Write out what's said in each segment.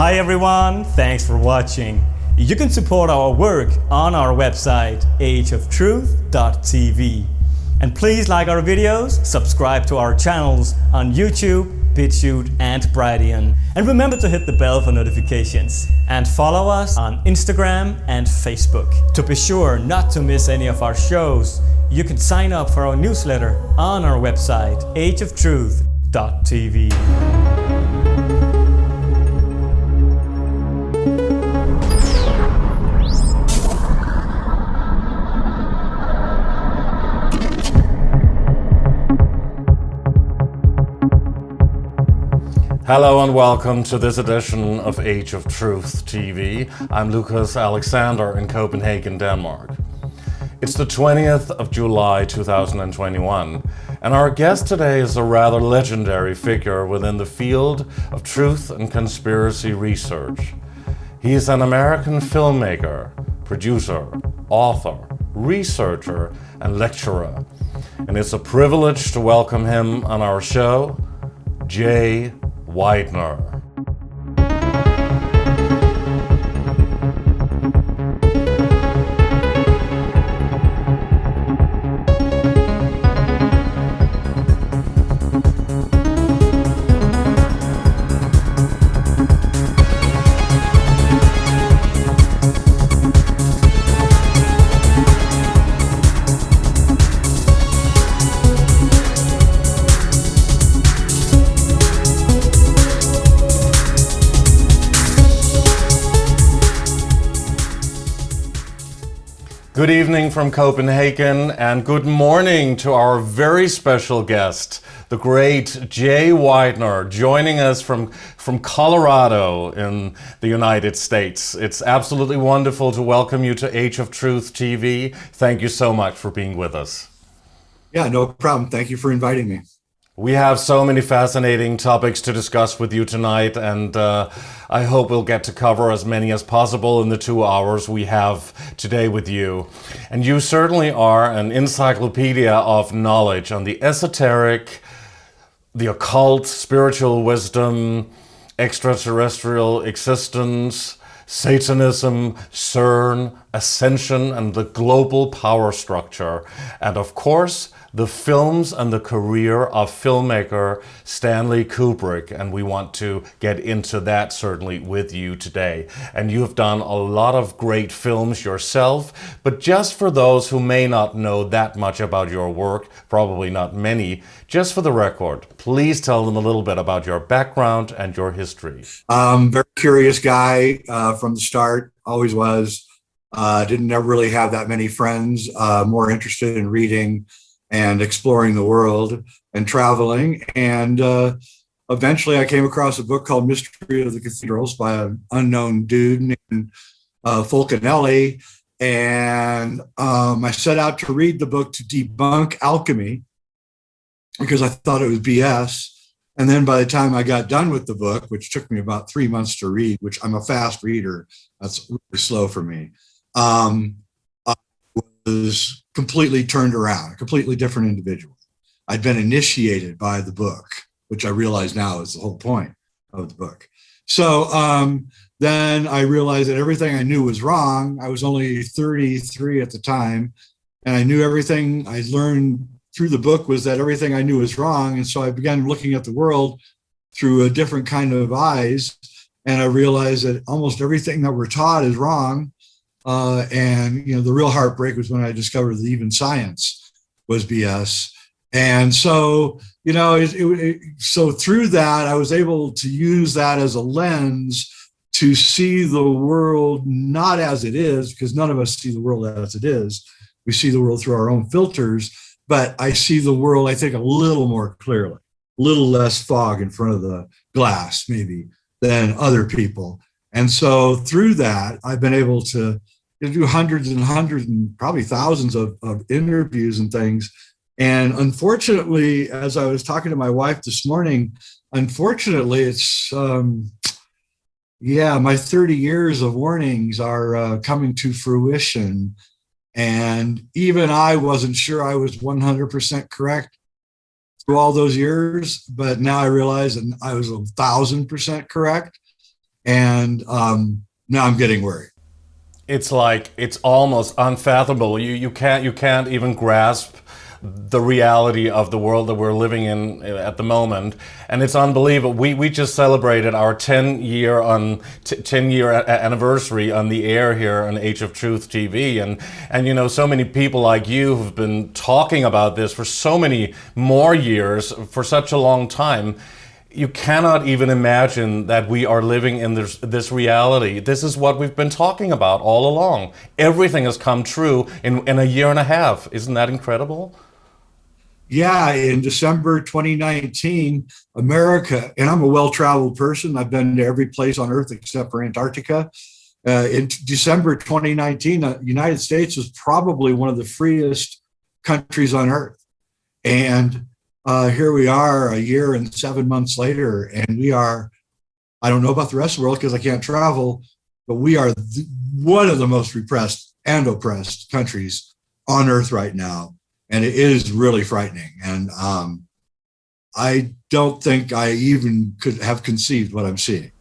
Hi everyone, thanks for watching. You can support our work on our website ageoftruth.tv. And please like our videos, subscribe to our channels on YouTube, BitChute and Brighteon. And remember to hit the bell for notifications. And follow us on Instagram and Facebook. To be sure not to miss any of our shows, you can sign up for our newsletter on our website ageoftruth.tv. Hello and welcome to this edition of Age of Truth TV. I'm Lucas Alexander in Copenhagen, Denmark. It's the 20th of July 2021, and our guest today is a rather legendary figure within the field of truth and conspiracy research. He is an American filmmaker, producer, author, researcher, and lecturer. And it's a privilege to welcome him on our show, Jay Weidner. Good evening from Copenhagen and good morning to our very special guest, the great Jay Weidner, joining us from Colorado in the United States. It's absolutely wonderful to welcome you to Age of Truth TV. Thank you so much for being with us. Yeah, no problem. Thank you for inviting me. We have so many fascinating topics to discuss with you tonight, and I hope we'll get to cover as many as possible in the 2 hours we have today with you. And you certainly are an encyclopedia of knowledge on the esoteric, the occult, spiritual wisdom, extraterrestrial existence, Satanism, CERN, ascension, and the global power structure. And of course, the films and the career of filmmaker Stanley Kubrick, and we want to get into that certainly with you today. And you've done a lot of great films yourself, but just for those who may not know that much about your work, probably not many, just for the record, please tell them a little bit about your background and your history. Very curious guy from the start, always was. Didn't ever really have that many friends, more interested in reading and exploring the world and traveling. And eventually I came across a book called Mystery of the Cathedrals by an unknown dude named Fulcanelli. And I set out to read the book to debunk alchemy because I thought it was BS. And then by the time I got done with the book, which took me about 3 months to read, which I'm a fast reader, that's really slow for me, I was completely turned around, a completely different individual. I'd been initiated by the book, which I realize now is the whole point of the book. So then I realized that everything I knew was wrong. I was only 33 at the time, and I knew everything I learned through the book was that everything I knew was wrong. And so I began looking at the world through a different kind of eyes, and I realized that almost everything that we're taught is wrong. And the real heartbreak was when I discovered that even science was BS. And so, so through that, I was able to use that as a lens to see the world not as it is, because none of us see the world as it is. We see the world through our own filters, but I see the world, I think, a little more clearly, a little less fog in front of the glass, maybe, than other people. And so through that, I've been able to do hundreds and hundreds and probably thousands of interviews and things. And unfortunately, as I was talking to my wife this morning, unfortunately, it's, my 30 years of warnings are coming to fruition. And even I wasn't sure I was 100% correct through all those years, but now I realize that I was 1,000% correct. And now I'm getting worried. It's like, it's almost unfathomable. You can't even grasp the reality of the world that we're living in at the moment, and it's unbelievable. We just celebrated our 10-year anniversary on the air here on Age of Truth TV, and you know, so many people like you who've been talking about this for so many more years, for such a long time. You cannot even imagine that we are living in this reality. This is what we've been talking about all along. Everything has come true in a year and a half. Isn't that incredible? Yeah, in December 2019, America, and I'm a well-traveled person. I've been to every place on Earth except for Antarctica. In December 2019, the United States was probably one of the freest countries on Earth. And here we are a year and 7 months later, and we are, I don't know about the rest of the world because I can't travel, but we are one of the most repressed and oppressed countries on Earth right now. And it is really frightening. And I don't think I even could have conceived what I'm seeing.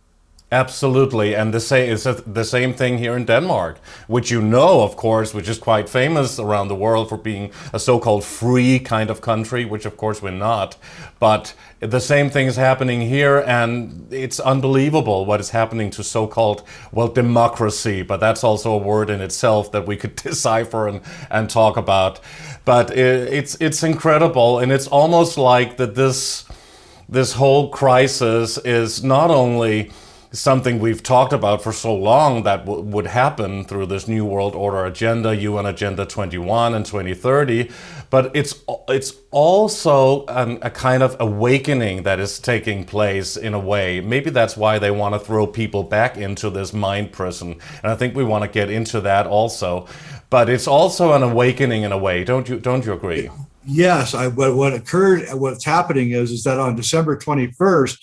Absolutely, and it's the same thing here in Denmark, which you know, of course, which is quite famous around the world for being a so-called free kind of country, which of course we're not. But the same thing is happening here, and it's unbelievable what is happening to so-called, well, democracy, but that's also a word in itself that we could decipher and talk about. But it's incredible, and it's almost like that this whole crisis is not only something we've talked about for so long that would happen through this New World Order agenda, UN Agenda 21 and 2030, but it's also a kind of awakening that is taking place in a way. Maybe that's why they want to throw people back into this mind prison, and I think we want to get into that also. But it's also an awakening in a way, don't you agree? Yes, what's happening is that on December 21st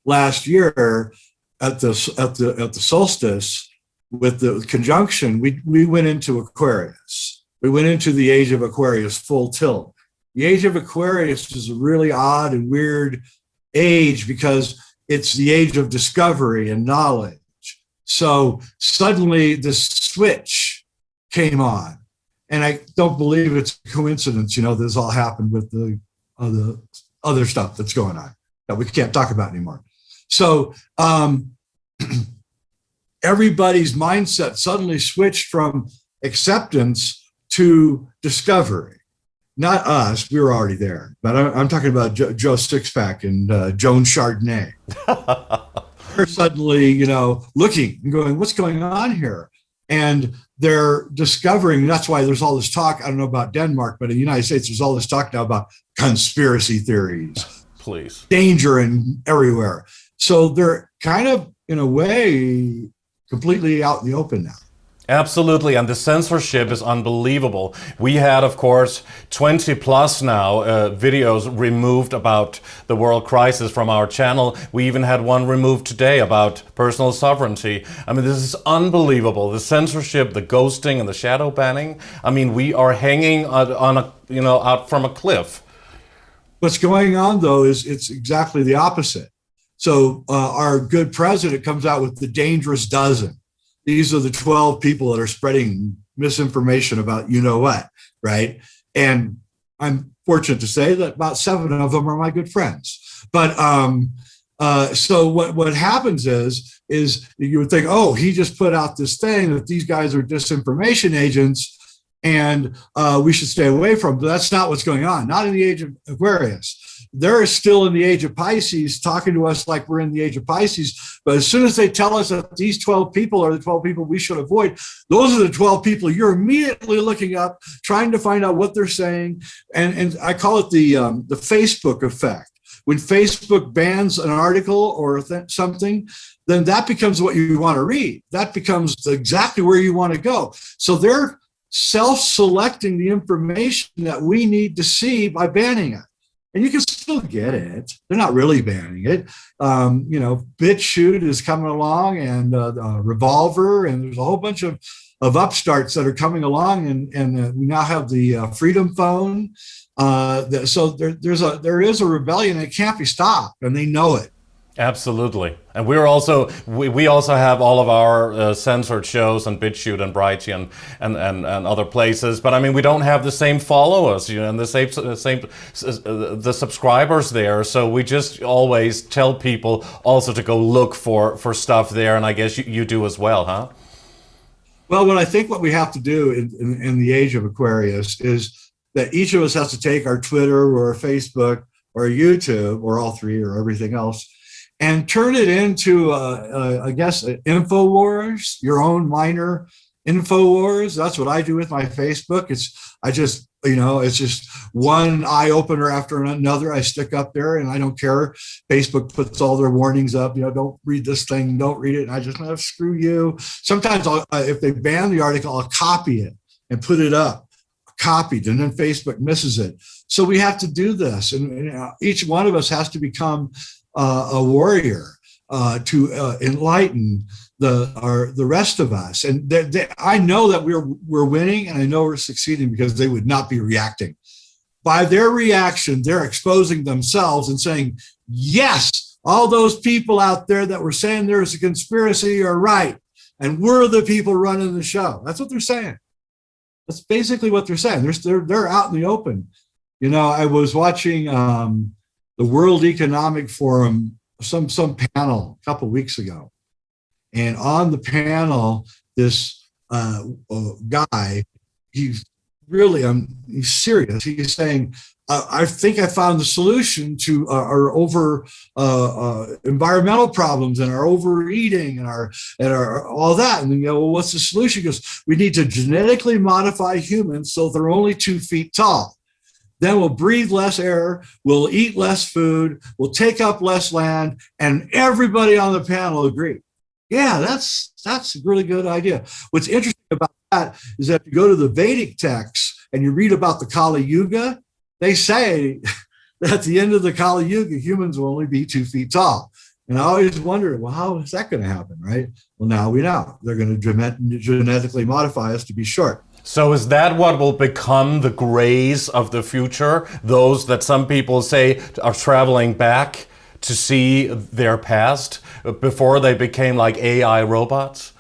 last year, at the solstice with the conjunction, we went into Aquarius. We went into the Age of Aquarius full tilt. The Age of Aquarius is a really odd and weird age because it's the age of discovery and knowledge. So suddenly the switch came on. And I don't believe it's a coincidence, you know, this all happened with the other stuff that's going on that we can't talk about anymore. So everybody's mindset suddenly switched from acceptance to discovery. Not us, we were already there, but I'm talking about Joe Sixpack and Joan Chardonnay. They're suddenly, you know, looking and going, what's going on here? And they're discovering, that's why there's all this talk, I don't know about Denmark, but in the United States, there's all this talk now about conspiracy theories. Please. Danger and everywhere. So they're kind of, in a way, completely out in the open now. Absolutely, and the censorship is unbelievable. We had, of course, 20 plus now videos removed about the world crisis from our channel. We even had one removed today about personal sovereignty. I mean, this is unbelievable. The censorship, the ghosting, and the shadow banning. I mean, we are hanging on a, you know, out from a cliff. What's going on, though, is it's exactly the opposite. So our good president comes out with the dangerous dozen. These are the 12 people that are spreading misinformation about you know what, right? And I'm fortunate to say that about 7 of them are my good friends. But so what happens is you would think, oh, he just put out this thing that these guys are disinformation agents and we should stay away from. But that's not what's going on. Not in the Age of Aquarius. They're still in the Age of Pisces, talking to us like we're in the Age of Pisces. But as soon as they tell us that these 12 people are the 12 people we should avoid, those are the 12 people you're immediately looking up, trying to find out what they're saying. And I call it the Facebook effect. When Facebook bans an article or something, then that becomes what you want to read. That becomes exactly where you want to go. So they're self-selecting the information that we need to see by banning it. And you can still get it. They're not really banning it. You know, BitChute is coming along, and Revolver, and there's a whole bunch of upstarts that are coming along, and we now have the Freedom Phone. So there is a rebellion. It can't be stopped, and they know it. Absolutely. And we also have all of our censored shows on BitChute and Brighteon and other places. But I mean, we don't have the same followers, and the same the subscribers there. So we just always tell people also to go look for stuff there. And I guess you do as well, huh? Well, what we have to do in the age of Aquarius is that each of us has to take our Twitter or our Facebook or YouTube or all three or everything else and turn it into, I guess, InfoWars, your own minor InfoWars. That's what I do with my Facebook. It's just one eye opener after another I stick up there, and I don't care. Facebook puts all their warnings up, don't read this thing, don't read it. And I just screw you. Sometimes if they ban the article, I'll copy it and put it up, copied, and then Facebook misses it. So we have to do this, and each one of us has to become a warrior to enlighten the rest of us. And I know that we're winning, and I know we're succeeding because they would not be reacting. By their reaction, they're exposing themselves and saying, yes, all those people out there that were saying there's a conspiracy are right. And we're the people running the show. That's what they're saying. That's basically what they're saying. They're out in the open. I was watching the World Economic Forum, some panel a couple of weeks ago. And on the panel, this guy, he's serious. He's saying, I think I found the solution to our environmental problems and our overeating and our all that. And then well, what's the solution? He goes, we need to genetically modify humans so they're only 2 feet tall. Then we'll breathe less air, we'll eat less food, we'll take up less land, and everybody on the panel agreed. Yeah, that's a really good idea. What's interesting about that is that if you go to the Vedic texts and you read about the Kali Yuga, they say that at the end of the Kali Yuga, humans will only be 2 feet tall. And I always wondered, well, how is that going to happen, right? Well, now we know. They're going to genetically modify us to be short. So is that what will become the grays of the future? Those that some people say are traveling back to see their past before they became like AI robots?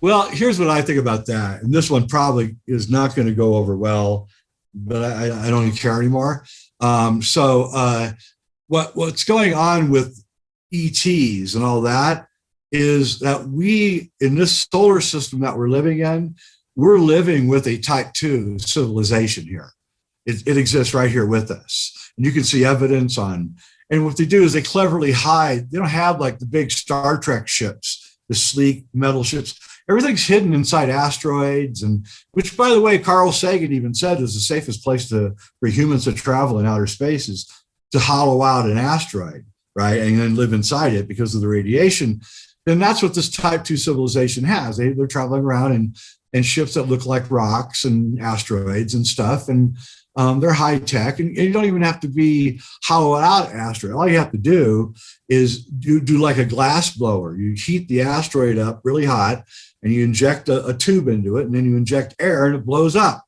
Well, here's what I think about that. And this one probably is not going to go over well, but I don't even care anymore. What's going on with ETs and all that is that we, in this solar system that we're living in, we're living with a type 2 civilization here. It exists right here with us. And you can see evidence on, and what they do is they cleverly hide. They don't have like the big Star Trek ships, the sleek metal ships. Everything's hidden inside asteroids, and which, by the way, Carl Sagan even said is the safest place for humans to travel in outer space is to hollow out an asteroid, right? And then live inside it because of the radiation. And that's what this type 2 civilization has. They're traveling around in ships that look like rocks and asteroids and stuff. And they're high tech, and you don't even have to be hollow out asteroid. All you have to do is do like a glass blower. You heat the asteroid up really hot, and you inject a tube into it, and then you inject air, and it blows up,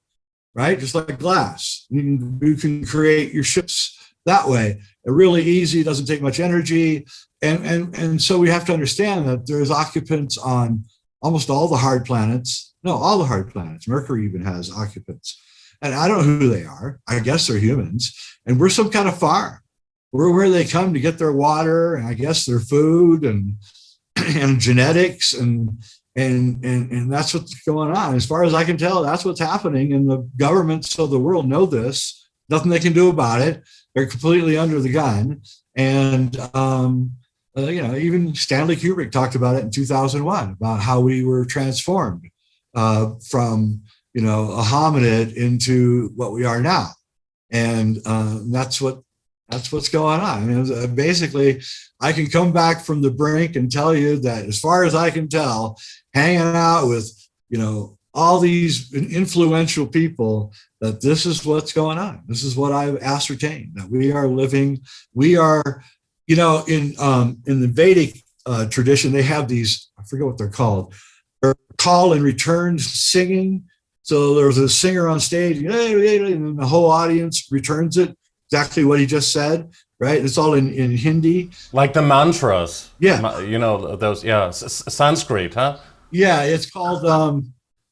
right? Just like glass. You can create your ships that way. Really easy. It doesn't take much energy, and so we have to understand that there's occupants on almost all the hard planets. No, all the hard planets. Mercury even has occupants. And I don't know who they are. I guess they're humans. And we're some kind of farm. We're where they come to get their water, and I guess their food and genetics and that's what's going on. As far as I can tell, that's what's happening. And the governments of the world know this. Nothing they can do about it. They're completely under the gun. And even Stanley Kubrick talked about it in 2001 about how we were transformed from a hominid into what we are now. And that's what's going on. I mean, basically, I can come back from the brink and tell you that, as far as I can tell, hanging out with, all these influential people, that this is what's going on. This is what I've ascertained, that we are, in the Vedic tradition, they have these, I forget what they're called, they're call and return singing. So there's a singer on stage, and the whole audience returns it. exactly what he just said, right? It's all in Hindi. Like the mantras. Yeah. You know, those, yeah, Sanskrit, huh? Yeah, it's called,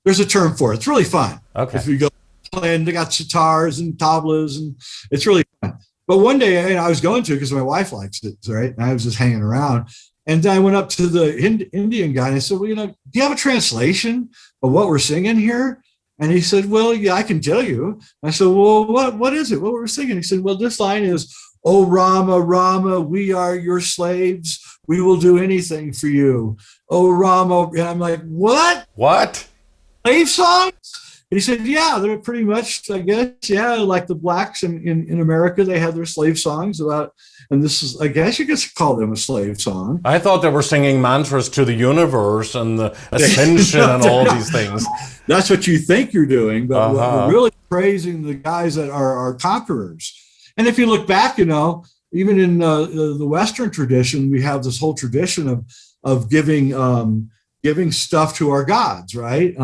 there's a term for it. It's really fun. Okay. If you go playing, they got sitars and tablas, and it's really fun. But one day I was going to, because my wife likes it, right? And I was just hanging around. And then I went up to the Indian guy and I said, well, do you have a translation of what we're singing here? And he said, well, yeah, I can tell you. I said, well, what is it? What we're singing? He said, well, this line is, "Oh, Rama, Rama, we are your slaves. We will do anything for you. Oh, Rama." And I'm like, what? What? Slave songs? And he said, yeah, they're pretty much, I guess, yeah, like the blacks in America, they have their slave songs about, and this is, I guess you could call them a slave song. I thought they were singing mantras to the universe and the ascension and all these things. That's what you think you're doing, but we're really praising the guys that are conquerors. And if you look back, even in the Western tradition, we have this whole tradition of giving stuff to our gods, right?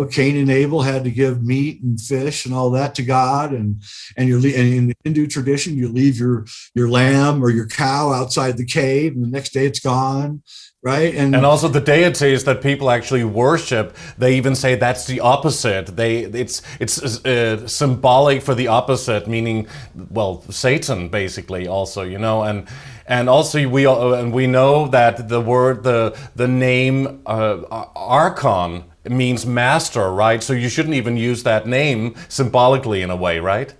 Cain and Abel had to give meat and fish and all that to God, and in the Hindu tradition, you leave your lamb or your cow outside the cave, and the next day it's gone, right? And also the deities that people actually worship, they even say that's the opposite. It's symbolic for the opposite, meaning, well, Satan basically. Also, and also we know that the word the name Archon means master, right? So you shouldn't even use that name symbolically in a way, right?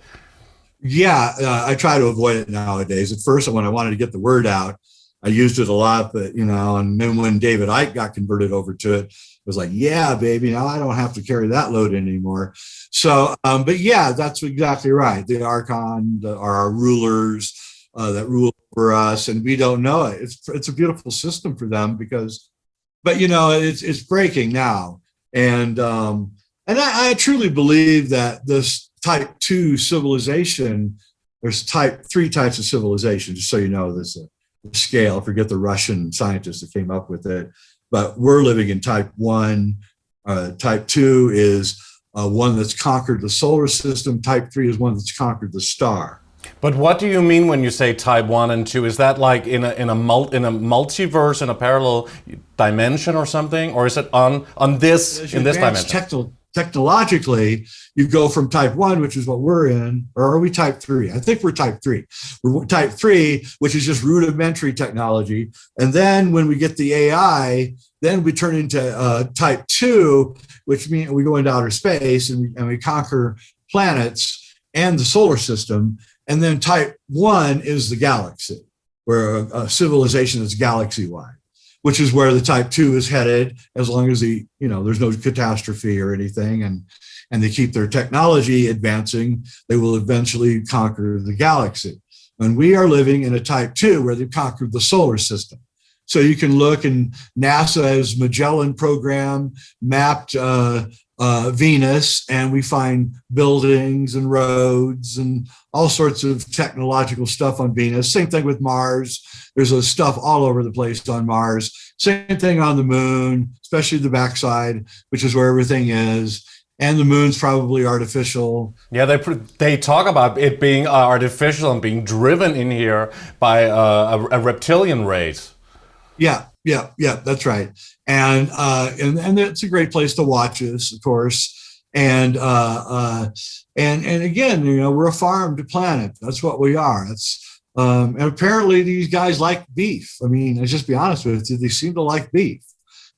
Yeah, I try to avoid it nowadays. At first, when I wanted to get the word out, I used it a lot, but and then when David Icke got converted over to it, it was like, yeah, baby, now I don't have to carry that load anymore. So, but yeah, that's exactly right. The Archon are our rulers that rule over us, and we don't know it. It's a beautiful system for them but it's breaking now. And I truly believe that this type 2 civilization, there's 3 types of civilization, just so you know, there's a scale. Forget the Russian scientists that came up with it, but we're living in type 1. Type 2 is one that's conquered the solar system. Type 3 is one that's conquered the star. But what do you mean when you say type 1 and 2? Is that like in a multiverse, in a parallel dimension or something? Or is it in this dimension? Technologically, you go from type 1, which is what we're in, or are we type 3? I think we're type 3. We're type 3, which is just rudimentary technology. And then when we get the AI, then we turn into type 2, which means we go into outer space and we conquer planets and the solar system. And then type 1 is the galaxy, where a civilization is galaxy-wide, which is where the type 2 is headed, as long as there's no catastrophe or anything, and they keep their technology advancing, they will eventually conquer the galaxy. And we are living in a type 2 where they've conquered the solar system. So you can look, and NASA's Magellan program mapped Venus, and we find buildings and roads and all sorts of technological stuff on Venus. Same thing with Mars. There's stuff all over the place on Mars. Same thing on the moon, especially the backside, which is where everything is. And the moon's probably artificial. Yeah, they talk about it being artificial and being driven in here by a reptilian race. Yeah, that's right. And it's a great place to watch us, of course. And again, we're a farmed planet. That's what we are. And apparently these guys like beef. I mean, let's just be honest with you. They seem to like beef.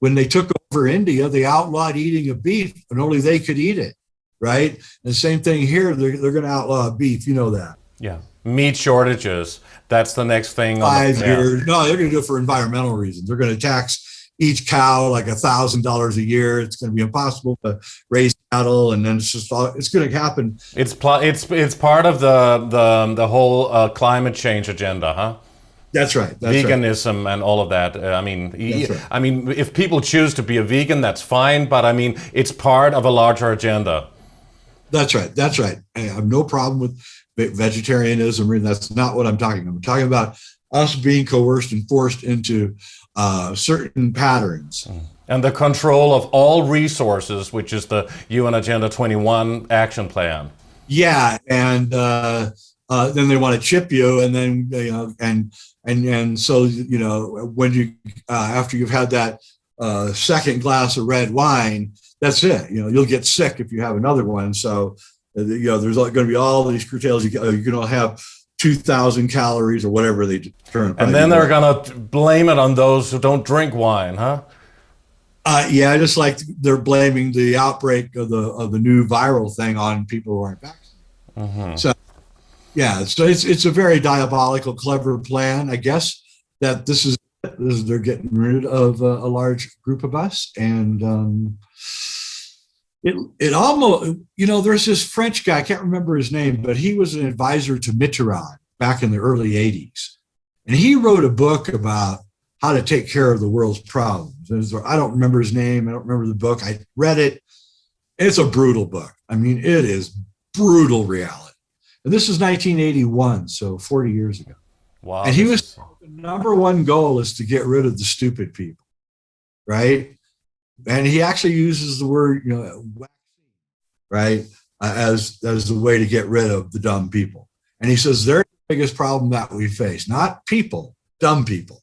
When they took over India, they outlawed eating of beef, and only they could eat it, right? And the same thing here. They're going to outlaw beef. You know that. Yeah. Meat shortages. That's the next thing. 5 years. No, they're going to do it for environmental reasons. They're going to tax each cow like $1,000 a year. It's going to be impossible to raise cattle, and then it's going to happen. It's part of the whole climate change agenda, huh? That's right. Veganism and all of that. I mean, if people choose to be a vegan, that's fine. But I mean, it's part of a larger agenda. That's right. I have no problem with vegetarianism. That's not what I'm talking about. I'm talking about us being coerced and forced into certain patterns. And the control of all resources, which is the UN Agenda 21 action plan. Yeah, and then they want to chip you, and then and so when you after you've had that second glass of red wine, that's it. You'll get sick if you have another one. So there's going to be all these curtails. You can only have 2,000 calories or whatever they turn. And then they're going to blame it on those who don't drink wine, huh? Yeah, just like they're blaming the outbreak of the new viral thing on people who aren't vaccinated. Mm-hmm. So yeah, so it's a very diabolical, clever plan, I guess, that this is they're getting rid of a large group of us. And it almost, there's this French guy, I can't remember his name, but he was an advisor to Mitterrand back in the early 80s. And he wrote a book about how to take care of the world's problems. I don't remember his name. I don't remember the book. I read it. It's a brutal book. I mean, it is brutal reality. And this is 1981, so 40 years ago. Wow. And he was, the number one goal is to get rid of the stupid people, right? And he actually uses the word, right, as the way to get rid of the dumb people. And he says they're the biggest problem that we face, not people, dumb people.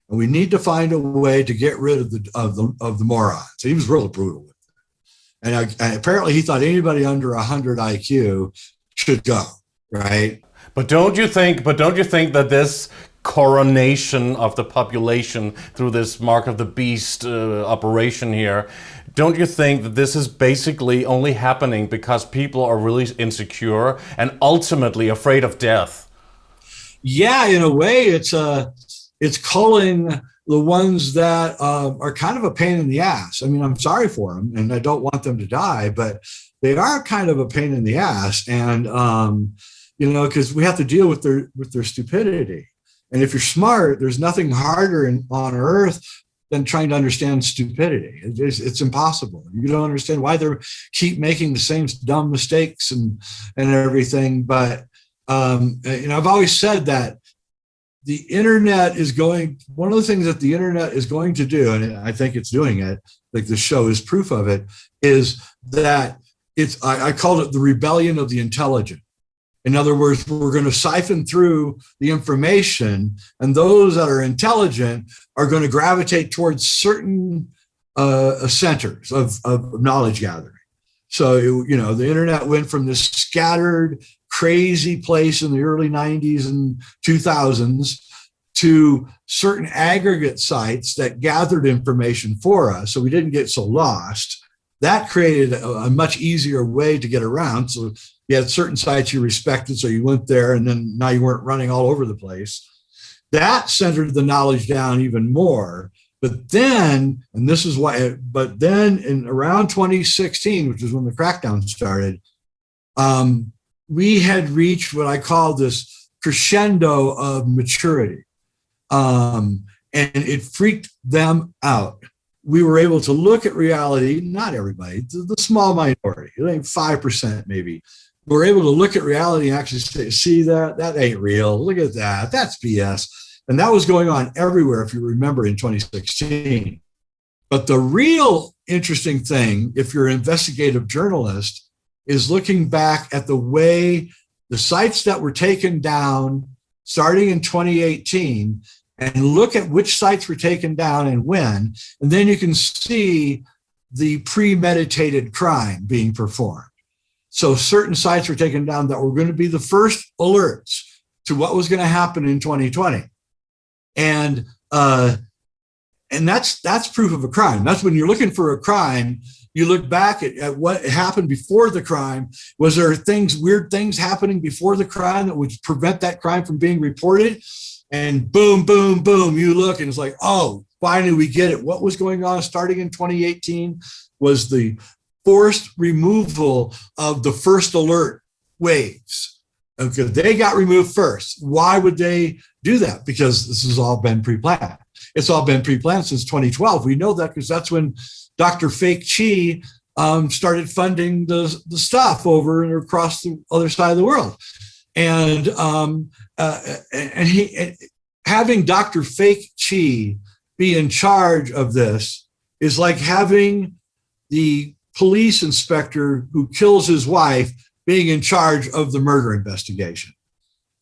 And we need to find a way to get rid of the morons. So he was really brutal with it. And apparently he thought anybody under 100 IQ should go, right? But don't you think that this coronation of the population through this Mark of the Beast operation here, don't you think that this is basically only happening because people are really insecure and ultimately afraid of death? Yeah, in a way, it's culling the ones that are kind of a pain in the ass. I mean, I'm sorry for them, and I don't want them to die, but they are kind of a pain in the ass, and because we have to deal with their stupidity. And if you're smart, there's nothing harder on earth than trying to understand stupidity. It's impossible. You don't understand why they keep making the same dumb mistakes and everything. But I've always said that the internet is one of the things that the internet is going to do, and I think it's doing it, like the show is proof of it, is that I called it the rebellion of the intelligent. In other words, we're going to siphon through the information, and those that are intelligent are going to gravitate towards certain centers of knowledge gathering. So, the internet went from this scattered, crazy place in the early 90s and 2000s to certain aggregate sites that gathered information for us, so we didn't get so lost. That created a much easier way to get around. So you had certain sites you respected, so you went there, and then now you weren't running all over the place. That centered the knowledge down even more. But then in around 2016, which is when the crackdown started, we had reached what I call this crescendo of maturity. And it freaked them out. We were able to look at reality, not everybody, the small minority, 5% maybe. We were able to look at reality and actually see that ain't real. Look at that. That's BS. And that was going on everywhere, if you remember, in 2016. But the real interesting thing, if you're an investigative journalist, is looking back at the way the sites that were taken down starting in 2018, and look at which sites were taken down and when, and then you can see the premeditated crime being performed. So certain sites were taken down that were going to be the first alerts to what was going to happen in 2020. And that's proof of a crime. That's when you're looking for a crime, you look back at what happened before the crime. Was there weird things happening before the crime that would prevent that crime from being reported? And boom, boom, boom, you look and it's like, oh, finally we get it. What was going on starting in 2018 was the forced removal of the first alert waves. Okay, they got removed first. Why would they do that? Because this has all been pre-planned. It's all been pre-planned since 2012. We know that because that's when Dr. Fake Chi started funding the stuff over and across the other side of the world. And having Dr. Fake Chi be in charge of this is like having the police inspector who kills his wife being in charge of the murder investigation.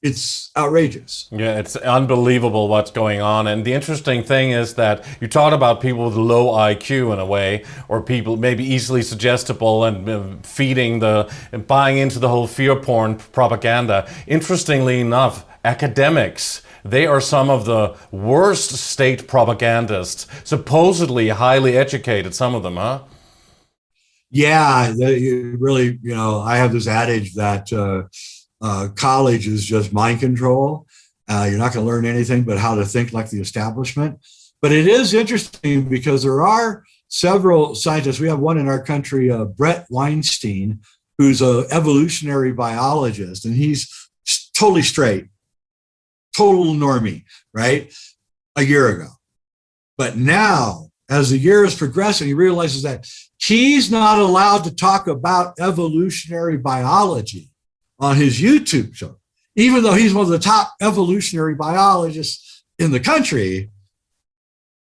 It's outrageous. Yeah, it's unbelievable what's going on. And the interesting thing is that you talk about people with low IQ in a way, or people maybe easily suggestible and buying into the whole fear porn propaganda. Interestingly enough, academics, they are some of the worst state propagandists, supposedly highly educated, some of them, huh? Yeah, really, I have this adage that college is just mind control. You're not going to learn anything but how to think like the establishment. But it is interesting because there are several scientists. We have one in our country, Brett Weinstein, who's an evolutionary biologist, and he's totally straight, total normie, right? A year ago. But now, as the year is progressing, he realizes that he's not allowed to talk about evolutionary biology on his YouTube show, even though he's one of the top evolutionary biologists in the country.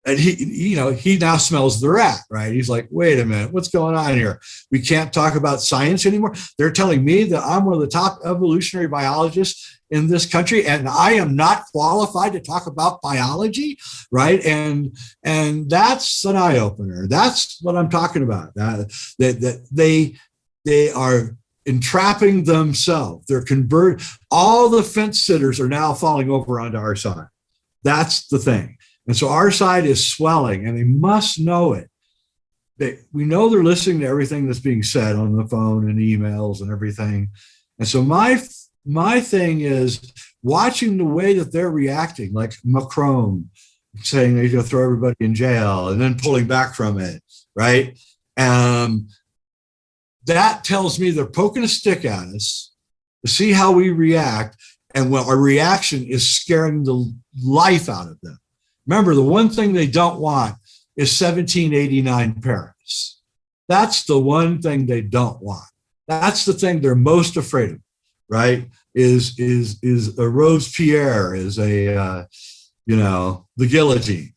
And he now smells the rat, right? He's like, wait a minute, what's going on here? We can't talk about science anymore. They're telling me that I'm one of the top evolutionary biologists in this country, and I am not qualified to talk about biology, right? And that's an eye opener. That's what I'm talking about. That they are entrapping themselves. All the fence sitters are now falling over onto our side. That's the thing. And so our side is swelling, and they must know it. We know they're listening to everything that's being said on the phone and emails and everything. And so my thing is watching the way that they're reacting, like Macron saying they're going to throw everybody in jail and then pulling back from it, right? That tells me they're poking a stick at us to see how we react. And when our reaction is scaring the life out of them. Remember, the one thing they don't want is 1789 Paris. That's the one thing they don't want. That's the thing they're most afraid of, right? Is a Robespierre, is the guillotine.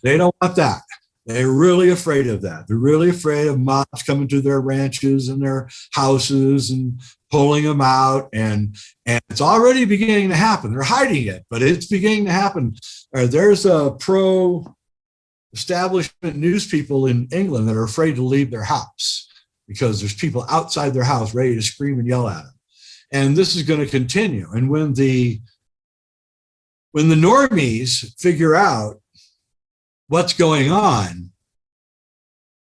They don't want that. They're really afraid of that. They're really afraid of mobs coming to their ranches and their houses and pulling them out. And it's already beginning to happen. They're hiding it, but it's beginning to happen. There's a pro-establishment news people in England that are afraid to leave their house because there's people outside their house ready to scream and yell at them. And this is going to continue. And when the normies figure out what's going on,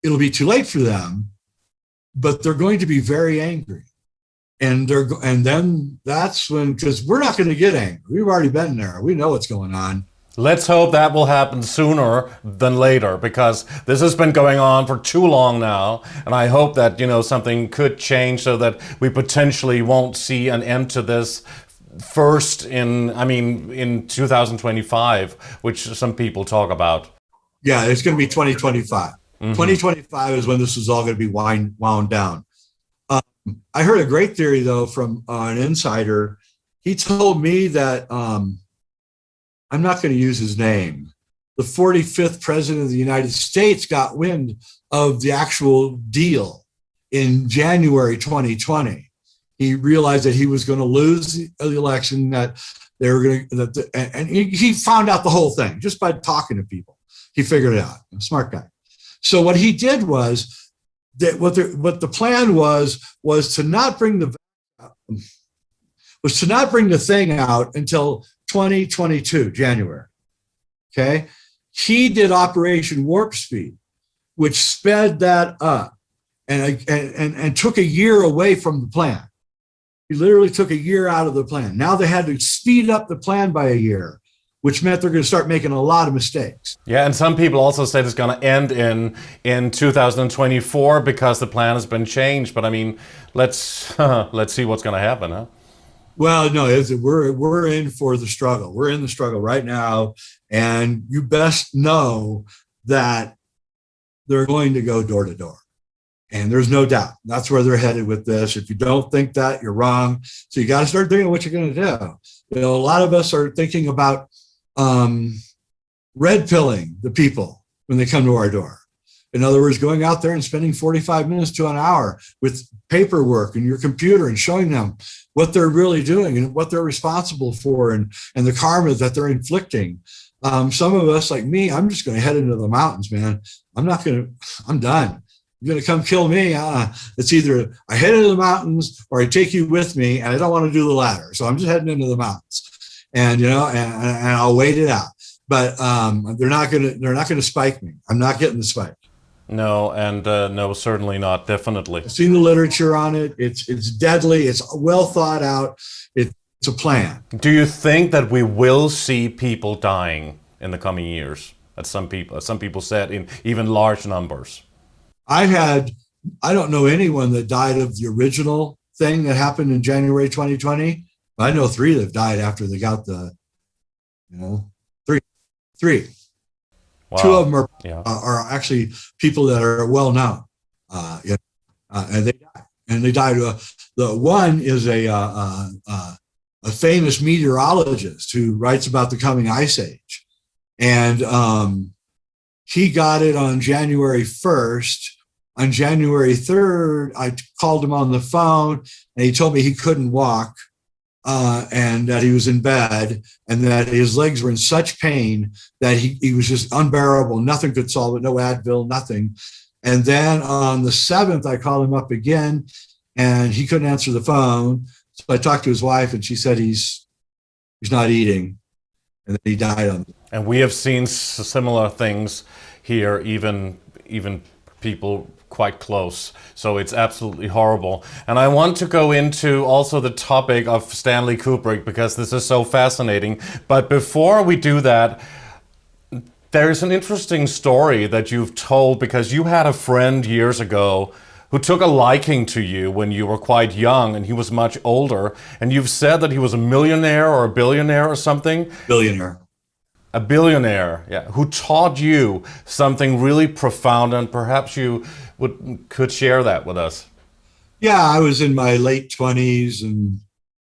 it'll be too late for them, but they're going to be very angry. And then that's when, because we're not going to get angry. We've already been there. We know what's going on. Let's hope that will happen sooner than later, because this has been going on for too long now. And I hope that, something could change so that we potentially won't see an end to this first in 2025, which some people talk about. Yeah, it's going to be 2025. Mm-hmm. 2025 is when this is all going to be wound down. I heard a great theory, though, from an insider. He told me that, I'm not going to use his name, the 45th president of the United States got wind of the actual deal in January 2020. He realized that he was going to lose the election, that they were going to, and he found out the whole thing just by talking to people. He figured it out. A smart guy. So what he did was that what the plan was to not bring the thing out until 2022 January. Okay, he did Operation Warp Speed, which sped that up and took a year away from the plan. He literally took a year out of the plan. Now they had to speed up the plan by a year, which meant they're going to start making a lot of mistakes. Yeah, and some people also said it's going to end in 2024 because the plan has been changed. But I mean, let's see what's going to happen, huh? Well, no, we're in for the struggle. We're in the struggle right now, and you best know that they're going to go door to door. And there's no doubt that's where they're headed with this. If you don't think that, you're wrong. So you got to start thinking what you're going to do. A lot of us are thinking about red pilling the people when they come to our door. In other words, going out there and spending 45 minutes to an hour with paperwork and your computer and showing them what they're really doing and what they're responsible for and the karma that they're inflicting. Some of us, like me, I'm just going to head into the mountains, man. I'm done. You're going to come kill me. It's either I head into the mountains or I take you with me, and I don't want to do the latter. So I'm just heading into the mountains, and I'll wait it out. But they're not going to spike me. I'm not getting the spike. No, and no, certainly not. Definitely. I've seen the literature on it. It's deadly. It's well thought out. It's a plan. Do you think that we will see people dying in the coming years? As some people said, in even large numbers. I don't know anyone that died of the original thing that happened in January 2020. I know 3 that have died after they got the, three. Wow. 2 of them are actually people that are well known, and they died. And they died. The one is a famous meteorologist who writes about the coming ice age, and he got it on January 1st. On January 3rd, I called him on the phone, and he told me he couldn't walk, and that he was in bed, and that his legs were in such pain that he was just unbearable. Nothing could solve it, no Advil, nothing. And then on the 7th, I called him up again, and he couldn't answer the phone. So I talked to his wife, and she said he's not eating, and then he died on. And we have seen similar things here, even people quite close. So it's absolutely horrible. And I want to go into also the topic of Stanley Kubrick, because this is so fascinating. But before we do that, there's an interesting story that you've told, because you had a friend years ago who took a liking to you when you were quite young, and he was much older. And you've said that he was a millionaire or a billionaire or something. Billionaire. A billionaire, yeah, who taught you something really profound, and perhaps you could share that with us. Yeah, I was in my late 20s, and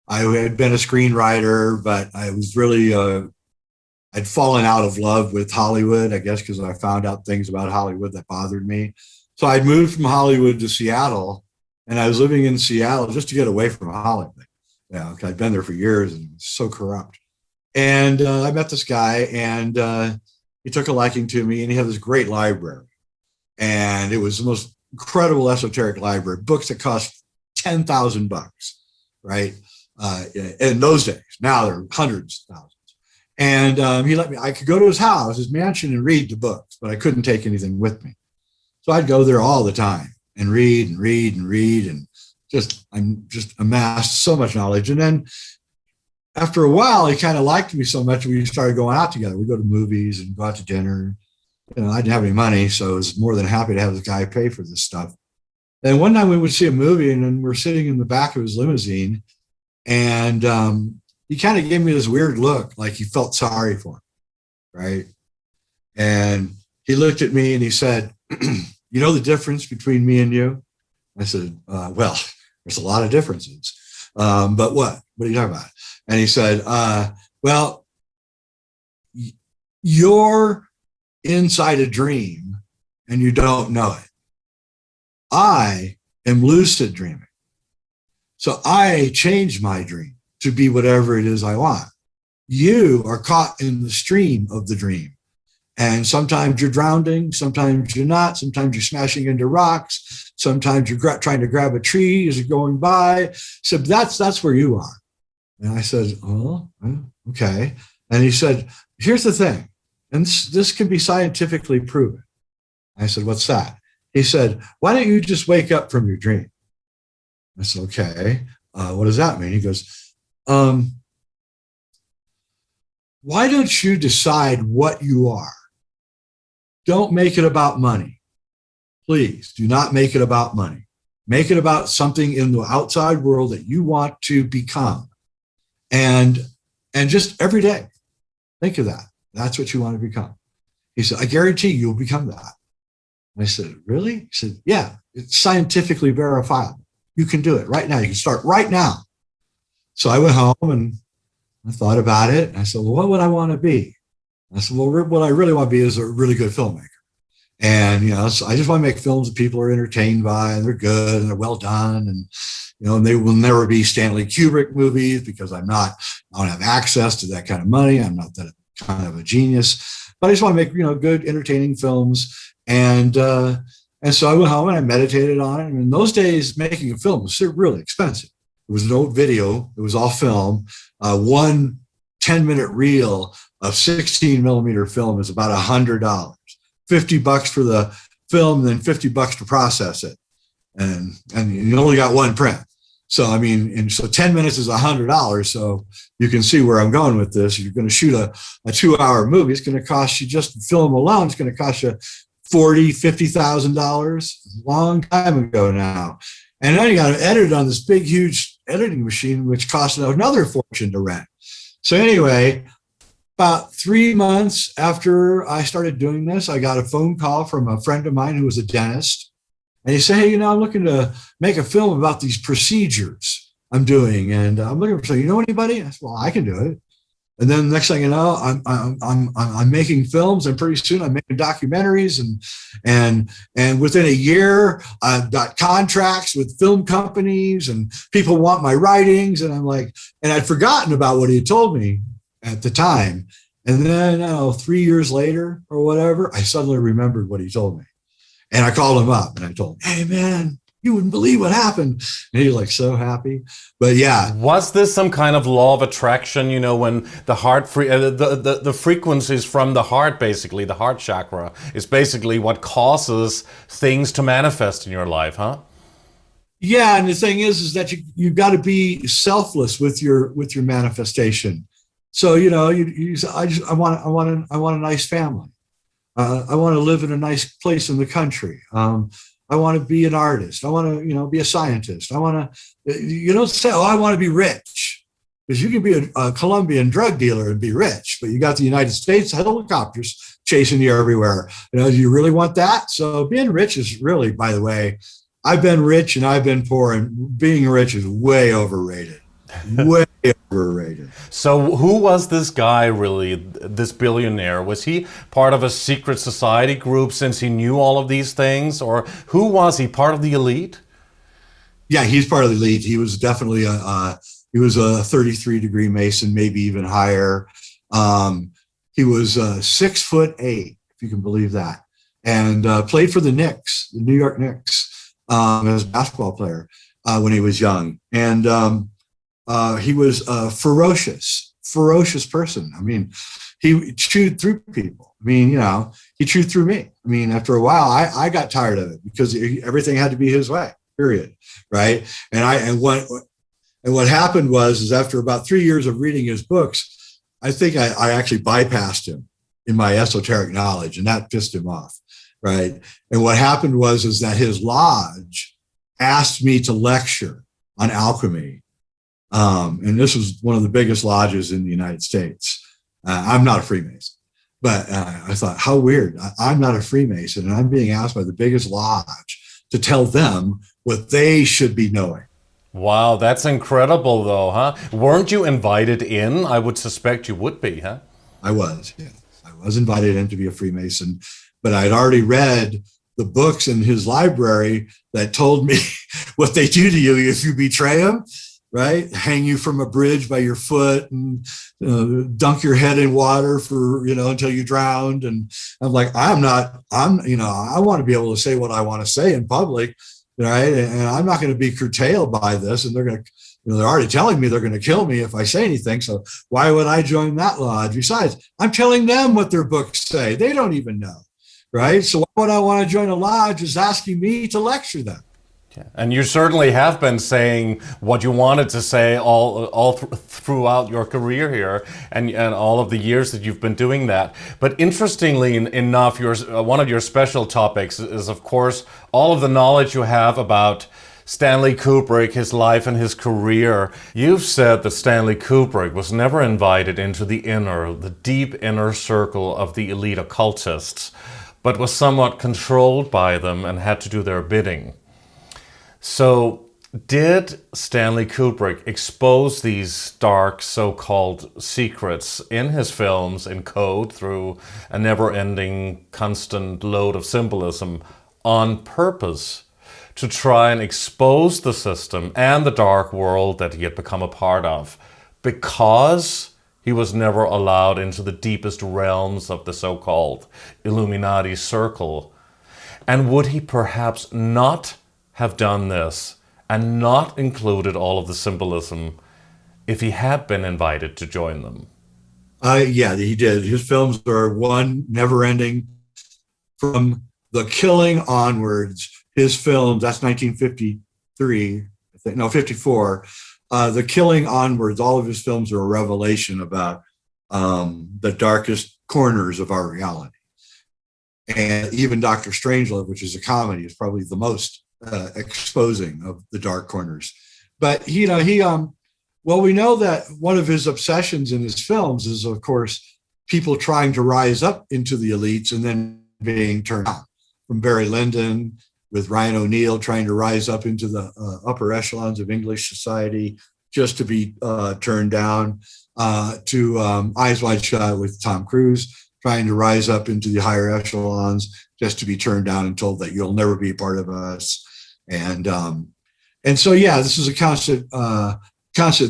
I had been a screenwriter, but I was really, I'd fallen out of love with Hollywood, I guess, because I found out things about Hollywood that bothered me. So I'd moved from Hollywood to Seattle, and I was living in Seattle just to get away from Hollywood. Yeah, I'd been there for years, and it was so corrupt. And I met this guy, and he took a liking to me, and he had this great library. And it was the most incredible esoteric library, books that cost $10,000, right? In those days. Now they're hundreds of thousands. And he let me, I could go to his house, his mansion, and read the books, but I couldn't take anything with me. So I'd go there all the time and read and read and read, and I'm just amassed so much knowledge. And then after a while, he kind of liked me so much, we started going out together. We go to movies and go out to dinner. I didn't have any money, so I was more than happy to have this guy pay for this stuff. And one night we would see a movie, and then we're sitting in the back of his limousine, and he kind of gave me this weird look, like he felt sorry for me, right? And he looked at me and he said, "You know the difference between me and you?" I said, "Well, there's a lot of differences, but what? What are you talking about?" And he said, "Well, you're inside a dream and you don't know it. I am lucid dreaming. So I change my dream to be whatever it is I want. You are caught in the stream of the dream. And sometimes you're drowning, sometimes you're not, sometimes you're smashing into rocks, sometimes you're trying to grab a tree as you're going by. So that's where you are." And I said, "Oh, okay." And he said, "Here's the thing, and this can be scientifically proven." I said, "What's that?" He said, "Why don't you just wake up from your dream?" I said, "Okay, what does that mean?" He goes, "Why don't you decide what you are? Don't make it about money. Please do not make it about money. Make it about something in the outside world that you want to become. And just every day, think of that. That's what you want to become." He said, "I guarantee you'll become that." And I said, "Really?" He said, "Yeah, it's scientifically verifiable. You can do it right now. You can start right now." So I went home and I thought about it. And I said, "Well, what would I want to be?" I said, "Well, what I really want to be is a really good filmmaker." And, so I just want to make films that people are entertained by, and they're good and they're well done. And, and they will never be Stanley Kubrick movies because I don't have access to that kind of money. I'm not that kind of a genius, but I just want to make, good, entertaining films. And so I went home and I meditated on it. And in those days, making a film was really expensive. It was no video. It was all film. One 10-minute reel of 16 millimeter film is about $100. $50 for the film, and then $50 to process it. And you only got one print. So, so 10 minutes is $100. So you can see where I'm going with this. You're going to shoot a 2-hour movie. It's going to cost you, just film alone, it's going to cost you $50,000, long time ago now. And then you got to edit it on this big, huge editing machine, which costs another fortune to rent. So anyway, about 3 months after I started doing this, I got a phone call from a friend of mine who was a dentist. And he said, hey, I'm looking to make a film about these procedures I'm doing. And I'm looking for, so you know anybody? I said, well, I can do it. And then the next thing you know, I'm making films, and pretty soon I'm making documentaries, and within a year I've got contracts with film companies, and people want my writings, and I'm like, and I'd forgotten about what he had told me at the time. And then 3 years later or whatever, I suddenly remembered what he told me, and I called him up and I told him, hey man, you wouldn't believe what happened. And he was like so happy. But yeah. Was this some kind of law of attraction, when the heart, the frequencies from the heart, basically, the heart chakra, is basically what causes things to manifest in your life, huh? Yeah, and the thing is that you've got to be selfless with your manifestation. So, I want a nice family. I want to live in a nice place in the country. I want to be an artist. I want to, be a scientist. I want to, you don't say, oh, I want to be rich, because you can be a Colombian drug dealer and be rich, but you got the United States helicopters chasing you everywhere. Do you really want that? So being rich is really, by the way, I've been rich and I've been poor, and being rich is way overrated. Way overrated. So who was this guy really, this billionaire? Was he part of a secret society group since he knew all of these things? Or who was he, part of the elite? Yeah, he's part of the elite. He was definitely a 33-degree Mason, maybe even higher. He was 6'8", if you can believe that. And played for the Knicks, the New York Knicks, as a basketball player when he was young. And he was a ferocious person. He chewed through people. He chewed through me. After a while, I got tired of it, because everything had to be his way, period. Right. And what happened was after about 3 years of reading his books, I think I actually bypassed him in my esoteric knowledge, and that pissed him off. Right. And what happened was that his lodge asked me to lecture on alchemy. And this was one of the biggest lodges in the United States. I'm not a Freemason, but I thought, how weird. I'm not a Freemason, and I'm being asked by the biggest lodge to tell them what they should be knowing. Wow, that's incredible though, huh? Weren't you invited in? I would suspect you would be, huh? I was, yeah. I was invited in to be a Freemason, but I'd already read the books in his library that told me what they do to you if you betray them. Right? Hang you from a bridge by your foot, and dunk your head in water for, until you drowned. And I'm like, I want to be able to say what I want to say in public. Right. And I'm not going to be curtailed by this. And they're going to, they're already telling me they're going to kill me if I say anything. So why would I join that lodge? Besides, I'm telling them what their books say. They don't even know. Right. So why would I want to join a lodge is asking me to lecture them. Yeah. And you certainly have been saying what you wanted to say all throughout your career here, and all of the years that you've been doing that. But interestingly enough, one of your special topics is, of course, all of the knowledge you have about Stanley Kubrick, his life and his career. You've said that Stanley Kubrick was never invited into the deep inner circle of the elite occultists, but was somewhat controlled by them and had to do their bidding. So Did Stanley Kubrick expose these dark so-called secrets in his films in code through a never-ending constant load of symbolism on purpose to try and expose the system and the dark world that he had become a part of, because he was never allowed into the deepest realms of the so-called Illuminati circle? And would he perhaps not have done this and not included all of the symbolism if he had been invited to join them? Yeah, he did. His films are one never ending. From The Killing onwards, his films, that's 1953, I think, no, 54. The Killing onwards, all of his films are a revelation about the darkest corners of our reality. And even Dr. Strangelove, which is a comedy, is probably the most exposing of the dark corners. But well, we know that one of his obsessions in his films is, of course, people trying to rise up into the elites and then being turned down. From Barry Lyndon with Ryan O'Neal trying to rise up into the upper echelons of English society just to be turned down, to Eyes Wide Shut with Tom Cruise trying to rise up into the higher echelons just to be turned down and told that you'll never be a part of us. And so, yeah, this is a constant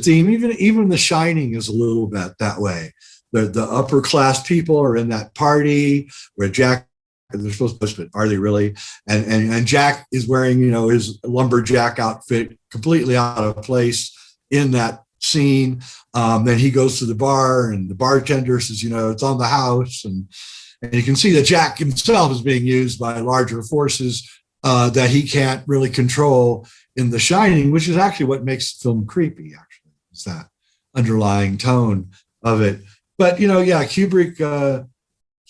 theme. Even The Shining is a little bit that way. The upper class people are in that party where Jack, they're supposed to, but are they really? And Jack is wearing, his lumberjack outfit, completely out of place in that scene. Then he goes to the bar and the bartender says, it's on the house. And you can see that Jack himself is being used by larger forces that he can't really control in The Shining, which is actually what makes the film creepy, actually. It's that underlying tone of it. But,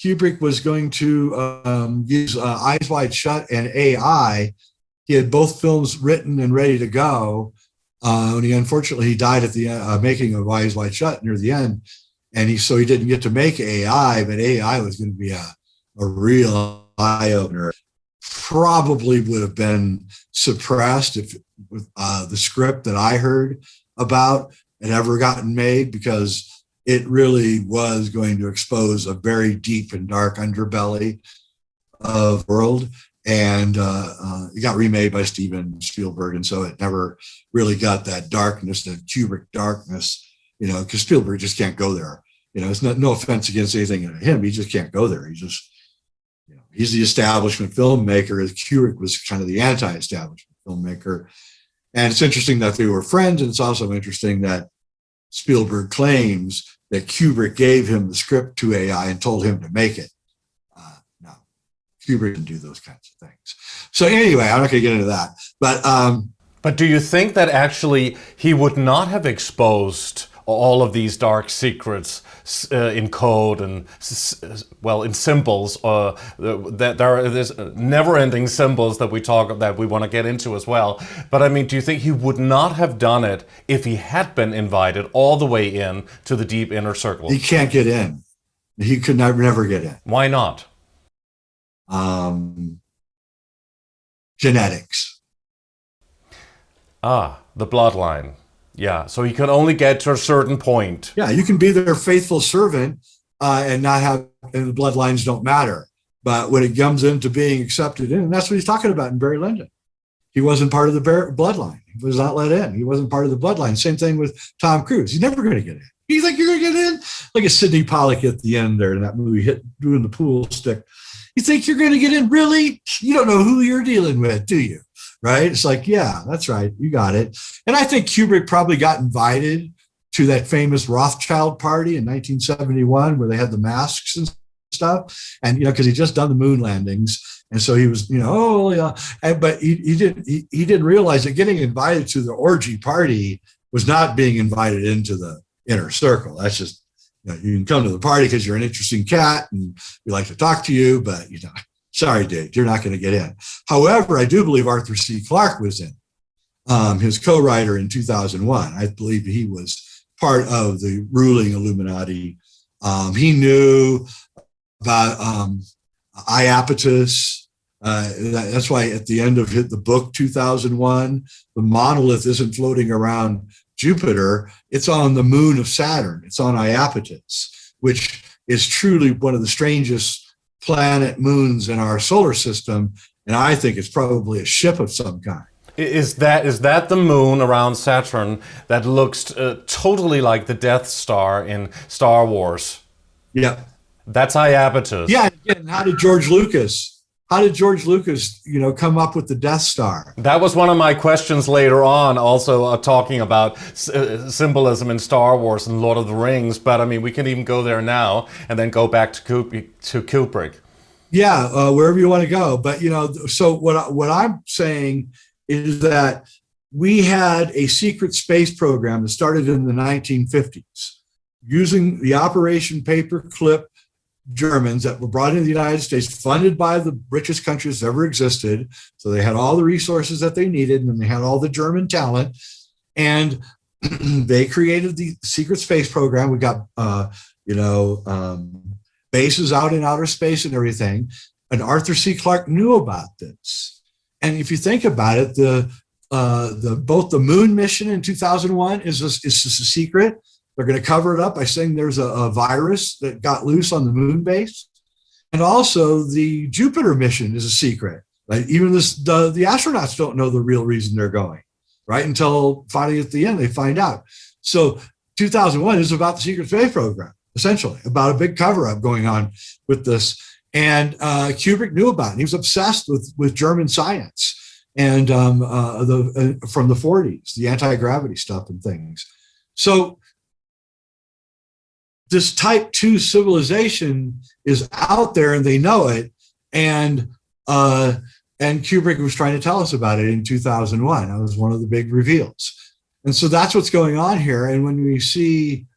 Kubrick was going to use Eyes Wide Shut and AI. He had both films written and ready to go. Unfortunately, he died at the making of Eyes Wide Shut near the end. And so he didn't get to make AI, but AI was going to be a real eye-opener. Probably would have been suppressed if the script that I heard about had ever gotten made, because it really was going to expose a very deep and dark underbelly of the world. And it got remade by Steven Spielberg. And so it never really got that darkness, that Kubrick darkness, because Spielberg just can't go there. It's no offense against anything in him. He just can't go there. He's the establishment filmmaker, as Kubrick was kind of the anti-establishment filmmaker. And it's interesting that they were friends. And it's also interesting that Spielberg claims that Kubrick gave him the script to AI and told him to make it. No, Kubrick didn't do those kinds of things. So anyway, I'm not going to get into that. But do you think that actually he would not have exposed all of these dark secrets in code and, in symbols? There's never-ending symbols that we want to get into as well. But I mean, do you think he would not have done it if he had been invited all the way in to the deep inner circle? He can't get in. He could never get in. Why not? Genetics. The bloodline. Yeah, so he can only get to a certain point. Yeah, you can be their faithful servant and the bloodlines don't matter. But when it comes into being accepted in, and that's what he's talking about in Barry Lyndon. He wasn't part of the bloodline. He was not let in. He wasn't part of the bloodline. Same thing with Tom Cruise. He's never going to get in. You think you're going to get in? Like a Sidney Pollack at the end there in that movie, doing the pool stick. You think you're going to get in? Really? You don't know who you're dealing with, do you? Right? It's like, yeah, that's right. You got it. And I think Kubrick probably got invited to that famous Rothschild party in 1971 where they had the masks and stuff. And, because he'd just done the moon landings. And so he was, but he didn't realize that getting invited to the orgy party was not being invited into the inner circle. That's just, you can come to the party because you're an interesting cat and we like to talk to you, but, sorry, dude, you're not going to get in. However, I do believe Arthur C. Clarke was in, his co-writer in 2001. I believe he was part of the ruling Illuminati. He knew about Iapetus, That's why at the end of the book 2001, the monolith isn't floating around Jupiter. It's on the moon of Saturn. It's on Iapetus, which is truly one of the strangest planet moons in our solar system. And I think it's probably a ship of some kind. Is that the moon around Saturn that looks totally like the Death Star in Star Wars? Yeah. That's Iapetus. Yeah. Again, how did George Lucas, come up with the Death Star? That was one of my questions later on, also talking about symbolism in Star Wars and Lord of the Rings. But I mean, we can even go there now and then go back to Kubrick. Yeah, wherever you want to go. But, so what I'm saying is that we had a secret space program that started in the 1950s using the Operation Paperclip Germans that were brought into the United States, funded by the richest countries that ever existed. So they had all the resources that they needed, and they had all the German talent. And they created the secret space program. We got, bases out in outer space and everything. And Arthur C. Clarke knew about this. And if you think about it, both the moon mission in 2001 is just a secret. They're going to cover it up by saying there's a virus that got loose on the moon base. And also the Jupiter mission is a secret. Like even the astronauts don't know the real reason they're going, right? Until finally at the end, they find out. So 2001 is about the secret space program, essentially, about a big cover-up going on with this. And Kubrick knew about it. He was obsessed with German science and from the 40s, the anti-gravity stuff and things. So this type 2 civilization is out there and they know it. And Kubrick was trying to tell us about it in 2001. That was one of the big reveals. And so that's what's going on here. And when we see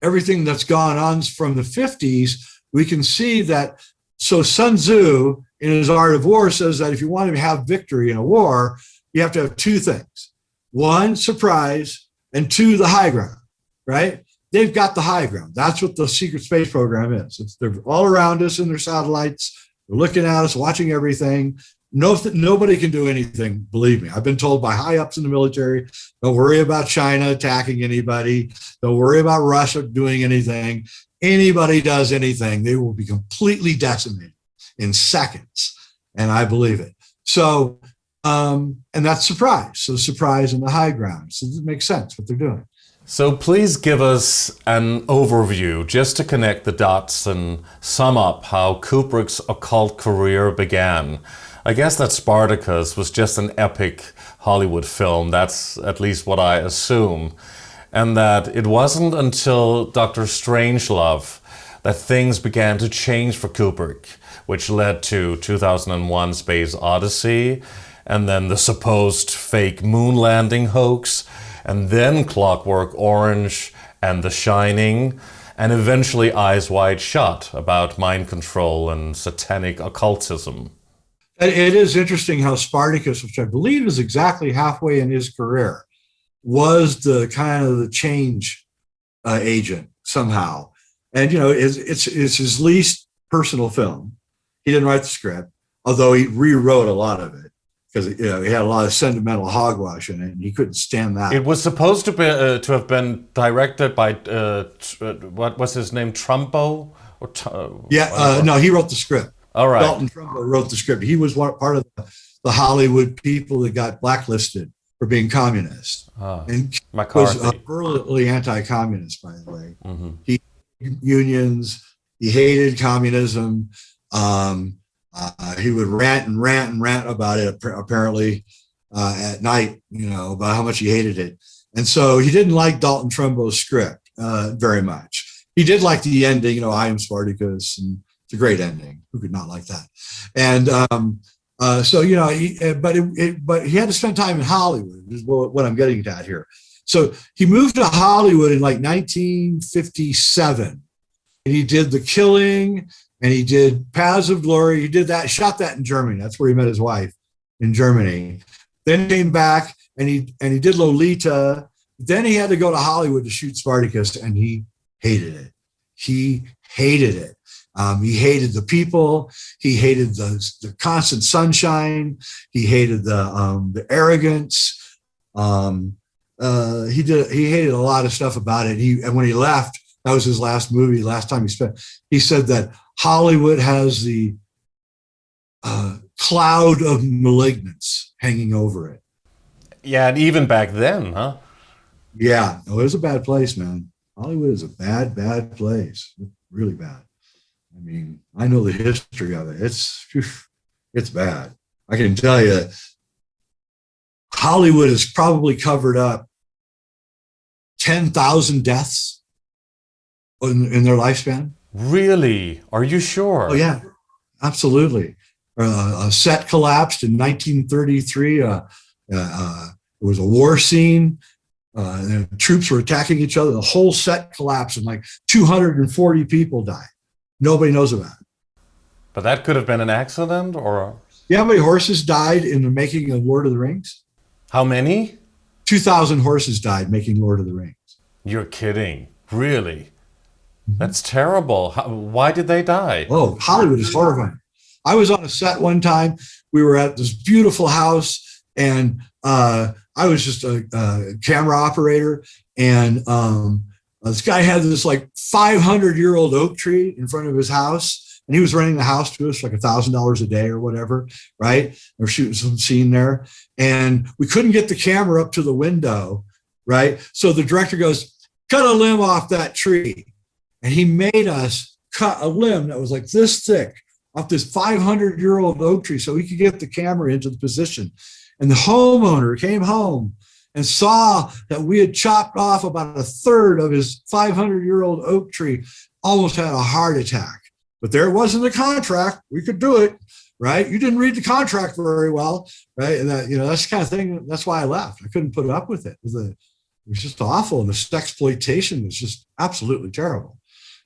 everything that's gone on from the 50s, we can see that. So Sun Tzu in his Art of War says that if you want to have victory in a war, you have to have two things. One, surprise, and two, the high ground, right? They've got the high ground. That's what the secret space program is. They're all around us in their satellites. They're looking at us, watching everything. Nobody can do anything, believe me. I've been told by high ups in the military, don't worry about China attacking anybody. Don't worry about Russia doing anything. Anybody does anything, they will be completely decimated in seconds. And I believe it. So, and that's surprise. So surprise and the high ground. So it makes sense what they're doing. So please give us an overview, just to connect the dots and sum up how Kubrick's occult career began. I guess that Spartacus was just an epic Hollywood film. That's at least what I assume. And that it wasn't until Dr. Strangelove that things began to change for Kubrick, which led to 2001 Space Odyssey, and then the supposed fake moon landing hoax, and then Clockwork Orange and The Shining, and eventually Eyes Wide Shut about mind control and satanic occultism. It is interesting how Spartacus, which I believe is exactly halfway in his career, was the kind of the change agent somehow. And, it's his least personal film. He didn't write the script, although he rewrote a lot of it because, he had a lot of sentimental hogwash in it and he couldn't stand that. It was supposed to have been directed by, what was his name, Trumbo? No, he wrote the script. All right. Dalton Trumbo wrote the script. He was part of the Hollywood people that got blacklisted for being communist. And McCarthy was virulently anti-communist, by the way. Mm-hmm. He hated unions. He hated communism. He would rant about it, apparently, at night, about how much he hated it. And so he didn't like Dalton Trumbo's script very much. He did like the ending, I am Spartacus, and it's a great ending. Who could not like that? And but he had to spend time in Hollywood, is what I'm getting at here. So he moved to Hollywood in like 1957, and he did The Killing, and he did Paths of Glory. He did that, shot that in Germany. That's where he met his wife, in Germany. Then came back and he did Lolita. Then he had to go to Hollywood to shoot Spartacus, and he hated it. He hated it. He hated the people. He hated the constant sunshine. He hated the arrogance. He hated a lot of stuff about it. And when he left, that was his last movie, last time he said that Hollywood has the cloud of malignance hanging over it. Yeah, and even back then, huh? Yeah, it was a bad place, man. Hollywood is a bad, bad place. Really bad. I mean, I know the history of it. It's bad. I can tell you, Hollywood has probably covered up 10,000 deaths in their lifespan. Really? Are you sure? Oh, yeah, absolutely. A set collapsed in 1933. It was a war scene. The troops were attacking each other. The whole set collapsed and like 240 people died. Nobody knows about it. But that could have been an accident, or? You know how many horses died in the making of Lord of the Rings? How many? 2,000 horses died making Lord of the Rings. You're kidding. Really? That's terrible. Why did they die? Oh, Hollywood is horrifying. I was on a set one time. We were at this beautiful house, and I was just a camera operator. And this guy had this like 500-year-old oak tree in front of his house, and he was renting the house to us like $1,000 a day or whatever, right? We're shooting some scene there, and we couldn't get the camera up to the window, right? So the director goes, "Cut a limb off that tree," and he made us cut a limb that was like this thick off this 500-year-old oak tree so he could get the camera into the position. And the homeowner came home and saw that we had chopped off about a third of his 500-year-old oak tree, almost had a heart attack. But there wasn't a contract. We could do it, right? You didn't read the contract very well, right? And that, that's the kind of thing, that's why I left. I couldn't put up with it. It was just awful. And the sexploitation was just absolutely terrible.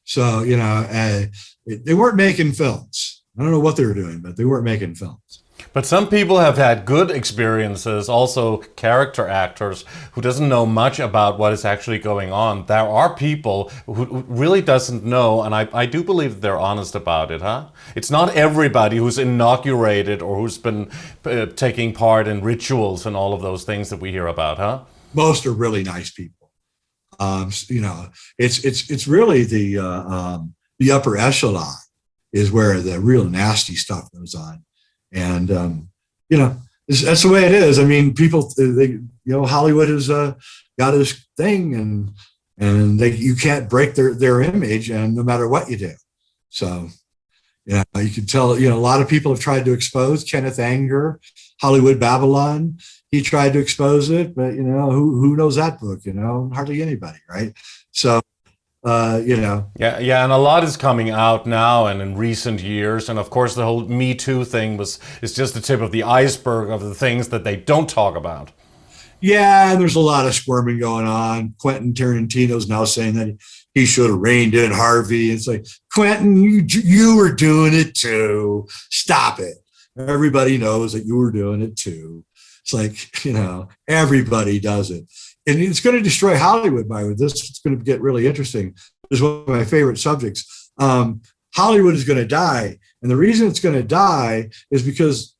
So, they weren't making films. I don't know what they were doing, but they weren't making films. But some people have had good experiences, also character actors who doesn't know much about what is actually going on. There are people who really doesn't know, and I do believe that they're honest about it, huh? It's not everybody who's inaugurated or who's been taking part in rituals and all of those things that we hear about, huh? Most are really nice people. It's really the upper echelon is where the real nasty stuff goes on. And, that's the way it is. I mean, people, Hollywood has got this thing and you can't break their image, and no matter what you do. So, you can tell, a lot of people have tried to expose Kenneth Anger, Hollywood Babylon. He tried to expose it, but, who knows that book, hardly anybody. Right. So, Yeah, and a lot is coming out now and in recent years, and of course the whole Me Too thing is just the tip of the iceberg of the things that they don't talk about. Yeah, and there's a lot of squirming going on. Quentin Tarantino's now saying that he should have reined in Harvey. It's like, Quentin, you were doing it too. Stop it. Everybody knows that you were doing it too. It's like, everybody does it. And it's going to destroy Hollywood by this. It's going to get really interesting. This is one of my favorite subjects. Hollywood is going to die. And the reason it's going to die is because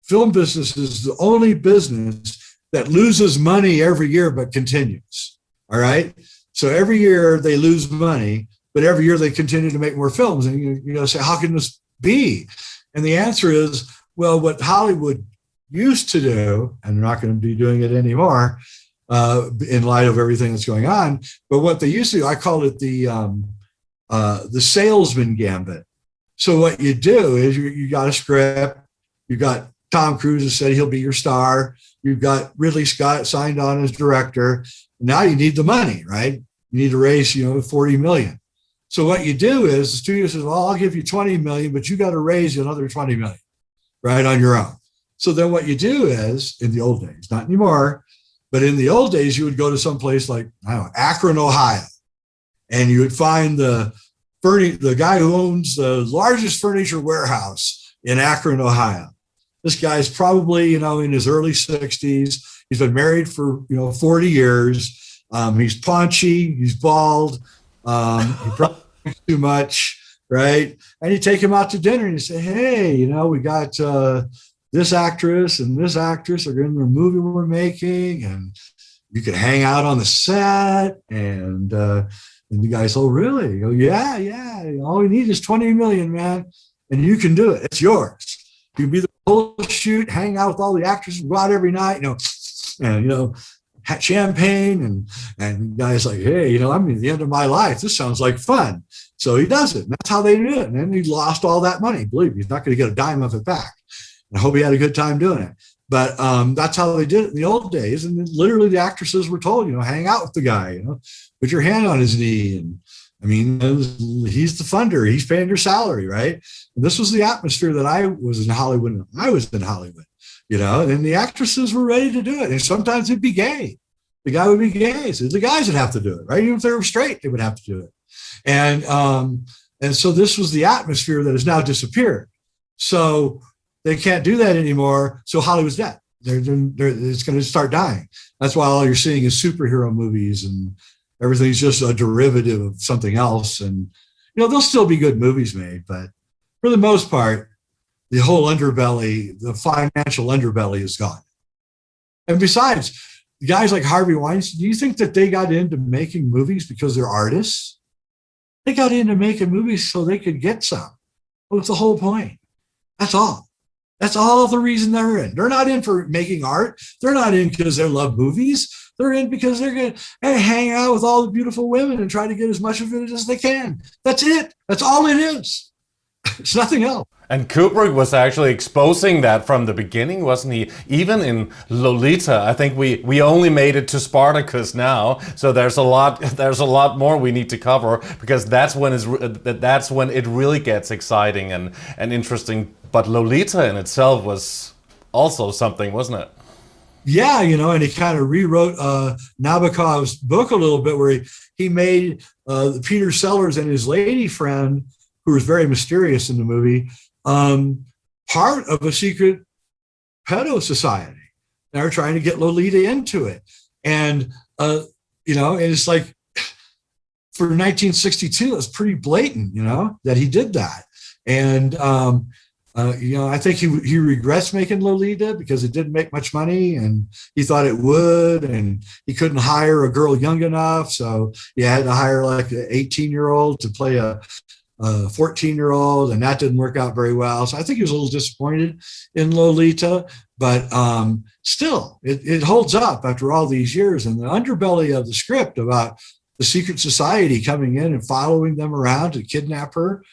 film business is the only business that loses money every year but continues. All right. So every year they lose money, but every year they continue to make more films. And you say, how can this be? And the answer is, well, what Hollywood used to do, and they're not going to be doing it anymore, in light of everything that's going on. But what they used to do, I call it the Salesman Gambit. So what you do is you got a script, you got Tom Cruise has said he'll be your star, you've got Ridley Scott signed on as director. Now you need the money, right? You need to raise, $40 million. So what you do is the studio says, well, I'll give you $20 million, but you got to raise another $20 million, right, on your own. So then what you do is, in the old days, not anymore, but in the old days, you would go to some place like, Akron, Ohio, and you would find the guy who owns the largest furniture warehouse in Akron, Ohio. This guy's probably, in his early 60s. He's been married for, 40 years. He's paunchy, he's bald, he probably drinks too much, right? And you take him out to dinner and you say, hey, you know, we got this actress and this actress are in the movie we're making, and you could hang out on the set. And the guy says, oh, really? You go, yeah. All we need is 20 million, man. And you can do it. It's yours. You can be the whole shoot, hang out with all the actors, go out every night, champagne. And the guy's like, hey, I'm at the end of my life. This sounds like fun. So he does it. And that's how they do it. And then he lost all that money. Believe me, he's not going to get a dime of it back. I hope he had a good time doing it. But that's how they did it in the old days. And literally the actresses were told, hang out with the guy, put your hand on his knee. And I mean, he's the funder. He's paying your salary, right? And this was the atmosphere that I was in Hollywood. And the actresses were ready to do it. And sometimes it'd be gay. The guy would be gay. So the guys would have to do it, right? Even if they were straight, they would have to do it. And so this was the atmosphere that has now disappeared. So they can't do that anymore. So Hollywood's dead. It's going to start dying. That's why all you're seeing is superhero movies, and everything's just a derivative of something else. And, there'll still be good movies made, but for the most part, the whole underbelly, the financial underbelly is gone. And besides, guys like Harvey Weinstein, do you think that they got into making movies because they're artists? They got into making movies so they could get some. What's the whole point? That's all. That's all the reason they're in. They're not in for making art. They're not in because they love movies. They're in because they're going to hang out with all the beautiful women and try to get as much of it as they can. That's it. That's all it is. It's nothing else. And Kubrick was actually exposing that from the beginning, wasn't he? Even in Lolita, I think we only made it to Spartacus now, so there's a lot more we need to cover, because that's when it really gets exciting and interesting. But Lolita in itself was also something, wasn't it? Yeah, and he kind of rewrote Nabokov's book a little bit, where he made Peter Sellers and his lady friend, who was very mysterious in the movie, part of a secret pedo society. They were trying to get Lolita into it. And, and it's like, for 1962, it's pretty blatant, that he did that. And, I think he regrets making Lolita because it didn't make much money, and he thought it would, and he couldn't hire a girl young enough. So he had to hire like an 18-year-old to play a 14-year-old, and that didn't work out very well. So I think he was a little disappointed in Lolita, but still, it holds up after all these years. And the underbelly of the script about the secret society coming in and following them around to kidnap her,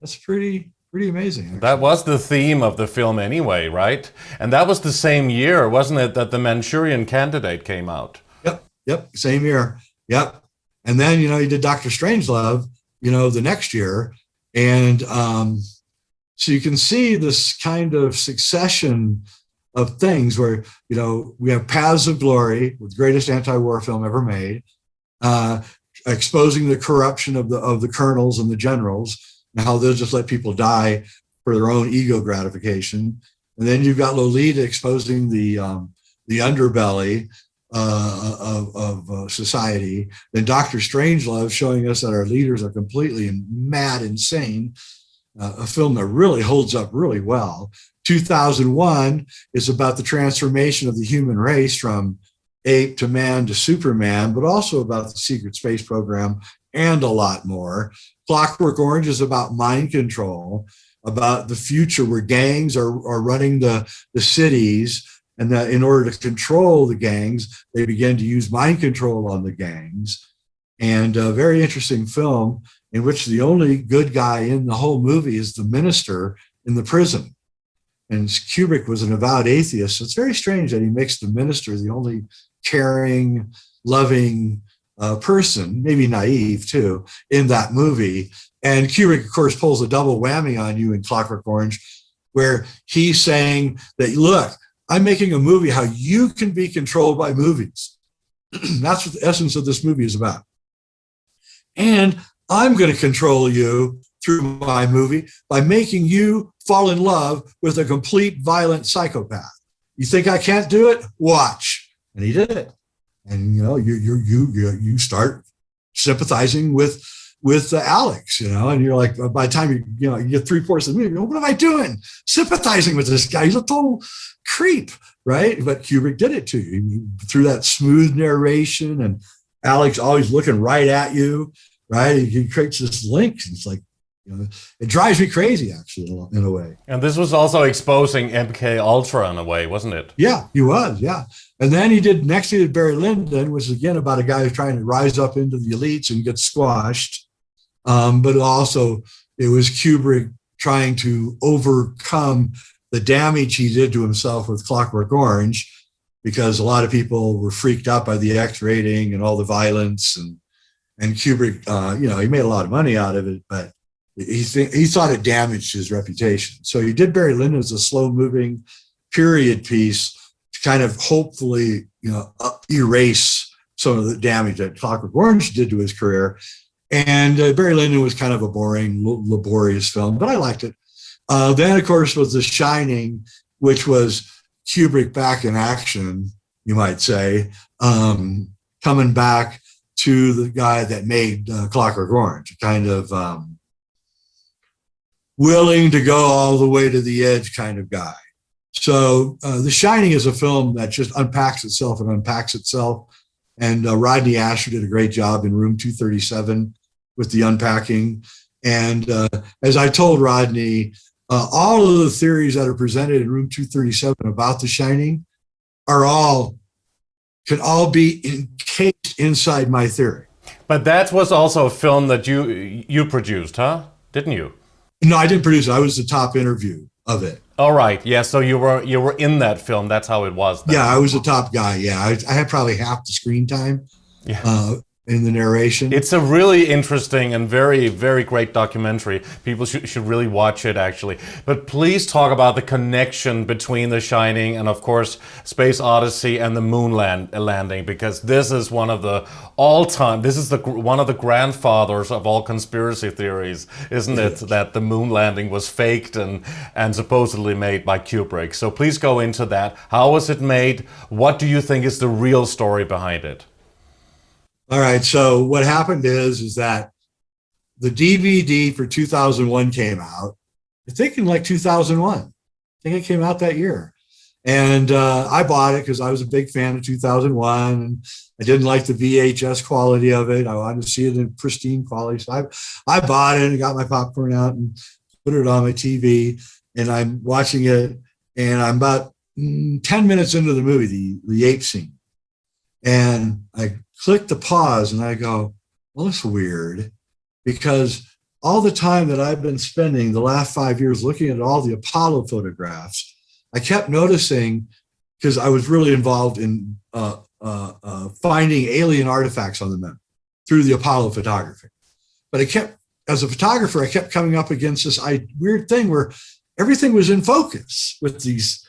that's pretty amazing, actually. That was the theme of the film anyway, right? And that was the same year, wasn't it, that the Manchurian Candidate came out? Yep, same year. Yep. And then, he did Dr. Strangelove, the next year. And so you can see this kind of succession of things where, we have Paths of Glory, the greatest anti-war film ever made, exposing the corruption of the colonels and the generals, and how they'll just let people die for their own ego gratification. And then you've got Lolita exposing the underbelly of society. Then Dr. Strangelove showing us that our leaders are completely mad, insane. A film that really holds up really well. 2001 is about the transformation of the human race from ape to man to Superman, but also about the secret space program and a lot more. Clockwork Orange is about mind control, about the future where gangs are running the cities, and that in order to control the gangs, they began to use mind control on the gangs. And a very interesting film in which the only good guy in the whole movie is the minister in the prison. And Kubrick was an avowed atheist, so it's very strange that he makes the minister the only caring, loving person, maybe naive too, in that movie. And Kubrick, of course, pulls a double whammy on you in Clockwork Orange, where he's saying that, look, I'm making a movie how you can be controlled by movies. That's what the essence of this movie is about. And I'm going to control you through my movie by making you fall in love with a complete violent psychopath. You think I can't do it? Watch. And he did it. And you start sympathizing with with Alex, and you're like, by the time you get 3/4 of the movie, what am I doing? Sympathizing with this guy. He's a total creep, right? But Kubrick did it to you through that smooth narration, and Alex always looking right at you, right? He creates this link. It's like, it drives me crazy, actually, in a way. And this was also exposing MK Ultra in a way, wasn't it? Yeah, he was, yeah. And then he did Barry Lyndon, which is again about a guy who's trying to rise up into the elites and gets squashed. But also it was Kubrick trying to overcome the damage he did to himself with Clockwork Orange, because a lot of people were freaked out by the X rating and all the violence. And Kubrick, he made a lot of money out of it, but he thought it damaged his reputation. So he did Barry Lyndon as a slow-moving period piece to kind of hopefully, erase some of the damage that Clockwork Orange did to his career. And Barry Lyndon was kind of a boring, laborious film, but I liked it. Then, of course, was The Shining, which was Kubrick back in action, you might say, coming back to the guy that made Clockwork Orange, kind of willing to go all the way to the edge kind of guy. So The Shining is a film that just unpacks itself. And Rodney Asher did a great job in Room 237 with the unpacking. And as I told Rodney, all of the theories that are presented in Room 237 about The Shining can all be encased inside my theory. But that was also a film that you produced, huh? Didn't you? No, I didn't produce it. I was the top interview of it. All right. Yeah. So you were in that film. That's how it was then. Yeah, I was the top guy. Yeah, I had probably half the screen time. Yeah. In the narration. It's a really interesting and very, very great documentary. People should really watch it, actually. But please talk about the connection between The Shining and, of course, Space Odyssey and the moon landing, because this is one of the one of the grandfathers of all conspiracy theories, isn't it? That the moon landing was faked and supposedly made by Kubrick. So please go into that. How was it made? What do you think is the real story behind it? All right. So what happened is that the DVD for 2001 came out, I think in like 2001. I think it came out that year. And I bought it because I was a big fan of 2001. And I didn't like the VHS quality of it. I wanted to see it in pristine quality. So I bought it and got my popcorn out and put it on my TV. And I'm watching it. And I'm about 10 minutes into the movie, the ape scene. And I click the pause and I go, well, it's weird, because all the time that I've been spending the last 5 years looking at all the Apollo photographs, I kept noticing, because I was really involved in finding alien artifacts on the moon through the Apollo photography. But as a photographer, I kept coming up against this weird thing where everything was in focus with these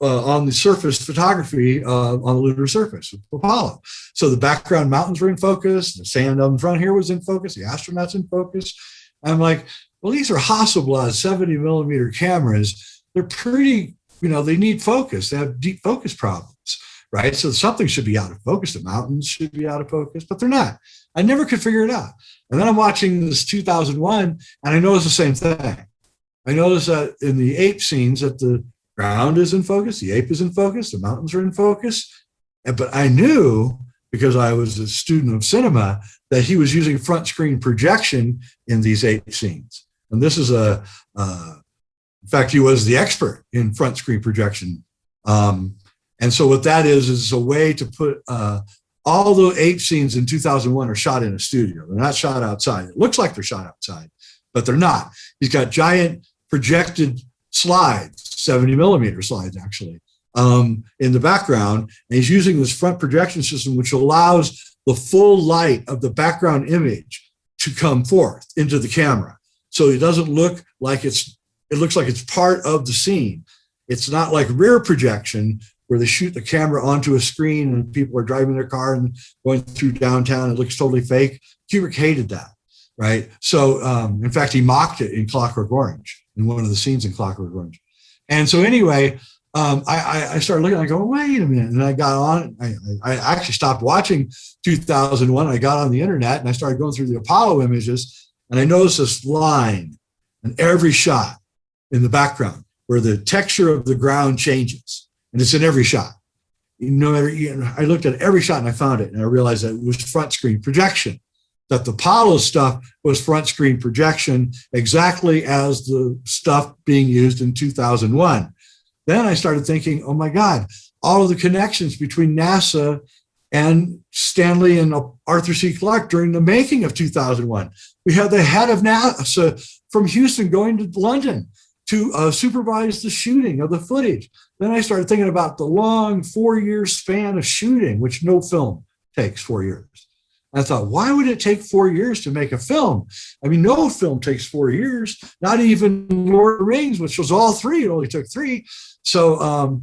on the surface photography on the lunar surface of Apollo. So the background mountains were in focus, the sand on the front here was in focus, the astronauts in focus. I'm like, well, these are Hasselblad 70 millimeter cameras. They're pretty, they need focus. They have deep focus problems, right? So something should be out of focus. The mountains should be out of focus, but they're not. I never could figure it out. And then I'm watching this 2001 and I noticed the same thing. I noticed that in the ape scenes that the ground is in focus, the ape is in focus, the mountains are in focus. But I knew, because I was a student of cinema, that he was using front screen projection in these ape scenes. And this is in fact, he was the expert in front screen projection. And so what that is a way to put all the ape scenes in 2001 are shot in a studio. They're not shot outside. It looks like they're shot outside, but they're not. He's got giant projected slides, 70 millimeter slides actually, in the background. And he's using this front projection system, which allows the full light of the background image to come forth into the camera. So it doesn't look like it looks like it's part of the scene. It's not like rear projection where they shoot the camera onto a screen and people are driving their car and going through downtown. It looks totally fake. Kubrick hated that, right? So in fact, he mocked it in Clockwork Orange, in one of the scenes in Clockwork Orange. And so anyway, I started looking, I go, wait a minute. And I got on, I actually stopped watching 2001. I got on the internet and I started going through the Apollo images, and I noticed this line in every shot in the background where the texture of the ground changes. And it's in every shot. I looked at every shot and I found it, and I realized that it was front screen projection, that the Apollo stuff was front screen projection, exactly as the stuff being used in 2001. Then I started thinking, oh my God, all of the connections between NASA and Stanley and Arthur C. Clarke during the making of 2001. We had the head of NASA from Houston going to London to supervise the shooting of the footage. Then I started thinking about the long 4-year span of shooting, which no film takes 4 years. I thought, why would it take 4 years to make a film? I mean, no film takes 4 years, not even Lord of the Rings, which was all 3. It only took 3. So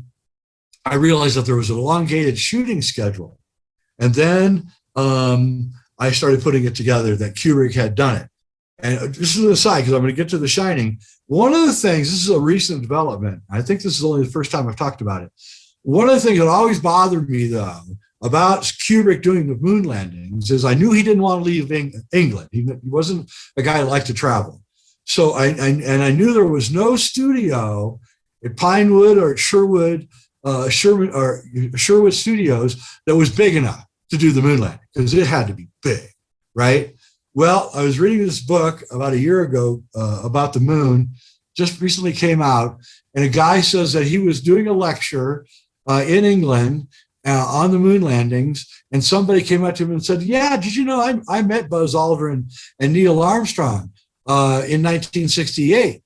I realized that there was an elongated shooting schedule. And then I started putting it together that Kubrick had done it. And this is an aside, because I'm going to get to The Shining. One of the things, this is a recent development. I think this is only the first time I've talked about it. One of the things that always bothered me, though, about Kubrick doing the moon landings is I knew he didn't want to leave England. He wasn't a guy who liked to travel. So I knew there was no studio at Pinewood or at Sherwood Studios that was big enough to do the moon landing, because it had to be big, right? Well, I was reading this book about a year ago about the moon, just recently came out, and a guy says that he was doing a lecture in England on the moon landings, and somebody came up to him and said, yeah, did you know I met Buzz Aldrin and Neil Armstrong in 1968?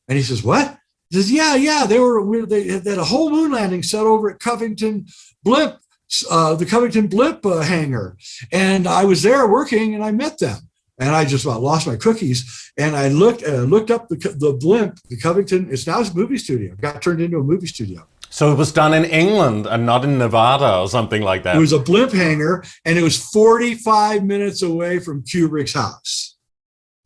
And he says, what? He says, yeah, they had a whole moon landing set over at Covington Blimp, the Covington Blimp hangar. And I was there working and I met them. And I just about lost my cookies. And I looked up the Blimp, the Covington, it's now a movie studio. It got turned into a movie studio. So it was done in England and not in Nevada or something like that. It was a Blimp hangar, and it was 45 minutes away from Kubrick's house.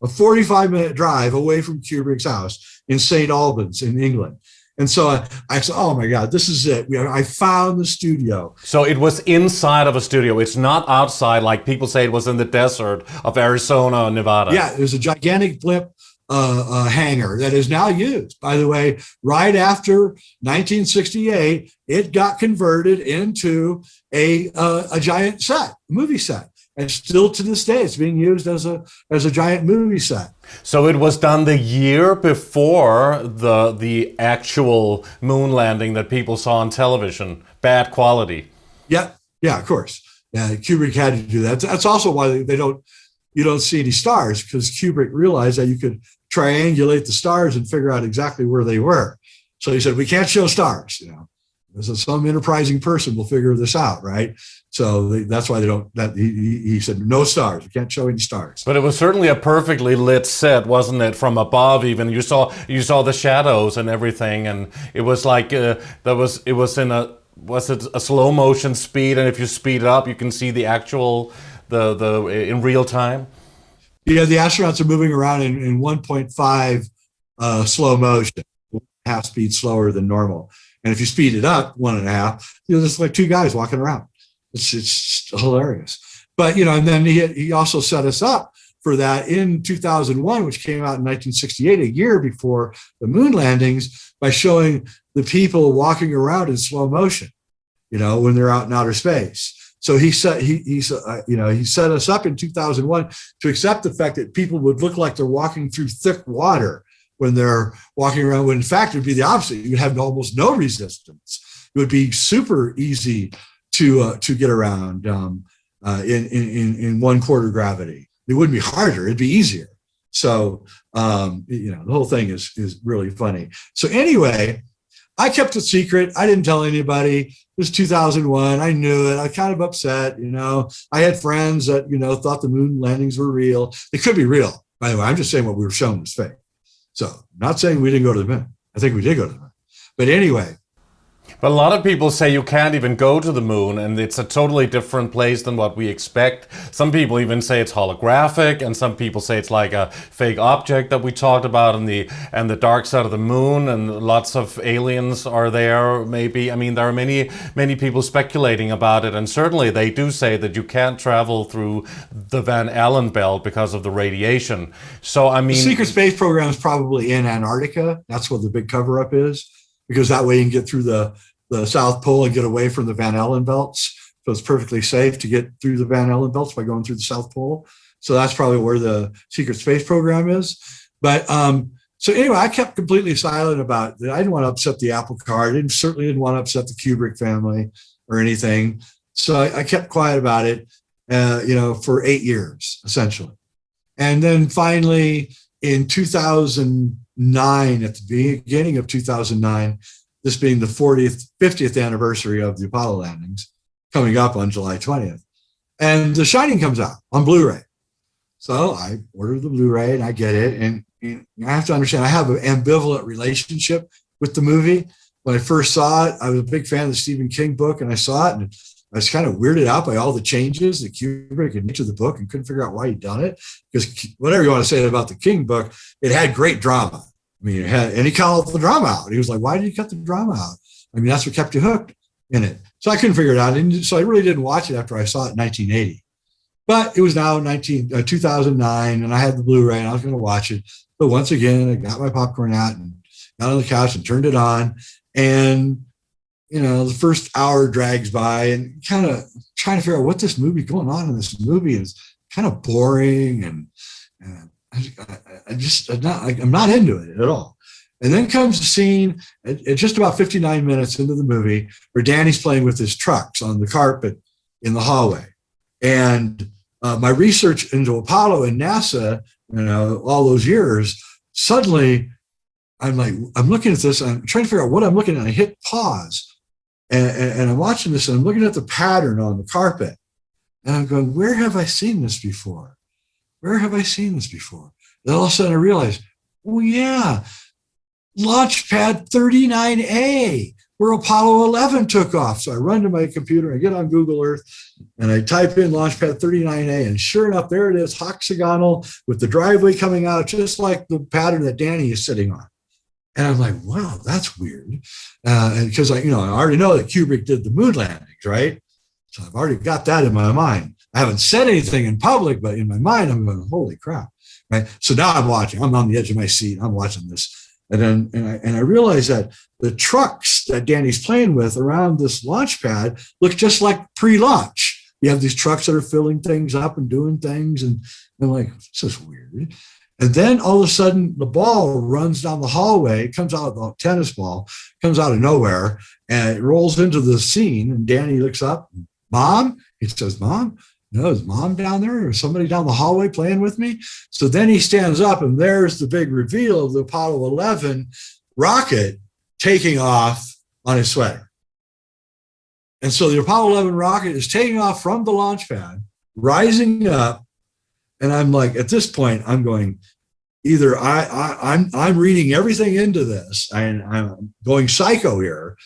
A 45-minute drive away from Kubrick's house in St. Albans in England. And so I said, oh my God, this is it. I found the studio. So it was inside of a studio. It's not outside like people say it was in the desert of Arizona or Nevada. Yeah, it was a gigantic Blimp hangar that is now used. By the way, right after 1968, it got converted into a giant set, a movie set. And still to this day, it's being used as a giant movie set. So it was done the year before the actual moon landing that people saw on television. Bad quality. Yeah, of course. Yeah, Kubrick had to do that. That's also why you don't see any stars, because Kubrick realized that you could triangulate the stars and figure out exactly where they were. So he said, we can't show stars, So some enterprising person will figure this out, right? So that's why they don't. He said no stars. We can't show any stars. But it was certainly a perfectly lit set, wasn't it? From above, even you saw the shadows and everything, and it was like it was a slow motion speed, and if you speed it up, you can see the actual the in real time. Yeah, the astronauts are moving around in 1.5 slow motion, half speed slower than normal. And if you speed it up 1.5, there's like 2 guys walking around. It's hilarious. But, and then he also set us up for that in 2001, which came out in 1968, a year before the moon landings, by showing the people walking around in slow motion, when they're out in outer space. So he set us up in 2001 to accept the fact that people would look like they're walking through thick water when they're walking around, when in fact it would be the opposite. You would have almost no resistance. It would be super easy to get around in 1/4 gravity. It wouldn't be harder, it'd be easier. So the whole thing is really funny. So anyway, I kept it secret. I didn't tell anybody. It was 2001. I knew it. I was kind of upset. I had friends that thought the moon landings were real. They could be real, by the way. I'm just saying what we were shown was fake. So, not saying we didn't go to the moon. I think we did go to the moon. But anyway. But a lot of people say you can't even go to the moon, and it's a totally different place than what we expect. Some people even say it's holographic, and some people say it's like a fake object that we talked about in the dark side of the moon, and lots of aliens are there, maybe. I mean, there are many people speculating about it, and certainly they do say that you can't travel through the Van Allen belt because of the radiation. So, I mean... The secret space program is probably in Antarctica. That's what the big cover-up is, because that way you can get through the South Pole and get away from the Van Allen belts. So it's perfectly safe to get through the Van Allen belts by going through the South Pole. So that's probably where the secret space program is. But so anyway, I kept completely silent about it. I didn't want to upset the apple cart. I certainly didn't want to upset the Kubrick family or anything. So I kept quiet about it, for 8 years, essentially. And then finally in 2009, at the beginning of 2009, this being the 50th anniversary of the Apollo landings, coming up on July 20th. And The Shining comes out on Blu-ray. So I ordered the Blu-ray and I get it. And I have to understand, I have an ambivalent relationship with the movie. When I first saw it, I was a big fan of the Stephen King book, and I saw it and I was kind of weirded out by all the changes that Kubrick had made to the book and couldn't figure out why he'd done it. Because whatever you want to say about the King book, it had great drama. I mean, and he cut all the drama out. He was like, why did you cut the drama out? I mean, that's what kept you hooked in it. So I couldn't figure it out. And so I really didn't watch it after I saw it in 1980. But it was now 2009, and I had the Blu-ray, and I was going to watch it. But once again, I got my popcorn out and got on the couch and turned it on. And, the first hour drags by, and kind of trying to figure out what this movie going on in this movie is kind of boring. And I'm not into it at all. And then comes the scene at just about 59 minutes into the movie where Danny's playing with his trucks on the carpet in the hallway. And my research into Apollo and NASA, all those years, suddenly I'm looking at this, and I'm trying to figure out what I'm looking at. I hit pause and I'm watching this, and I'm looking at the pattern on the carpet. And I'm going, where have I seen this before? Where have I seen this before? Then all of a sudden I realized, oh yeah, Launch Pad 39A, where Apollo 11 took off. So I run to my computer, I get on Google Earth, and I type in Launch Pad 39A, and sure enough, there it is, hexagonal with the driveway coming out, just like the pattern that Danny is sitting on. And I'm like, wow, that's weird. And because I already know that Kubrick did the moon landings, right? So I've already got that in my mind. I haven't said anything in public, but in my mind, I'm going, holy crap, right? So now I'm watching. I'm on the edge of my seat. I'm watching this. And then I realized that the trucks that Danny's playing with around this launch pad look just like pre-launch. You have these trucks that are filling things up and doing things. And I'm like, this is weird. And then all of a sudden, the ball runs down the hallway. It comes out, the tennis ball comes out of nowhere, and it rolls into the scene. And Danny looks up, Mom? He says, Mom? No, is Mom down there or somebody down the hallway playing with me? So then he stands up, and there's the big reveal of the Apollo 11 rocket taking off on his sweater. And so the Apollo 11 rocket is taking off from the launch pad, rising up. And I'm like, at this point, I'm going, either I'm reading everything into this and I'm going psycho here,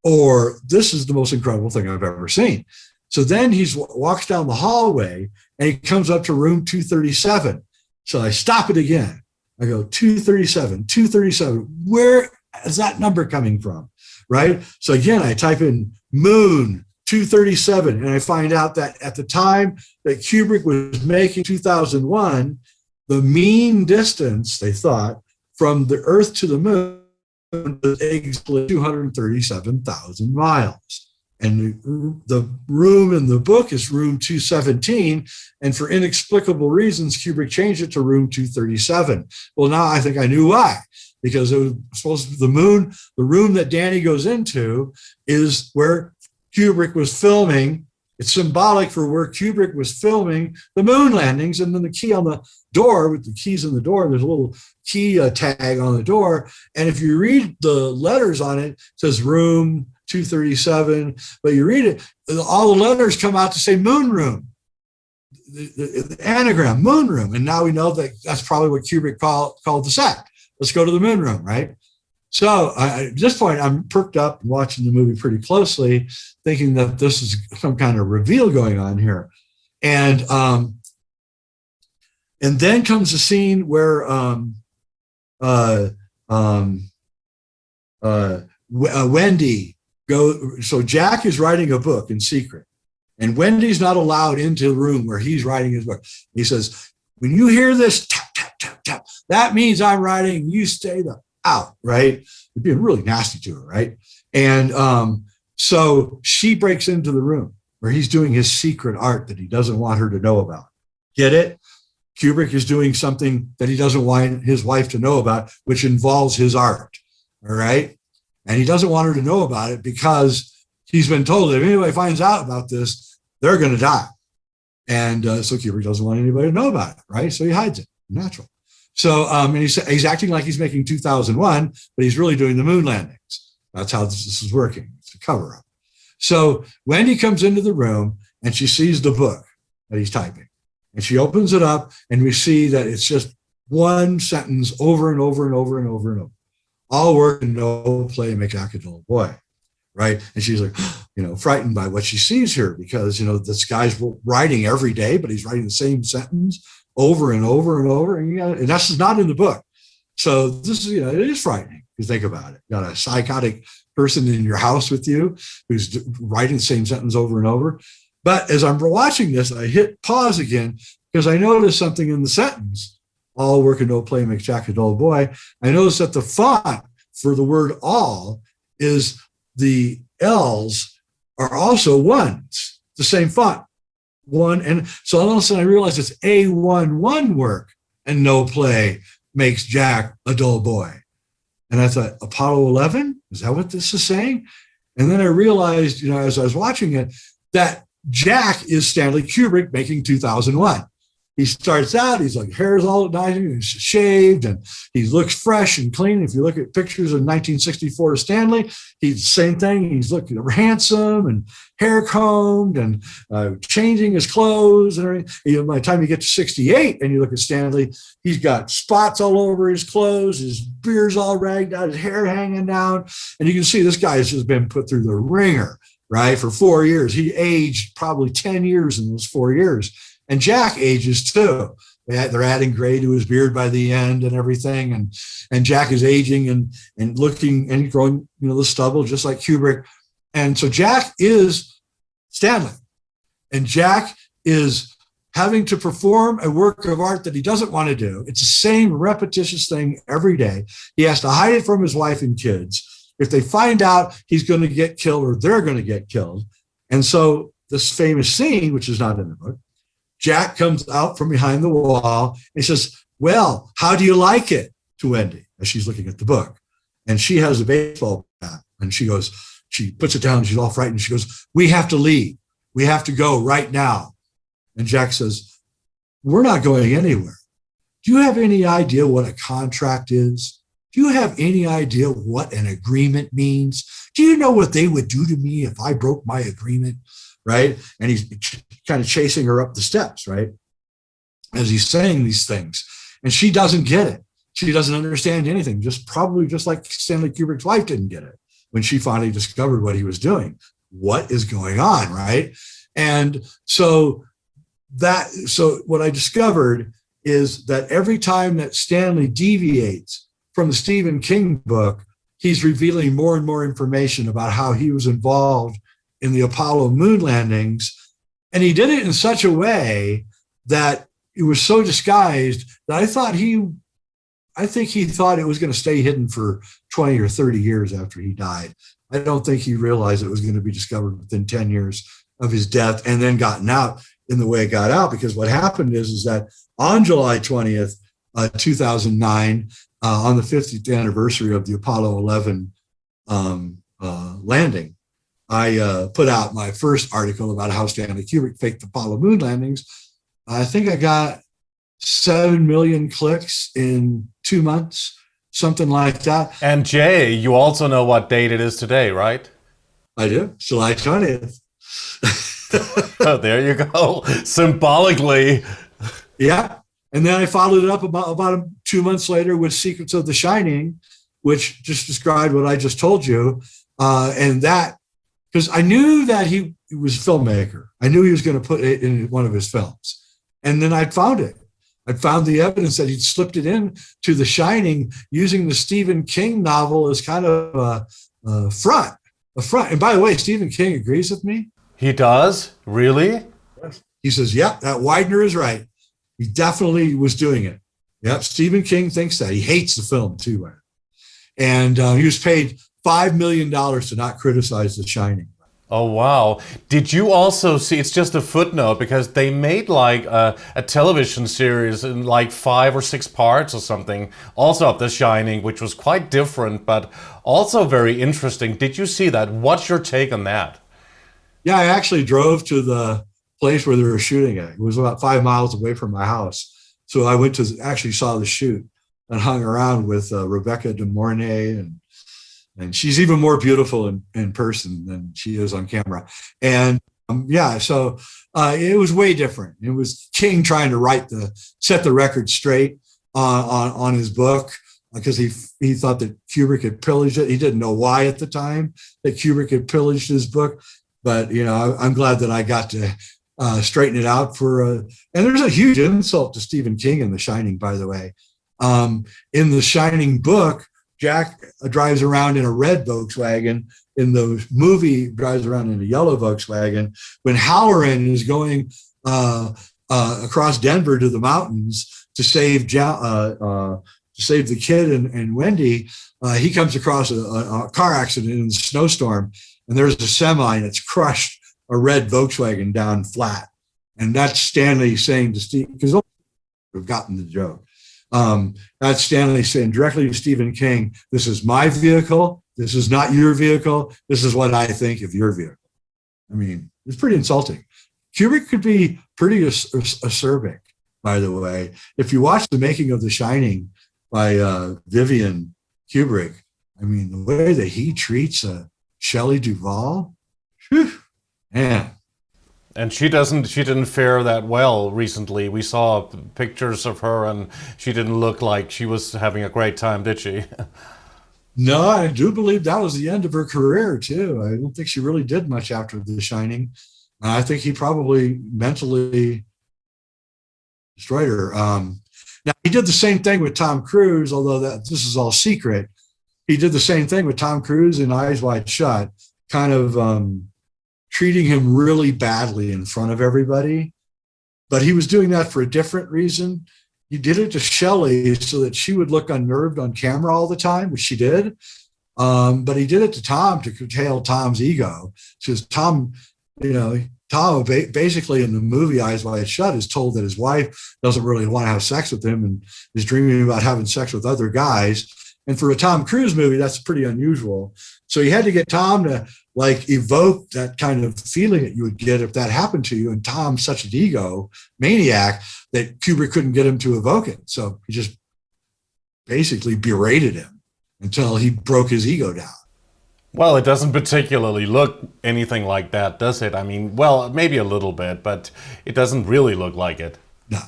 or this is the most incredible thing I've ever seen. So then he walks down the hallway and he comes up to room 237. So I stop it again. I go, 237, 237. Where is that number coming from? Right? So again, I type in moon 237, and I find out that at the time that Kubrick was making 2001, the mean distance, they thought, from the Earth to the moon was 237,000 miles. And the room in the book is room 217. And for inexplicable reasons, Kubrick changed it to room 237. Well, now I think I knew why. Because it was supposed to be the moon, the room that Danny goes into is where Kubrick was filming. It's symbolic for where Kubrick was filming the moon landings. And then the key on the door, with the keys in the door, there's a little key tag on the door. And if you read the letters on it, it says room 237, but you read it, all the letters come out to say moon room. The anagram, moon room. And now we know that that's probably what Kubrick called the set. Let's go to the moon room, right? So at this point, I'm perked up and watching the movie pretty closely, thinking that this is some kind of reveal going on here. And then comes the scene where Wendy so Jack is writing a book in secret, and Wendy's not allowed into the room where he's writing his book. He says, when you hear this tap, tap, tap, tap, that means I'm writing, you stay the out, right? You're being really nasty to her, right? And so she breaks into the room where he's doing his secret art that he doesn't want her to know about. Get it? Kubrick is doing something that he doesn't want his wife to know about, which involves his art, all right? And he doesn't want her to know about it because he's been told that if anybody finds out about this, they're going to die. And so Kubrick doesn't want anybody to know about it, right? So he hides it, natural. So and he's acting like he's making 2001, but he's really doing the moon landings. That's how this is working. It's a cover-up. So Wendy comes into the room and she sees the book that he's typing. And she opens it up and we see that it's just one sentence over and over and over and over and over. All work and no play make Jack a dull boy, right? And she's like, frightened by what she sees here because, this guy's writing every day, but he's writing the same sentence over and over and over. And that's not in the book. So this is, it is frightening if you think about it. You got a psychotic person in your house with you who's writing the same sentence over and over. But as I'm watching this, I hit pause again because I noticed something in the sentence. All work and no play makes Jack a dull boy. I noticed that the font for the word all is the L's are also ones, the same font. One. And so all of a sudden I realized it's A11 work and no play makes Jack a dull boy. And I thought, Apollo 11? Is that what this is saying? And then I realized, as I was watching it, that Jack is Stanley Kubrick making 2001. He starts out, he's like, hair's all nice, he's shaved, and he looks fresh and clean. If you look at pictures of 1964 Stanley, he's the same thing. He's looking handsome and hair combed and changing his clothes and everything. By the time you get to 68 and you look at Stanley, he's got spots all over his clothes, his beard's all ragged out, his hair hanging down. And you can see this guy has just been put through the ringer, right, for 4 years. He aged probably 10 years in those 4 years. And Jack ages too. They're adding gray to his beard by the end and everything. And Jack is aging and looking and growing, the stubble, just like Kubrick. And so Jack is Stanley. And Jack is having to perform a work of art that he doesn't want to do. It's the same repetitious thing every day. He has to hide it from his wife and kids. If they find out, he's going to get killed or they're going to get killed. And so this famous scene, which is not in the book, Jack comes out from behind the wall and he says, well, how do you like it, to Wendy as she's looking at the book? And she has a baseball bat and she puts it down and she's all frightened. She goes, we have to leave. We have to go right now. And Jack says, we're not going anywhere. Do you have any idea what a contract is? Do you have any idea what an agreement means? Do you know what they would do to me if I broke my agreement? Right? And he's kind of chasing her up the steps, right? As he's saying these things. And she doesn't get it. She doesn't understand anything, probably just like Stanley Kubrick's wife didn't get it when she finally discovered what he was doing. What is going on, right? And so what I discovered is that every time that Stanley deviates from the Stephen King book, he's revealing more and more information about how he was involved in the Apollo moon landings. And he did it in such a way that it was so disguised that I think he thought it was going to stay hidden for 20 or 30 years after he died. I don't think he realized it was going to be discovered within 10 years of his death and then gotten out in the way it got out. Because what happened is that on July 20th, 2009, on the 50th anniversary of the Apollo 11 landing, I put out my first article about how Stanley Kubrick faked Apollo moon landings. I think I got 7 million clicks in 2 months, something like that. And Jay, you also know what date it is today, right? I do, July 20th. Oh, there you go. Symbolically. Yeah. And then I followed it up about 2 months later with Secrets of the Shining. which just described what I just told you. And that, because I knew that he was a filmmaker. I knew he was going to put it in one of his films. And then I'd found it. I found the evidence that he'd slipped it in to The Shining using the Stephen King novel as kind of a front. And by the way, Stephen King agrees with me. He does? Really? He says, yep, that Weidner is right. He definitely was doing it. Yep, Stephen King thinks that. He hates the film too. And he was paid $5 million to not criticize The Shining. Oh, wow. Did you also see, it's just a footnote, because they made like a television series in like 5 or 6 parts or something, also of The Shining, which was quite different, but also very interesting. Did you see that? What's your take on that? Yeah, I actually drove to the place where they were shooting it. It was about 5 miles away from my house. So I went to actually saw the shoot and hung around with Rebecca De Mornay, and she's even more beautiful in person than she is on camera. And so it was way different. It was King trying to set the record straight on his book, because he thought that Kubrick had pillaged it. He didn't know why at the time that Kubrick had pillaged his book, but I'm glad that I got to straighten it out and there's a huge insult to Stephen King in The Shining, by the way. In The Shining book, Jack drives around in a red Volkswagen. In the movie, drives around in a yellow Volkswagen. When Halloran is going across Denver to the mountains to save the kid and Wendy, he comes across a car accident in a snowstorm, and there's a semi that's crushed a red Volkswagen down flat. And that's Stanley saying to Steve, because we've gotten the joke. That's Stanley saying directly to Stephen King, this is my vehicle. This is not your vehicle. This is what I think of your vehicle. I mean, it's pretty insulting. Kubrick could be pretty acerbic, by the way. If you watch the making of The Shining by Vivian Kubrick, I mean, the way that he treats Shelley Duvall, whew, man. And she didn't fare that well recently. We saw pictures of her, and she didn't look like she was having a great time, did she? No, I do believe that was the end of her career too. I don't think she really did much after The Shining. I think he probably mentally destroyed her. Now, he did the same thing with Tom Cruise, although this is all secret. He did the same thing with Tom Cruise in Eyes Wide Shut, kind of treating him really badly in front of everybody. But he was doing that for a different reason. He did it to Shelley so that she would look unnerved on camera all the time, which she did. But he did it to Tom to curtail Tom's ego. Because Tom, Tom basically in the movie Eyes Wide Shut is told that his wife doesn't really want to have sex with him and is dreaming about having sex with other guys. And for a Tom Cruise movie, that's pretty unusual. So he had to get Tom to evoke that kind of feeling that you would get if that happened to you. And Tom's such an ego maniac that Kubrick couldn't get him to evoke it. So he just basically berated him until he broke his ego down. Well, it doesn't particularly look anything like that, does it? I mean, well, maybe a little bit, but it doesn't really look like it. No.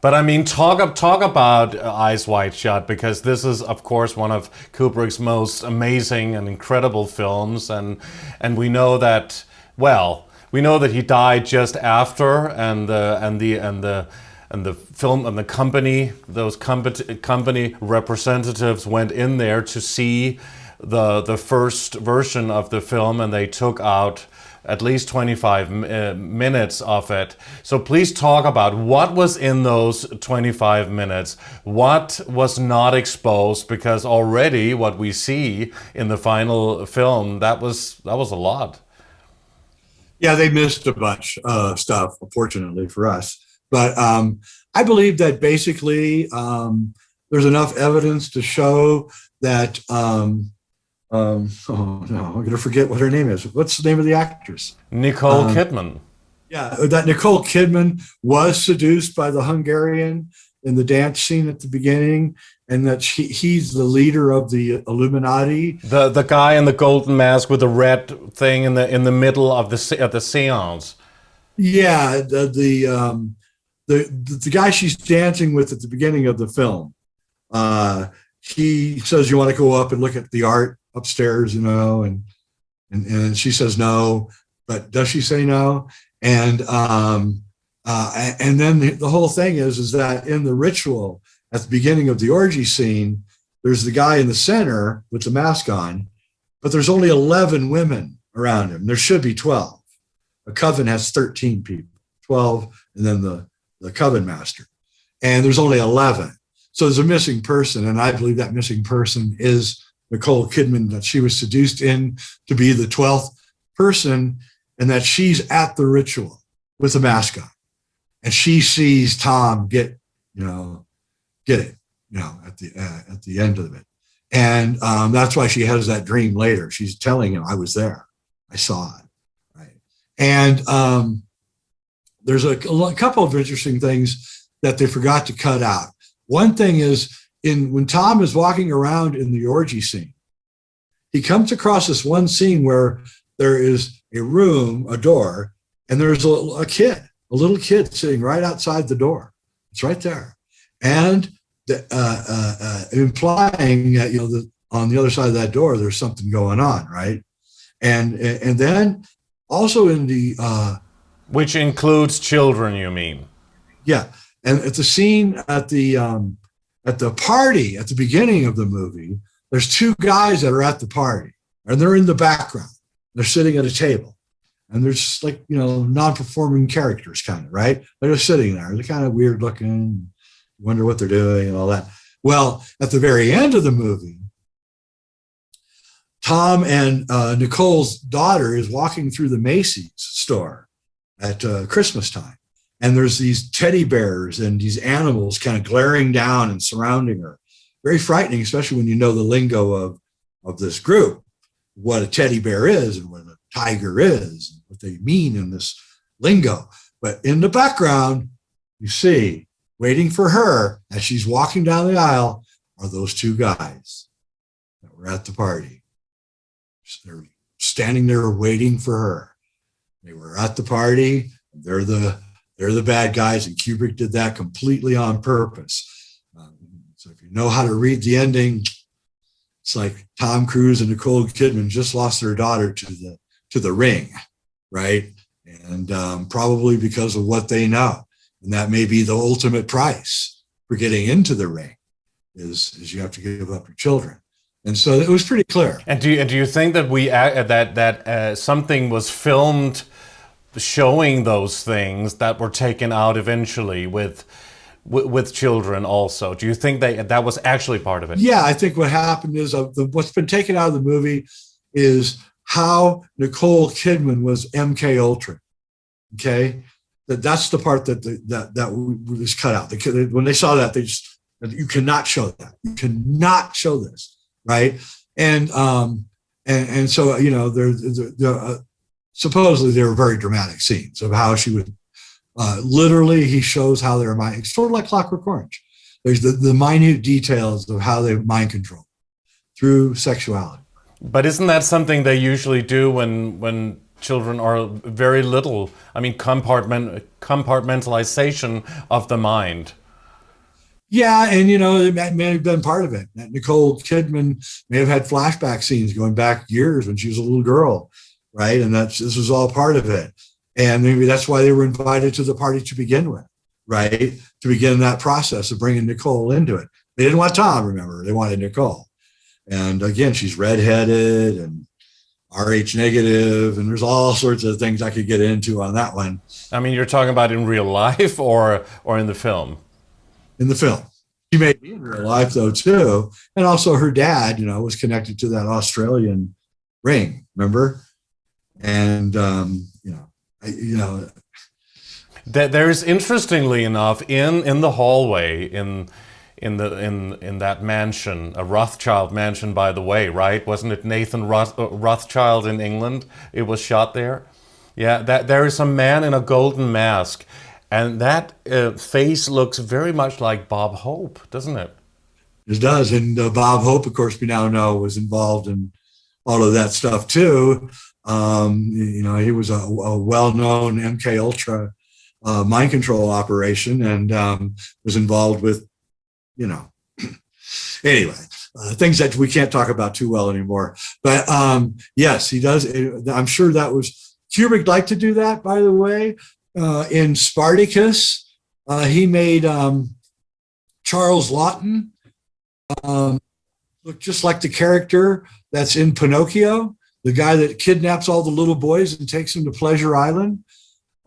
But I mean, talk about Eyes Wide Shut, because this is, of course, one of Kubrick's most amazing and incredible films, and we know that he died just after, and the film and the company, those company representatives went in there to see the first version of the film, and they took out at least 25 minutes of it. So please talk about what was in those 25 minutes, what was not exposed, because already what we see in the final film, that was a lot. Yeah, they missed a bunch of stuff, unfortunately for us. But I believe that basically there's enough evidence to show that oh no, I'm going to forget what her name is. What's the name of the actress? Nicole Kidman. Yeah, that Nicole Kidman was seduced by the Hungarian in the dance scene at the beginning, and that he's the leader of the Illuminati. The guy in the golden mask with the red thing in the middle of the seance. Yeah, the guy she's dancing with at the beginning of the film. he says, you want to go up and look at the art upstairs, you know, and she says no, but does she say no? And then the whole thing is that in the ritual at the beginning of the orgy scene, there's the guy in the center with the mask on, but there's only 11 women around him. There should be 12. A coven has 13 people, 12, and then the coven master. And there's only 11. So there's a missing person, and I believe that missing person is Nicole Kidman, that she was seduced in to be the 12th person, and that she's at the ritual with the mask on. And she sees Tom get it, at the end of it. And that's why she has that dream later. She's telling him, I was there. I saw it. Right. And there's a couple of interesting things that they forgot to cut out. One thing is when Tom is walking around in the orgy scene, he comes across this one scene where there is a room, a door, and there's a little kid sitting right outside the door. It's right there. And implying that, on the other side of that door, there's something going on, right? And then also in the... Which includes children, you mean? Yeah. And at the scene at the party at the beginning of the movie, there's two guys that are at the party, and they're in the background. They're sitting at a table, and they're just like, non-performing characters, kind of, right? They're just sitting there. They're kind of weird looking, wonder what they're doing and all that. Well, at the very end of the movie, Tom and Nicole's daughter is walking through the Macy's store at Christmas time. And there's these teddy bears and these animals kind of glaring down and surrounding her. Very frightening, especially when you know the lingo of this group, what a teddy bear is and what a tiger is, and what they mean in this lingo. But in the background, you see, waiting for her as she's walking down the aisle, are those two guys that were at the party. They're standing there waiting for her. They were at the party. They're the bad guys, and Kubrick did that completely on purpose. So if you know how to read the ending, it's like Tom Cruise and Nicole Kidman just lost their daughter to the ring, right? And probably because of what they know, and that may be the ultimate price for getting into the ring, is you have to give up your children. And so it was pretty clear. And do you think that that something was filmed showing those things that were taken out eventually with children also? Do you think that was actually part of it? Yeah, I think what happened is what's been taken out of the movie is how Nicole Kidman was MK Ultra. Okay, that's the part that was cut out. When they saw that, you cannot show that. You cannot show this, right? And so supposedly they were very dramatic scenes of how she would literally, he shows how they're mind, it's sort of like Clockwork Orange. There's the minute details of how they mind control through sexuality. But isn't that something they usually do when children are very little? I mean, compartmentalization of the mind. Yeah, and it may have been part of it. Nicole Kidman may have had flashback scenes going back years when she was a little girl, right? And this was all part of it. And maybe that's why they were invited to the party to begin with, right? To begin that process of bringing Nicole into it. They didn't want Tom, remember, they wanted Nicole. And again, she's redheaded and RH negative, and there's all sorts of things I could get into on that one. I mean, you're talking about in real life or in the film? In the film. She may be in real life though too. And also her dad, was connected to that Australian ring, remember? And, there's, interestingly enough, in the hallway in that mansion, a Rothschild mansion, by the way, right? Wasn't it Nathan Rothschild in England? It was shot there. Yeah, there is a man in a golden mask, and that face looks very much like Bob Hope, doesn't it? It does, and Bob Hope, of course, we now know was involved in all of that stuff too. He was a well-known MK Ultra mind control operation, and was involved with, Anyway, things that we can't talk about too well anymore. But yes, he does. I'm sure that was Kubrick liked to do that, by the way. In Spartacus, he made Charles Laughton look just like the character that's in Pinocchio, the guy that kidnaps all the little boys and takes them to Pleasure Island.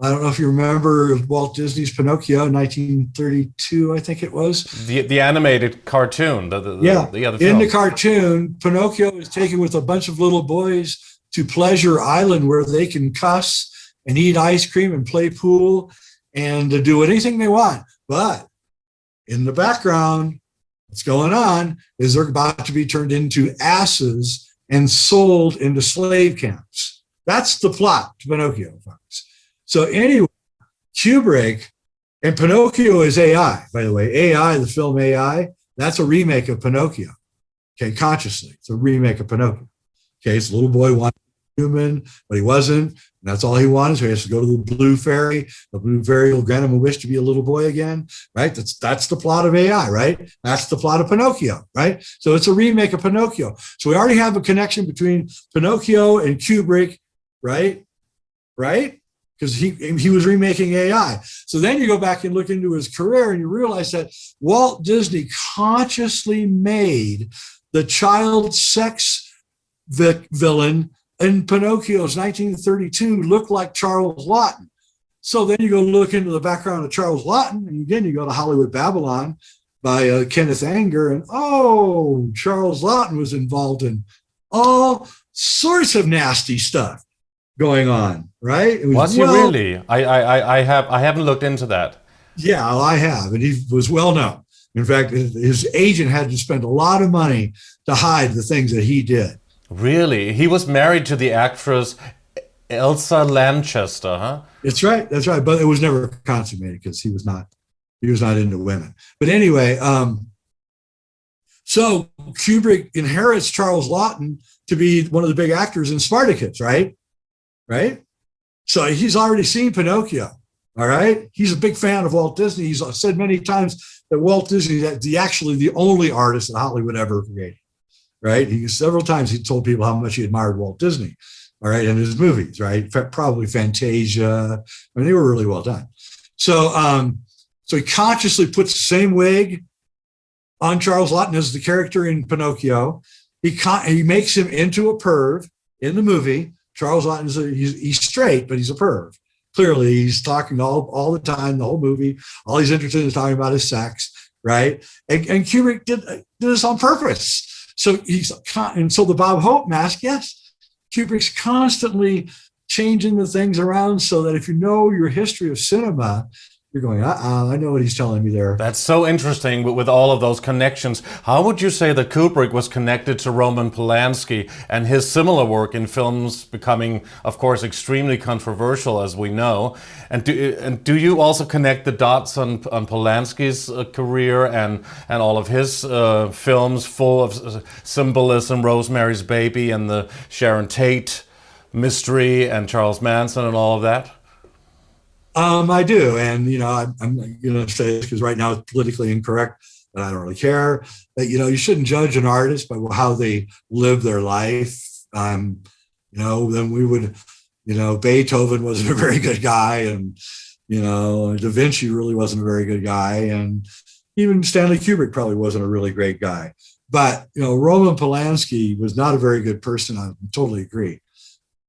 I don't know if you remember Walt Disney's Pinocchio, 1932, I think it was. The animated cartoon. The other film. In the cartoon, Pinocchio is taken with a bunch of little boys to Pleasure Island where they can cuss and eat ice cream and play pool and to do anything they want. But in the background, what's going on is they're about to be turned into asses and sold into slave camps. That's the plot to Pinocchio, folks. So anyway, Kubrick, and Pinocchio is AI, by the way. AI, the film AI, that's a remake of Pinocchio. Okay, consciously, it's a remake of Pinocchio. Okay, it's a little boy wanted to be human, but he wasn't. And that's all he wanted, so he has to go to the blue fairy. The blue fairy will grant him a wish to be a little boy again, right? That's the plot of AI, right? That's the plot of Pinocchio, right? So it's a remake of Pinocchio. So we already have a connection between Pinocchio and Kubrick, right? Right? Because he was remaking AI. So then you go back and look into his career and you realize that Walt Disney consciously made the child sex villain in Pinocchio's 1932 look like Charles Laughton. So then you go look into the background of Charles Laughton, and again, you go to Hollywood Babylon by Kenneth Anger, and Charles Laughton was involved in all sorts of nasty stuff going on, right? Was he really? I haven't looked into that. Yeah, I have, and he was well known. In fact, his agent had to spend a lot of money to hide the things that he did. Really? He was married to the actress Elsa Lanchester, huh? That's right. But it was never consummated because he was not into women. But anyway, so Kubrick inherits Charles Laughton to be one of the big actors in Spartacus, right? Right? So he's already seen Pinocchio. All right. He's a big fan of Walt Disney. He's said many times that Walt Disney is actually the only artist that Hollywood ever created. Right. Several times he told people how much he admired Walt Disney. All right. And his movies. Right. Probably Fantasia. I mean, they were really well done. So he consciously puts the same wig on Charles Laughton as the character in Pinocchio. He makes him into a perv in the movie. Charles Laughton he's straight, but he's a perv. Clearly, he's talking all the time, the whole movie. All he's interested in is talking about his sex, right? And Kubrick did this on purpose. So the Bob Hope mask, yes, Kubrick's constantly changing the things around so that if you know your history of cinema, you're going, I know what he's telling me there. That's so interesting with all of those connections. How would you say that Kubrick was connected to Roman Polanski and his similar work in films becoming, of course, extremely controversial, as we know? And do you also connect the dots on Polanski's career and all of his films full of symbolism, Rosemary's Baby and the Sharon Tate mystery and Charles Manson and all of that? I do. And, I'm going to say this because right now it's politically incorrect, but I don't really care. But, you shouldn't judge an artist by how they live their life. Then we would, Beethoven wasn't a very good guy. And, Da Vinci really wasn't a very good guy. And even Stanley Kubrick probably wasn't a really great guy. But, Roman Polanski was not a very good person. I totally agree.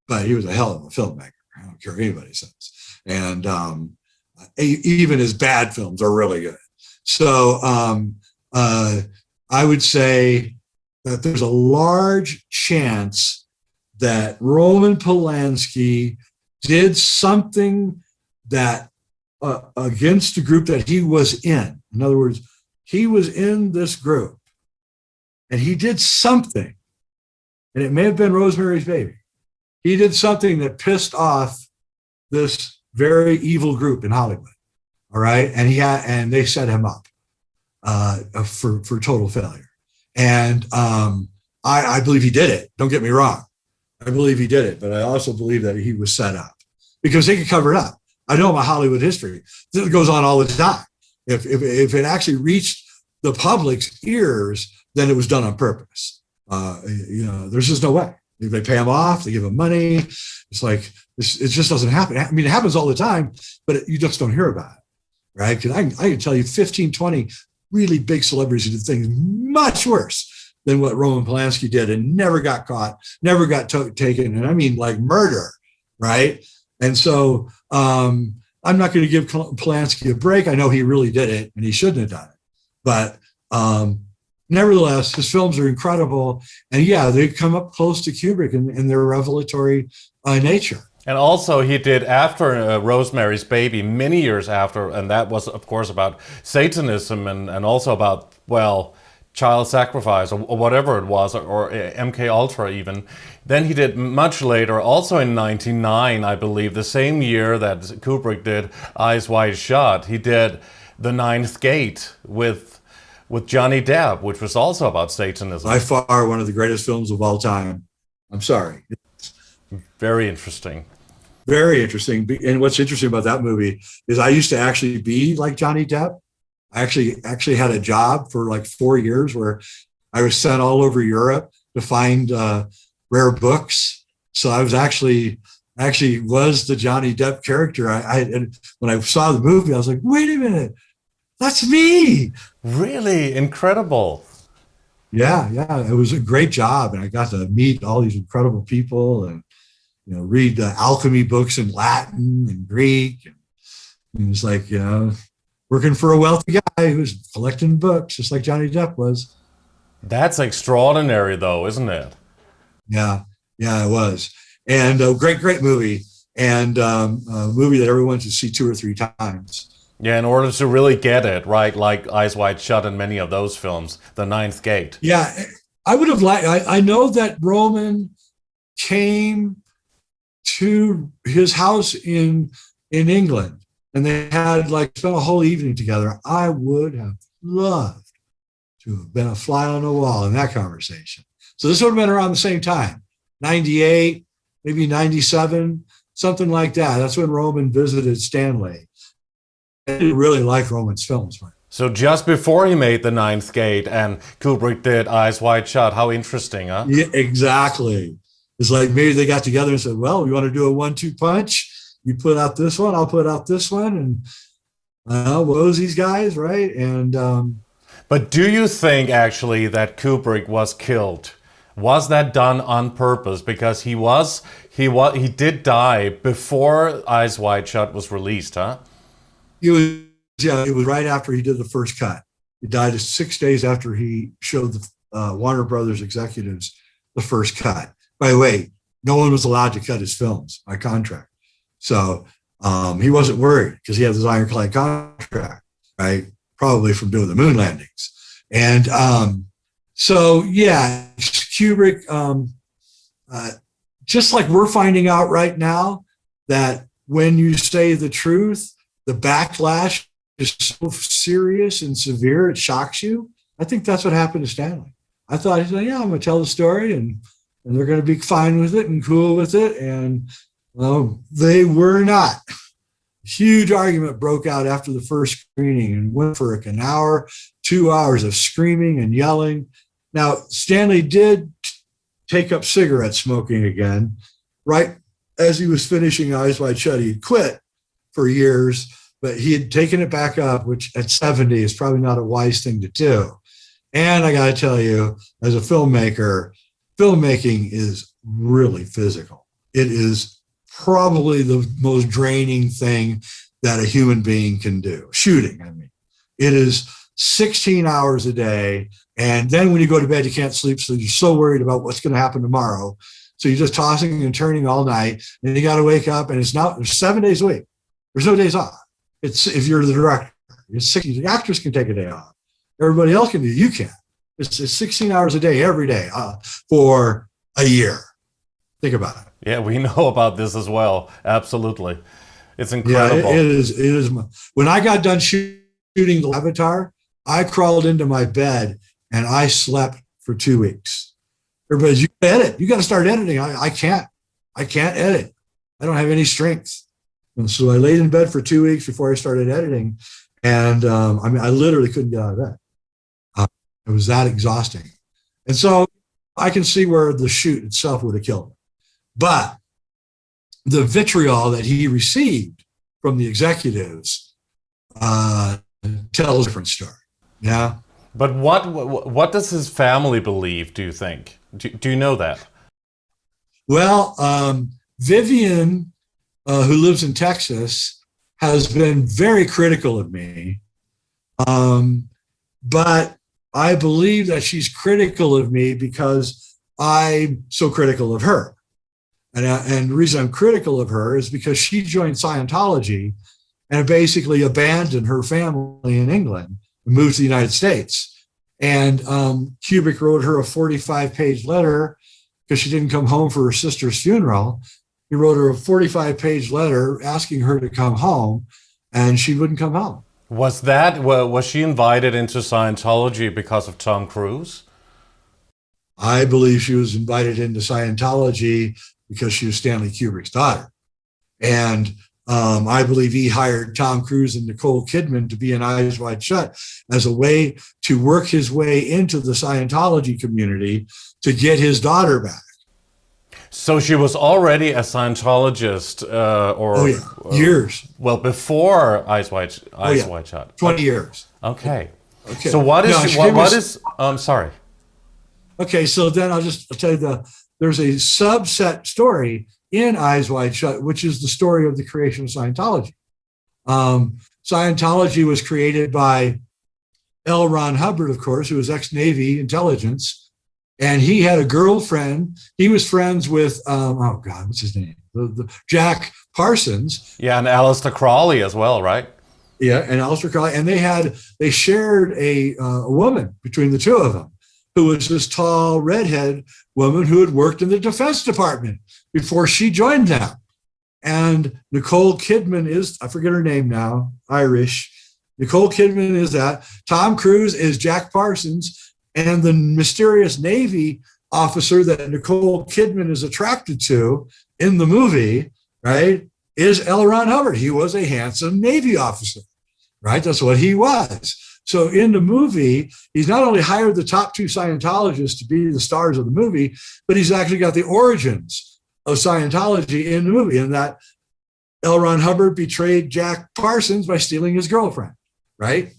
But he was a hell of a filmmaker. I don't care what anybody says. And even his bad films are really good. So I would say that there's a large chance that Roman Polanski did something that against the group that he was in. In other words, he was in this group and he did something, and it may have been Rosemary's Baby. He did something that pissed off this very evil group in Hollywood. All right. And they set him up for total failure. And I believe he did it. Don't get me wrong. I believe he did it, but I also believe that he was set up because they could cover it up. I know about Hollywood history. This goes on all the time. If it actually reached the public's ears then it was done on purpose. There's just no way. They pay them off, they give them money. It's like, it just doesn't happen. I mean, it happens all the time, but you just don't hear about it, right? Because I can tell you 15, 20 really big celebrities who did things much worse than what Roman Polanski did and never got caught, never got taken. And I mean, like murder, right? And so I'm not going to give Polanski a break. I know he really did it and he shouldn't have done it. But nevertheless, his films are incredible. And yeah, they come up close to Kubrick in their revelatory nature. And also he did After Rosemary's Baby many years after, and that was, of course, about Satanism and also about, well, child sacrifice or whatever it was, or MK Ultra even. Then he did much later, also in 1999, I believe, the same year that Kubrick did Eyes Wide Shut, he did The Ninth Gate with Johnny Depp, which was also about Satanism. By far one of the greatest films of all time. I'm sorry. Very interesting. Very interesting. And what's interesting about that movie is I used to actually be like Johnny Depp. I actually had a job for like 4 years where I was sent all over Europe to find rare books. So I was actually was the Johnny Depp character. And when I saw the movie, I was like, wait a minute, that's me. Really incredible. Yeah. It was a great job. And I got to meet all these incredible people and, read alchemy books in Latin and Greek. And it was like, working for a wealthy guy who's collecting books, just like Johnny Depp was. That's extraordinary, though, isn't it? Yeah, it was. And a great movie, and a movie that everyone should see 2 or 3 times. Yeah, in order to really get it, right? Like Eyes Wide Shut and many of those films, The Ninth Gate. Yeah, I would have liked, I know that Roman came to his house in England, and they had spent a whole evening together. I would have loved to have been a fly on the wall in that conversation. So this would have been around the same time, 98, maybe 97, something like that. That's when Roman visited Stanley. I didn't really like Roman's films. So just before he made The Ninth Gate and Kubrick did Eyes Wide Shut. How interesting, huh? Yeah, exactly. It's like maybe they got together and said, well, we want to do a 1-2 punch. You put out this one, I'll put out this one, and woes these guys, right? And but do you think actually that Kubrick was killed? Was that done on purpose? Because he did die before Eyes Wide Shut was released, huh? It was right after he did the first cut. He died 6 days after he showed the Warner Brothers executives the first cut. By the way, no one was allowed to cut his films by contract. So he wasn't worried because he had this ironclad contract, right? Probably from doing the moon landings. And so, yeah, Kubrick, just like we're finding out right now that when you say the truth, the backlash is so serious and severe, it shocks you. I think that's what happened to Stanley. I thought, he said, yeah, I'm going to tell the story and they're going to be fine with it and cool with it. And they were not. Huge argument broke out after the first screening and went for an hour, 2 hours of screaming and yelling. Now, Stanley did take up cigarette smoking again, right as he was finishing Eyes Wide Shut. He had quit for years, but he had taken it back up, which at 70 is probably not a wise thing to do. And I got to tell you, as a filmmaker, filmmaking is really physical. It is probably the most draining thing that a human being can do. Shooting, I mean. It is 16 hours a day. And then when you go to bed, you can't sleep. So you're so worried about what's going to happen tomorrow. So you're just tossing and turning all night. And you got to wake up. And there's 7 days a week. There's no days off. It's if you're the director. The actors can take a day off. Everybody else can do. You can't. It's 16 hours a day, every day for a year. Think about it. Yeah, we know about this as well. Absolutely. It's incredible. Yeah, it is. When I got done shooting the Avatar, I crawled into my bed and I slept for 2 weeks. Everybody's, you edit. You got to start editing. I can't edit. I don't have any strength. And so I laid in bed for 2 weeks before I started editing. And I literally couldn't get out of bed. It was that exhausting. And so I can see where the shoot itself would have killed him. But the vitriol that he received from the executives tells a different story. Yeah. But what does his family believe, do you think? Do you know that? Well, Vivian, who lives in Texas, has been very critical of me. But I believe that she's critical of me because I'm so critical of her. And the reason I'm critical of her is because she joined Scientology and basically abandoned her family in England and moved to the United States. And Kubrick wrote her a 45-page letter because she didn't come home for her sister's funeral. He wrote her a 45-page letter asking her to come home, and she wouldn't come home. Was she invited into Scientology because of Tom Cruise? I believe she was invited into Scientology because she was Stanley Kubrick's daughter. And I believe he hired Tom Cruise and Nicole Kidman to be in Eyes Wide Shut as a way to work his way into the Scientology community to get his daughter back. So she was already a Scientologist, years. Well, before Eyes Wide Shut. 20 years. Okay. So what is? Sorry. Okay, so then I'll tell you there's a subset story in Eyes Wide Shut, which is the story of the creation of Scientology. Scientology was created by L. Ron Hubbard, of course, who was ex-Navy intelligence. And he had a girlfriend. He was friends with, what's his name? Jack Parsons. Yeah, and Aleister Crowley as well, right? Yeah, and Aleister Crowley. And they shared a woman between the two of them, who was this tall redhead woman who had worked in the Defense Department before she joined them. And Nicole Kidman is, I forget her name now, Irish. Nicole Kidman is that. Tom Cruise is Jack Parsons. And the mysterious Navy officer that Nicole Kidman is attracted to in the movie, right, is L. Ron Hubbard. He was a handsome Navy officer, right? That's what he was. So in the movie, he's not only hired the top two Scientologists to be the stars of the movie, but he's actually got the origins of Scientology in the movie, and that L. Ron Hubbard betrayed Jack Parsons by stealing his girlfriend, right?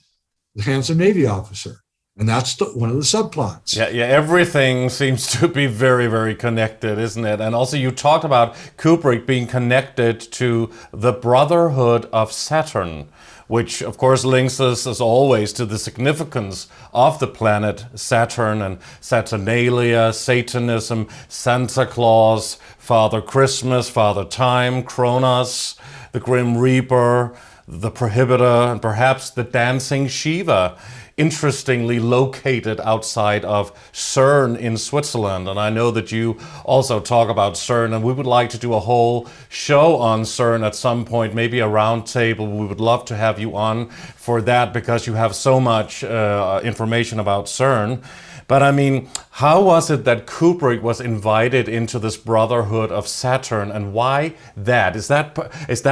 The handsome Navy officer. And that's one of the subplots. Yeah, everything seems to be very, very connected, isn't it? And also you talked about Kubrick being connected to the Brotherhood of Saturn, which of course links us as always to the significance of the planet Saturn and Saturnalia, Satanism, Santa Claus, Father Christmas, Father Time, Kronos, the Grim Reaper, the Prohibitor, and perhaps the Dancing Shiva, interestingly located outside of CERN in Switzerland. And I know that you also talk about CERN, and we would like to do a whole show on CERN at some point, maybe a round table. We would love to have you on for that because you have so much information about CERN. But I mean, how was it that Kubrick was invited into this Brotherhood of Saturn, and why that? Is that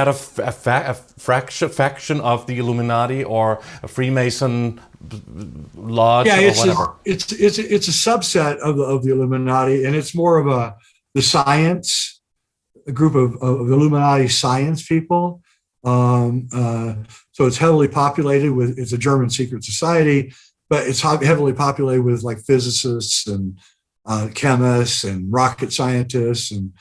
a faction of the Illuminati or a Freemason lodge or whatever? It's a subset of the Illuminati, and it's more of a group of Illuminati science people. So it's heavily populated with. It's a German secret society. But it's heavily populated with like physicists and chemists and rocket scientists and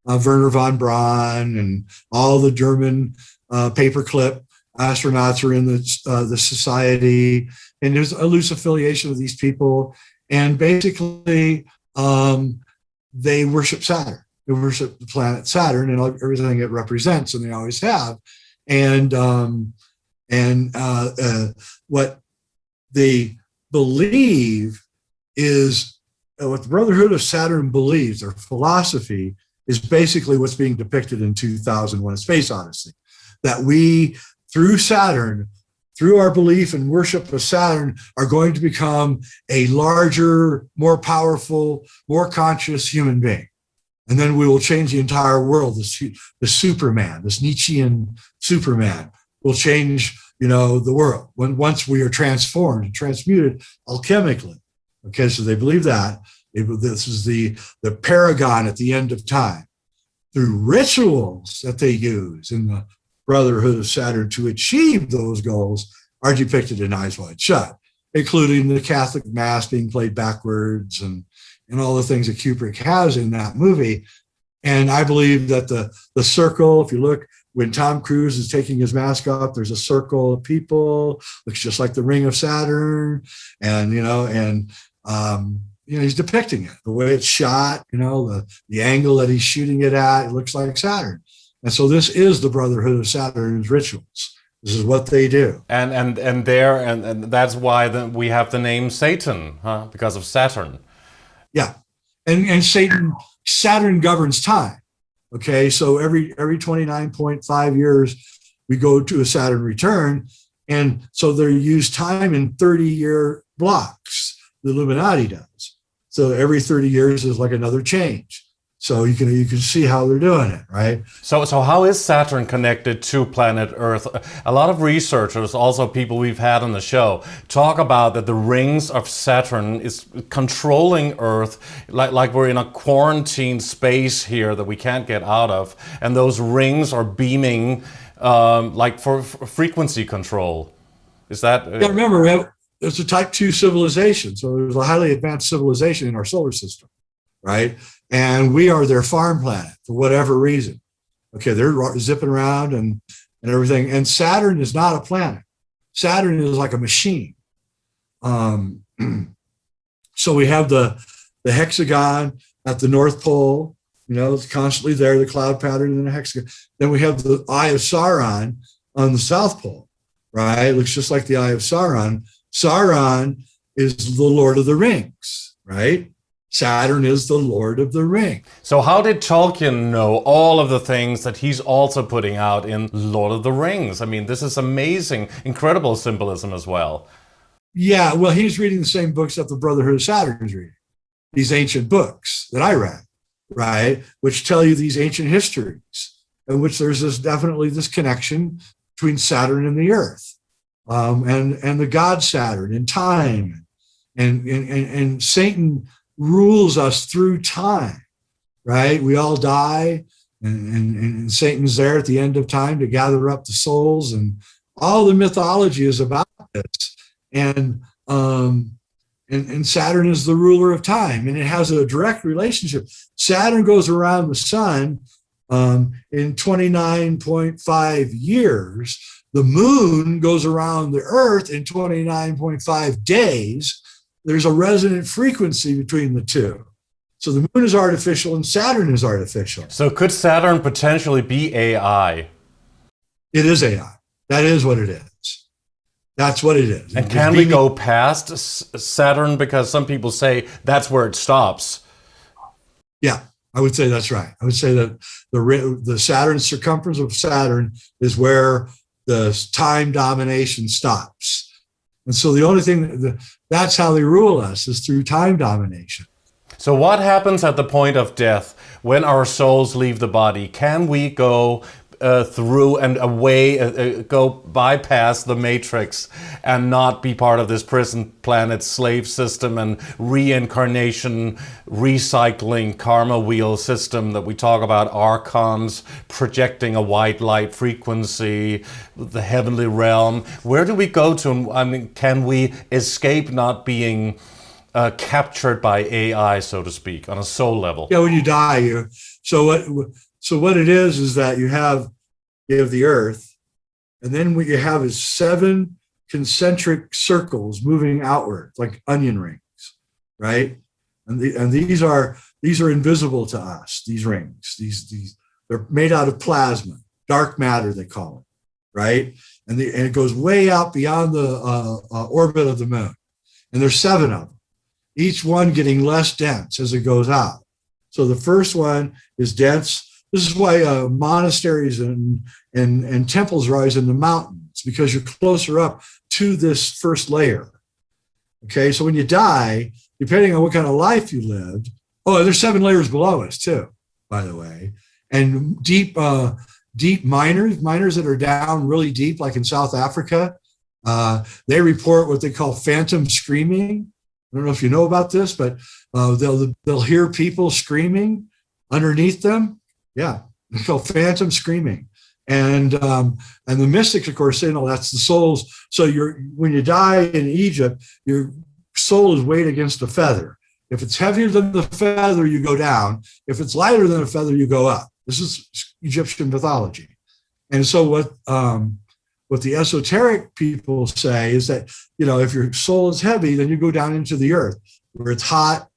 Wernher von Braun and all the German paperclip astronauts are in the society. And there's a loose affiliation with these people. And basically, they worship Saturn. They worship the planet Saturn and everything it represents, and they always have. And what they believe is what the Brotherhood of Saturn believes, their philosophy is basically what's being depicted in 2001: A Space Odyssey. That we, through Saturn, through our belief and worship of Saturn, are going to become a larger, more powerful, more conscious human being. And then we will change the entire world. The Superman, this Nietzschean Superman, will change the world once we are transformed and transmuted alchemically, Okay, so they believe that. This is the paragon at the end of time. Through rituals that they use in the Brotherhood of Saturn to achieve those goals are depicted in Eyes Wide Shut, including the Catholic Mass being played backwards and all the things that Kubrick has in that movie. And I believe that the circle, if you look, when Tom Cruise is taking his mask off, there's a circle of people, looks just like the ring of Saturn. And, he's depicting it, the way it's shot, the angle that he's shooting it at, it looks like Saturn. And so this is the Brotherhood of Saturn's rituals. This is what they do. And that's why we have the name Satan, huh? Because of Saturn. Yeah. And Saturn governs time. Okay. So every 29.5 years, we go to a Saturn return. And so they use time in 30-year blocks. The Illuminati does. So every 30 years is like another change. So you can see how they're doing it, right? So how is Saturn connected to planet Earth? A lot of researchers, also people we've had on the show, talk about that the rings of Saturn is controlling Earth, like we're in a quarantine space here that we can't get out of, and those rings are beaming like for frequency control. Is that? Yeah, remember, there's a type 2 civilization, so there's a highly advanced civilization in our solar system, right? And we are their farm planet for whatever reason. Okay, they're zipping around and everything. And Saturn is not a planet. Saturn is like a machine. So we have the hexagon at the North Pole, it's constantly there, the cloud pattern in the hexagon. Then we have the Eye of Sauron on the South Pole, right? It looks just like the Eye of Sauron. Sauron is the Lord of the Rings, right? Saturn is the Lord of the Ring. So how did Tolkien know all of the things that he's also putting out in Lord of the Rings? I mean, this is amazing, incredible symbolism as well. Yeah, well, he's reading the same books that the Brotherhood of Saturn is reading. These ancient books that I read, right? Which tell you these ancient histories, in which there's definitely this connection between Saturn and the Earth, and the god Saturn and time, and Satan rules us through time, right? We all die, and Satan's there at the end of time to gather up the souls, and all the mythology is about this. And Saturn is the ruler of time, and it has a direct relationship. Saturn goes around the sun in 29.5 years. The moon goes around the Earth in 29.5 days. There's a resonant frequency between the two. So the moon is artificial and Saturn is artificial. So could Saturn potentially be AI? It is AI. That is what it is. That's what it is. And can we go past Saturn? Because some people say that's where it stops. Yeah, I would say that's right. I would say that the Saturn circumference of Saturn is where the time domination stops. And so the only thing that's how they rule us is through time domination. So what happens at the point of death when our souls leave the body? Can we go through and away, go bypass the matrix and not be part of this prison planet slave system and reincarnation, recycling, karma wheel system that we talk about, archons projecting a white light frequency, the heavenly realm? Where do we go to? I mean, can we escape not being captured by AI, so to speak, on a soul level? Yeah, when you die, so what it is that you have the Earth, and then what you have is 7 concentric circles moving outward, like onion rings, right? And these are invisible to us. These rings, they're made out of plasma, dark matter they call it, right? And it goes way out beyond the orbit of the moon. And there's 7 of them, each one getting less dense as it goes out. So the first one is dense. This is why monasteries and temples rise in the mountains, because you're closer up to this first layer. Okay, so when you die, depending on what kind of life you lived, there's 7 layers below us too, by the way. And deep miners that are down really deep, like in South Africa, they report what they call phantom screaming. I don't know if you know about this, but they'll hear people screaming underneath them. Yeah, it's called phantom screaming. And the mystics, of course, say, no, that's the souls. So when you die in Egypt, your soul is weighed against a feather. If it's heavier than the feather, you go down. If it's lighter than a feather, you go up. This is Egyptian mythology. And so what the esoteric people say is that, if your soul is heavy, then you go down into the earth where it's hot,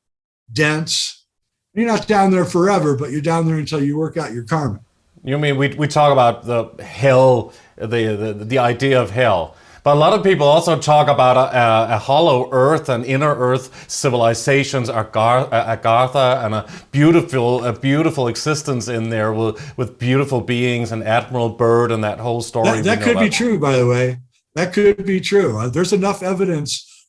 dense. You're not down there forever, but you're down there until you work out your karma. You mean we talk about the hell, the idea of hell, but a lot of people also talk about a hollow earth and inner earth civilizations, Agartha, and a beautiful existence in there with beautiful beings and Admiral Byrd and that whole story. That could be true, by the way. That could be true. There's enough evidence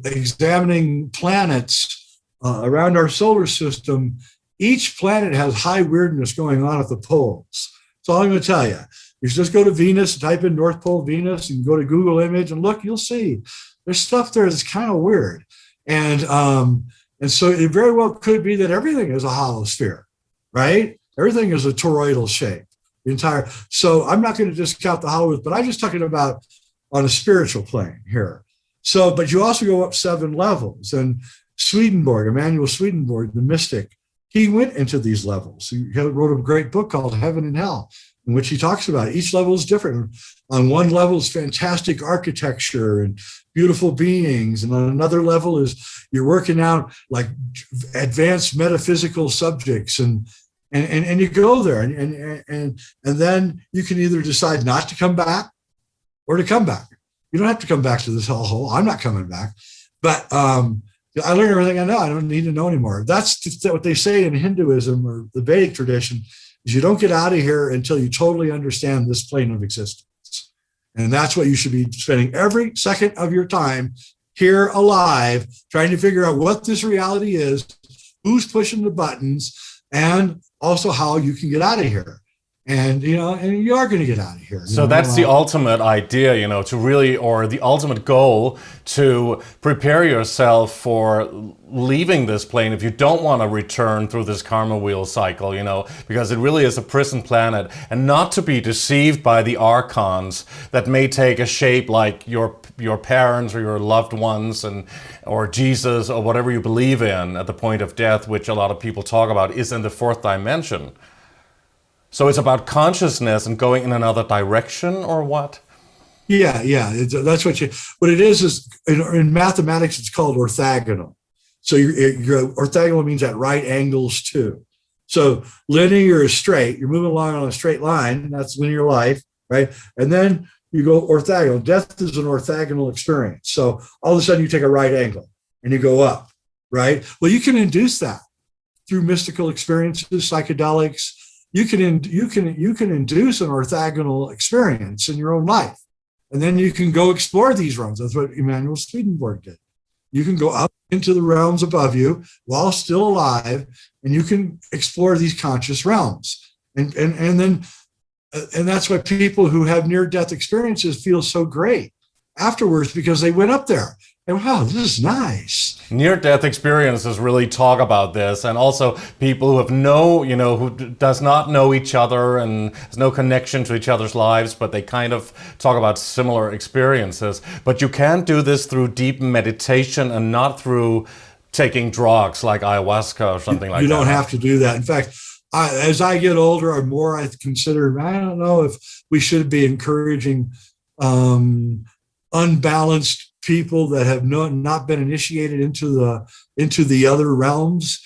examining planets around our solar system. Each planet has high weirdness going on at the poles. That's all I'm going to tell you. You just go to Venus, type in North Pole Venus, and go to Google Image and look, you'll see there's stuff there that's kind of weird. And so it very well could be that everything is a hollow sphere, right? Everything is a toroidal shape. So I'm not going to discount the hollow, but I'm just talking about on a spiritual plane here. So, but you also go up 7 levels. And Swedenborg, Emanuel Swedenborg, the mystic, he went into these levels. He wrote a great book called Heaven and Hell, in which he talks about it. Each level is different. On one level is fantastic architecture and beautiful beings. And on another level is you're working out like advanced metaphysical subjects. And you go there and then you can either decide not to come back or to come back. You don't have to come back to this hellhole. I'm not coming back. But I learned everything I know. I don't need to know anymore. That's what they say in Hinduism or the Vedic tradition, is you don't get out of here until you totally understand this plane of existence. And that's what you should be spending every second of your time here alive, trying to figure out what this reality is, who's pushing the buttons, and also how you can get out of here. And, and you are going to get out of here. So that's the ultimate idea, to really, or the ultimate goal, to prepare yourself for leaving this plane if you don't want to return through this karma wheel cycle, because it really is a prison planet, and not to be deceived by the archons that may take a shape like your parents or your loved ones or Jesus or whatever you believe in at the point of death, which a lot of people talk about, is in the 4th dimension. So it's about consciousness and going in another direction, or what? Yeah. That's what it is in mathematics, it's called orthogonal. So your orthogonal means at right angles too. So linear is straight. You're moving along on a straight line. That's linear life, right? And then you go orthogonal. Death is an orthogonal experience. So all of a sudden you take a right angle and you go up, right? Well, you can induce that through mystical experiences, psychedelics. You can induce an orthogonal experience in your own life, and then you can go explore these realms. That's what Emanuel Swedenborg did. You can go up into the realms above you while still alive, and you can explore these conscious realms. And that's why people who have near-death experiences feel so great afterwards, because they went up there. And wow, this is nice. Near-death experiences really talk about this, and also people who have who does not know each other and has no connection to each other's lives, but they kind of talk about similar experiences. But you can't do this through deep meditation and not through taking drugs like ayahuasca or something like that. You don't have to do that. In fact, as I get older, or more, I consider, I don't know if we should be encouraging unbalanced people that have not been initiated into the other realms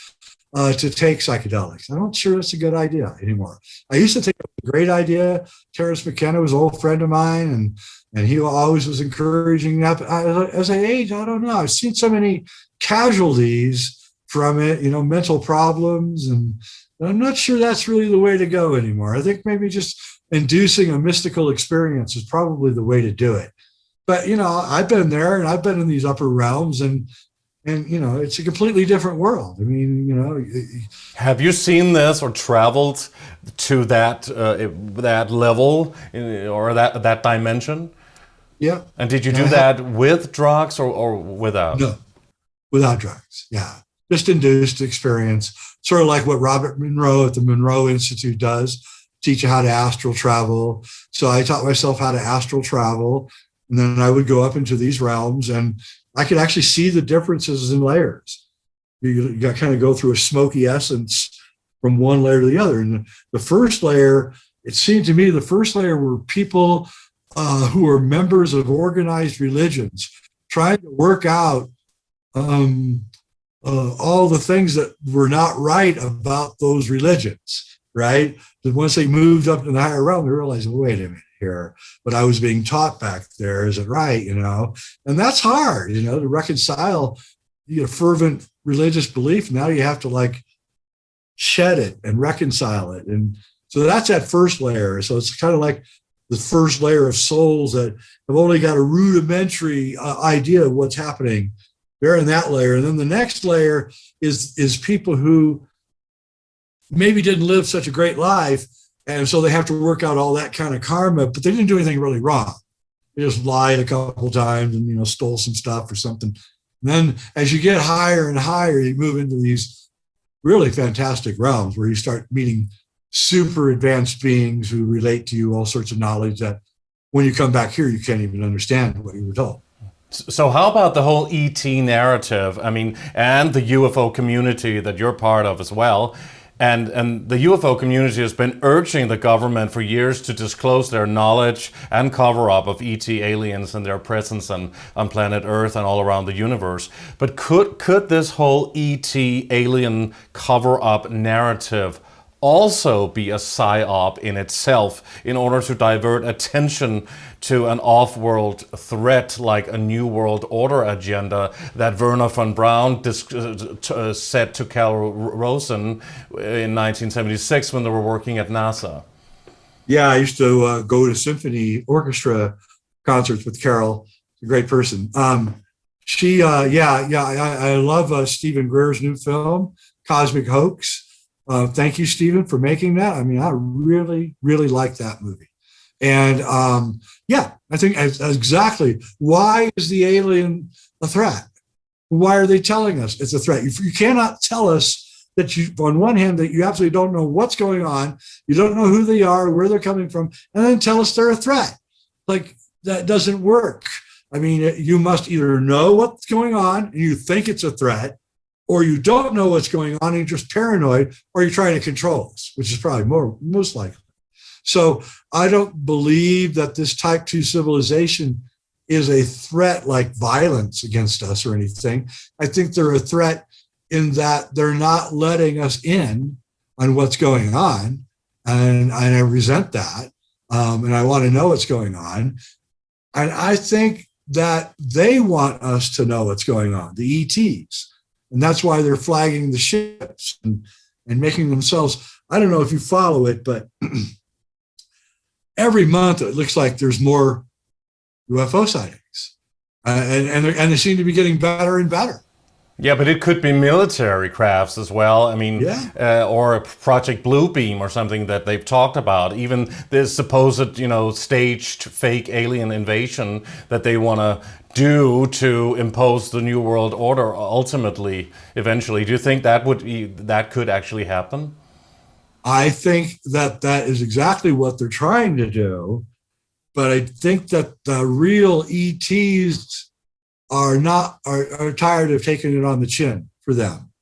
to take psychedelics. I'm not sure that's a good idea anymore. I used to think it was a great idea. Terrence McKenna was an old friend of mine, and he always was encouraging that. But as I age, I don't know. I've seen so many casualties from it, mental problems, and I'm not sure that's really the way to go anymore. I think maybe just inducing a mystical experience is probably the way to do it. But, I've been there, and I've been in these upper realms, and it's a completely different world. I mean, Have you seen this or traveled to that level or that dimension? Yeah. And did you do that with drugs or without? No, without drugs. Yeah. Just induced experience, sort of like what Robert Monroe at the Monroe Institute does, teach you how to astral travel. So I taught myself how to astral travel, and then I would go up into these realms, and I could actually see the differences in layers. You got kind of go through a smoky essence from one layer to the other. And the first layer, it seemed to me the first layer were people who were members of organized religions trying to work out all the things that were not right about those religions, right? But once they moved up to the higher realm, they realized, well, wait a minute here, what I was being taught back there, is it right, you know? And that's hard, you know, to reconcile a fervent religious belief. Now you have to like shed it and reconcile it. And so that's that first layer. So it's kind of like the first layer of souls that have only got a rudimentary idea of what's happening. They're in that layer. And then the next layer is people who maybe didn't live such a great life, and so they have to work out all that kind of karma, but they didn't do anything really wrong. They just lied a couple of times and, you know, stole some stuff or something. And then as you get higher and higher, you move into these really fantastic realms where you start meeting super advanced beings who relate to you all sorts of knowledge that when you come back here, you can't even understand what you were told. So how about the whole ET narrative? I mean, and the UFO community that you're part of as well. And the UFO community has been urging the government for years to disclose their knowledge and cover-up of ET aliens and their presence on planet Earth and all around the universe. But could this whole ET alien cover-up narrative also be a psyop in itself in order to divert attention to an off-world threat like a New World Order agenda that Wernher von Braun set to Carl Rosen in 1976 when they were working at NASA? Yeah, I used to go to symphony orchestra concerts with Carol. A great person. I love Stephen Greer's new film, Cosmic Hoax. Thank you, Stephen, for making that. I mean, I really, really like that movie. And I think exactly. Why is the alien a threat? Why are they telling us it's a threat? You cannot tell us that you, on one hand, that you absolutely don't know what's going on. You don't know who they are, where they're coming from, and then tell us they're a threat. Like, that doesn't work. I mean, you must either know what's going on and you think it's a threat, or you don't know what's going on and you're just paranoid, or you're trying to control us, which is probably most likely. So I don't believe that this type 2 civilization is a threat like violence against us or anything. I think they're a threat in that they're not letting us in on what's going on. And I resent that. And I want to know what's going on. And I think that they want us to know what's going on, the ETs. And that's why they're flagging the ships and making themselves, I don't know if you follow it, but every month it looks like there's more UFO sightings. And they seem to be getting better and better. Yeah, but it could be military crafts as well. I mean, or a Project Bluebeam or something that they've talked about. Even this supposed, staged fake alien invasion that they want to do to impose the New World Order ultimately, eventually. Do you think that could actually happen? I think that is exactly what they're trying to do. But I think that the real ETs are tired of taking it on the chin for them,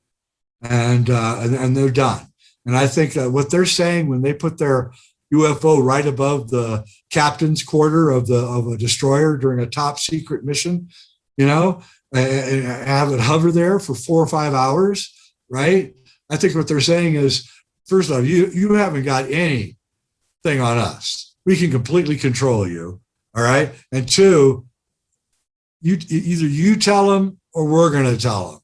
and they're done. And I think that what they're saying when they put their UFO right above the captain's quarter of a destroyer during a top secret mission, and have it hover there for 4 or 5 hours, right? I think what they're saying is, first off, you haven't got anything on us. We can completely control you, all right? And two, either you tell them or we're going to tell them,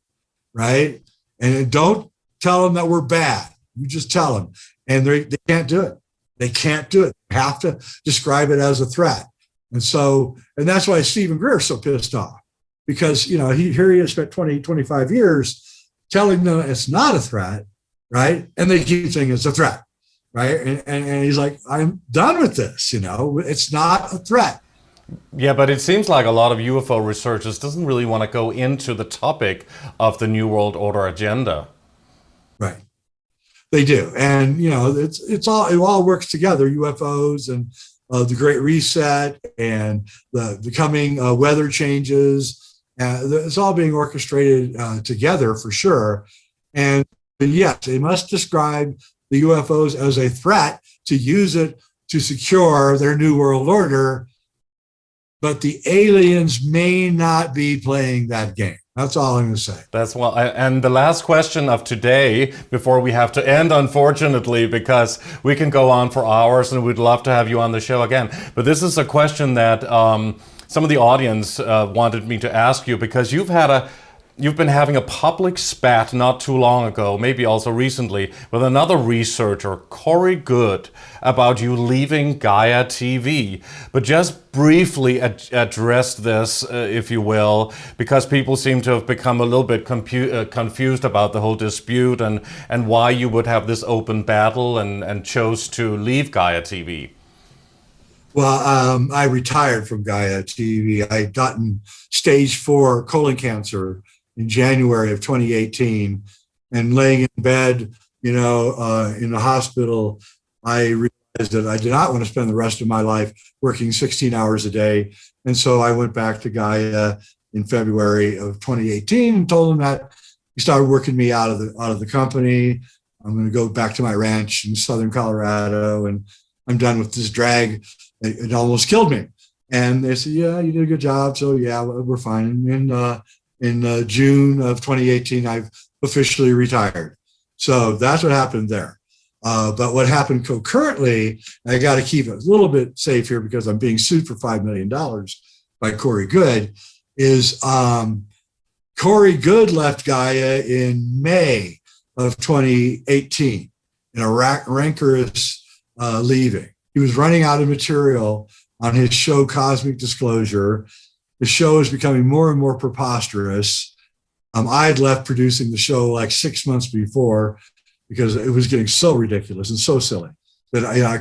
right? And don't tell them that we're bad. You just tell them. And they can't do it. They can't do it. They have to describe it as a threat. And that's why Stephen Greer is so pissed off, because, he has spent 20, 25 years telling them it's not a threat, right? And they keep saying it's a threat, right? And he's like, I'm done with this, it's not a threat. Yeah, but it seems like a lot of UFO researchers doesn't really want to go into the topic of the New World Order agenda. Right. They do. And, you know, it all works together, UFOs and the Great Reset and the coming weather changes. It's all being orchestrated together for sure. And yes, they must describe the UFOs as a threat to use it to secure their New World Order. But the aliens may not be playing that game. That's all I'm going to say. That's well. And the last question of today, before we have to end, unfortunately, because we can go on for hours and we'd love to have you on the show again. But this is a question that some of the audience wanted me to ask you, because you've been having a public spat not too long ago, maybe also recently, with another researcher, Corey Good, about you leaving Gaia TV. But just briefly address this, if you will, because people seem to have become a little bit confused about the whole dispute and why you would have this open battle and chose to leave Gaia TV. Well, I retired from Gaia TV. I had gotten stage 4 colon cancer in January of 2018, and laying in bed, in the hospital, I realized that I did not want to spend the rest of my life working 16 hours a day. And so I went back to Gaia in February of 2018 and told them that he started working me out of the company. I'm going to go back to my ranch in Southern Colorado, and I'm done with this drag. It almost killed me. And they said, yeah, you did a good job. So yeah, we're fine. And in June of 2018, I've officially retired. So that's what happened there. But what happened concurrently, I got to keep it a little bit safe here because I'm being sued for $5 million by Corey Good, is Corey Good left Gaia in May of 2018 in a rancorous leaving. He was running out of material on his show Cosmic Disclosure. The show is becoming more and more preposterous. I had left producing the show like 6 months before because it was getting so ridiculous and so silly that I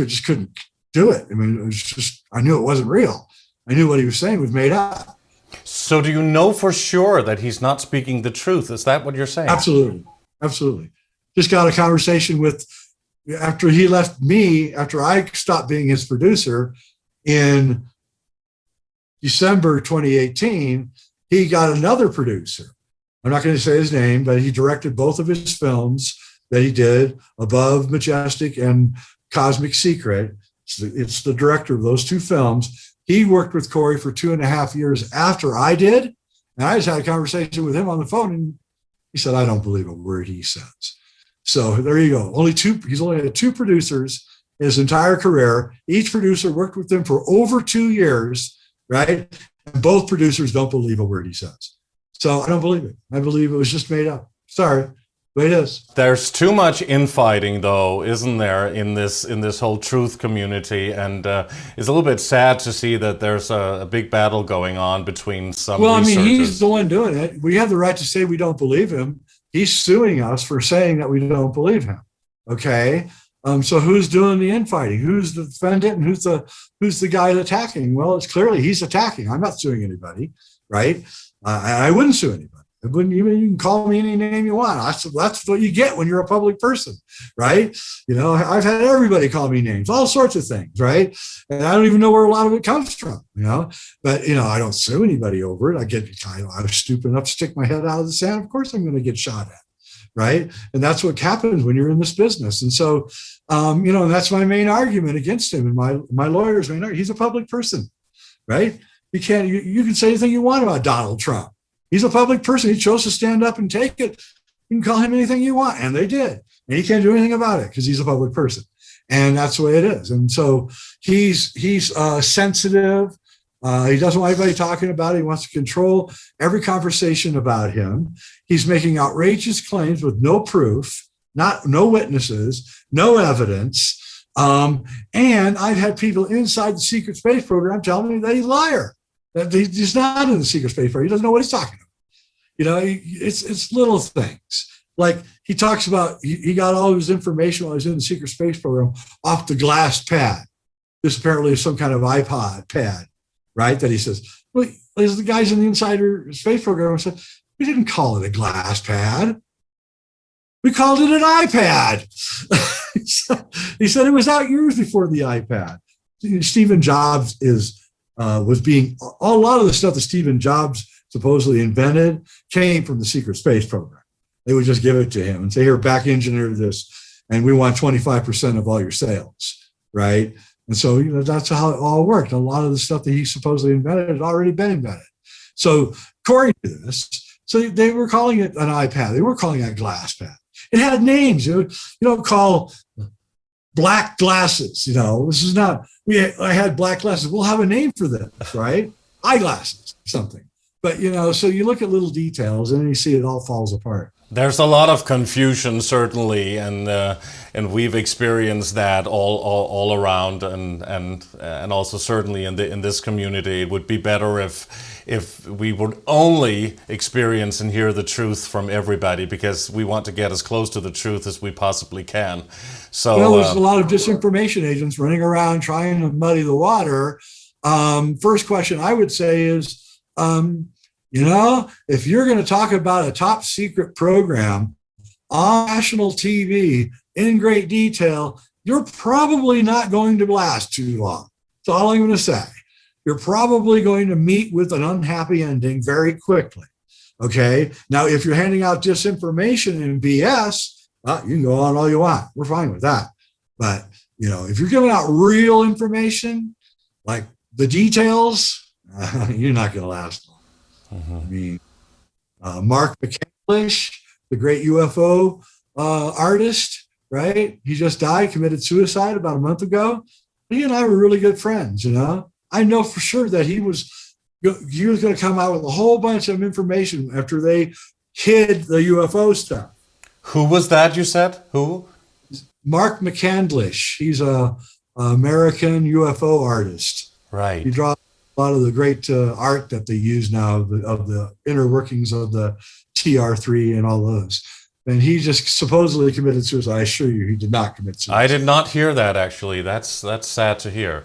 just couldn't do it. I mean, it was just, I knew it wasn't real. I knew what he was saying was made up. So do you know for sure that he's not speaking the truth? Is that what you're saying? Absolutely. Absolutely. Just got a conversation after he left me, after I stopped being his producer in December 2018, he got another producer. I'm not going to say his name, but he directed both of his films that he did, Above Majestic and Cosmic Secret. It's the director of those 2 films. He worked with Corey for 2.5 years after I did. And I just had a conversation with him on the phone, and he said, I don't believe a word he says. So there you go. He's only had 2 producers in his entire career. Each producer worked with him for over 2 years, right? And both producers don't believe a word he says. So I don't believe it. I believe it was just made up. Sorry, but it is. There's too much infighting, though, isn't there, in this whole truth community? And it's a little bit sad to see that there's a big battle going on between some researchers. I mean, he's the one doing it. We have the right to say we don't believe him. He's suing us for saying that we don't believe him. Okay. So who's doing the infighting? Who's the defendant and who's the guy attacking? Well, it's clearly he's attacking. I'm not suing anybody, right? I wouldn't sue anybody. I wouldn't even, you can call me any name you want. That's what you get when you're a public person, right? I've had everybody call me names, all sorts of things, right? And I don't even know where a lot of it comes from, but I don't sue anybody over it. I was stupid enough to stick my head out of the sand. Of course I'm going to get shot at. Right. And that's what happens when you're in this business. And so, and that's my main argument against him. And my lawyer's main argument, he's a public person, right? You can say anything you want about Donald Trump. He's a public person. He chose to stand up and take it. You can call him anything you want. And they did. And he can't do anything about it because he's a public person. And that's the way it is. And so he's sensitive. He doesn't want anybody talking about it. He wants to control every conversation about him. He's making outrageous claims with no proof, no witnesses, no evidence. And I've had people inside the secret space program tell me that he's a liar, that he's not in the secret space program. He doesn't know what he's talking about. It's little things. Like he talks about, he got all of his information while he was in the secret space program off the glass pad. This apparently is some kind of iPod pad. right? That he says, well, there's the guys in the Insider Space Program said, we didn't call it a glass pad. We called it an iPad. He said it was out years before the iPad. Stephen Jobs was being, a lot of the stuff that Stephen Jobs supposedly invented came from the secret space program. They would just give it to him and say, here, back engineer this, and we want 25% of all your sales, right? And so, that's how it all worked. A lot of the stuff that he supposedly invented had already been invented. So according to this, so they were calling it an iPad. They weren't calling it a glass pad. It had names. You don't call black glasses. This is not. I had black glasses. We'll have a name for this, right? Eyeglasses, something. But so you look at little details and then you see it all falls apart. There's a lot of confusion, certainly, and we've experienced that all around, and also certainly in this community. It would be better if we would only experience and hear the truth from everybody, because we want to get as close to the truth as we possibly can. So there's a lot of disinformation agents running around trying to muddy the water. First question I would say is, if you're going to talk about a top secret program on national TV in great detail, you're probably not going to last too long. That's all I'm going to say. You're probably going to meet with an unhappy ending very quickly. Okay. Now, if you're handing out disinformation and BS, you can go on all you want. We're fine with that. But, if you're giving out real information, like the details, you're not going to last long. Mm-hmm. I mean, Mark McCandlish, the great UFO artist, right? He just died, committed suicide about a month ago. He and I were really good friends, I know for sure that he was going to come out with a whole bunch of information after they hid the UFO stuff. Who was that, you said? Who? Mark McCandlish. He's a American UFO artist. Right. He draws a lot of the great art that they use now of the inner workings of the TR3 and all those. And he just supposedly committed suicide. I assure you, he did not commit suicide. I did not hear that, actually. That's sad to hear.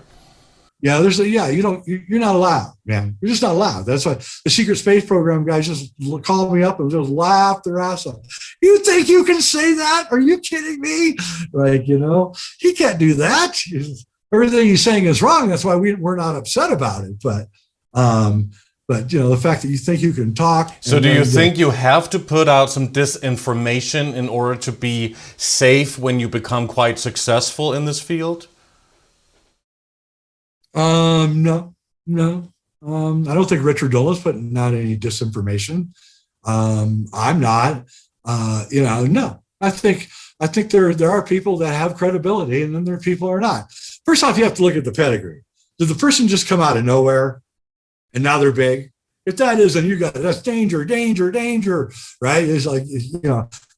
Yeah, you're not allowed, man. You're just not allowed. That's why the secret space program guys just called me up and just laughed their ass off. You think you can say that? Are you kidding me? He can't do that. Everything he's saying is wrong. That's why we're not upset about it. But the fact that you think you can talk. So do you think you have to put out some disinformation in order to be safe when you become quite successful in this field? No. I don't think Richard Dole is putting out any disinformation. I'm not. No. I think there are people that have credibility, and then there are people who are not. First off, you have to look at the pedigree. Did the person just come out of nowhere and now they're big? If that is, then that's danger, right? It's like,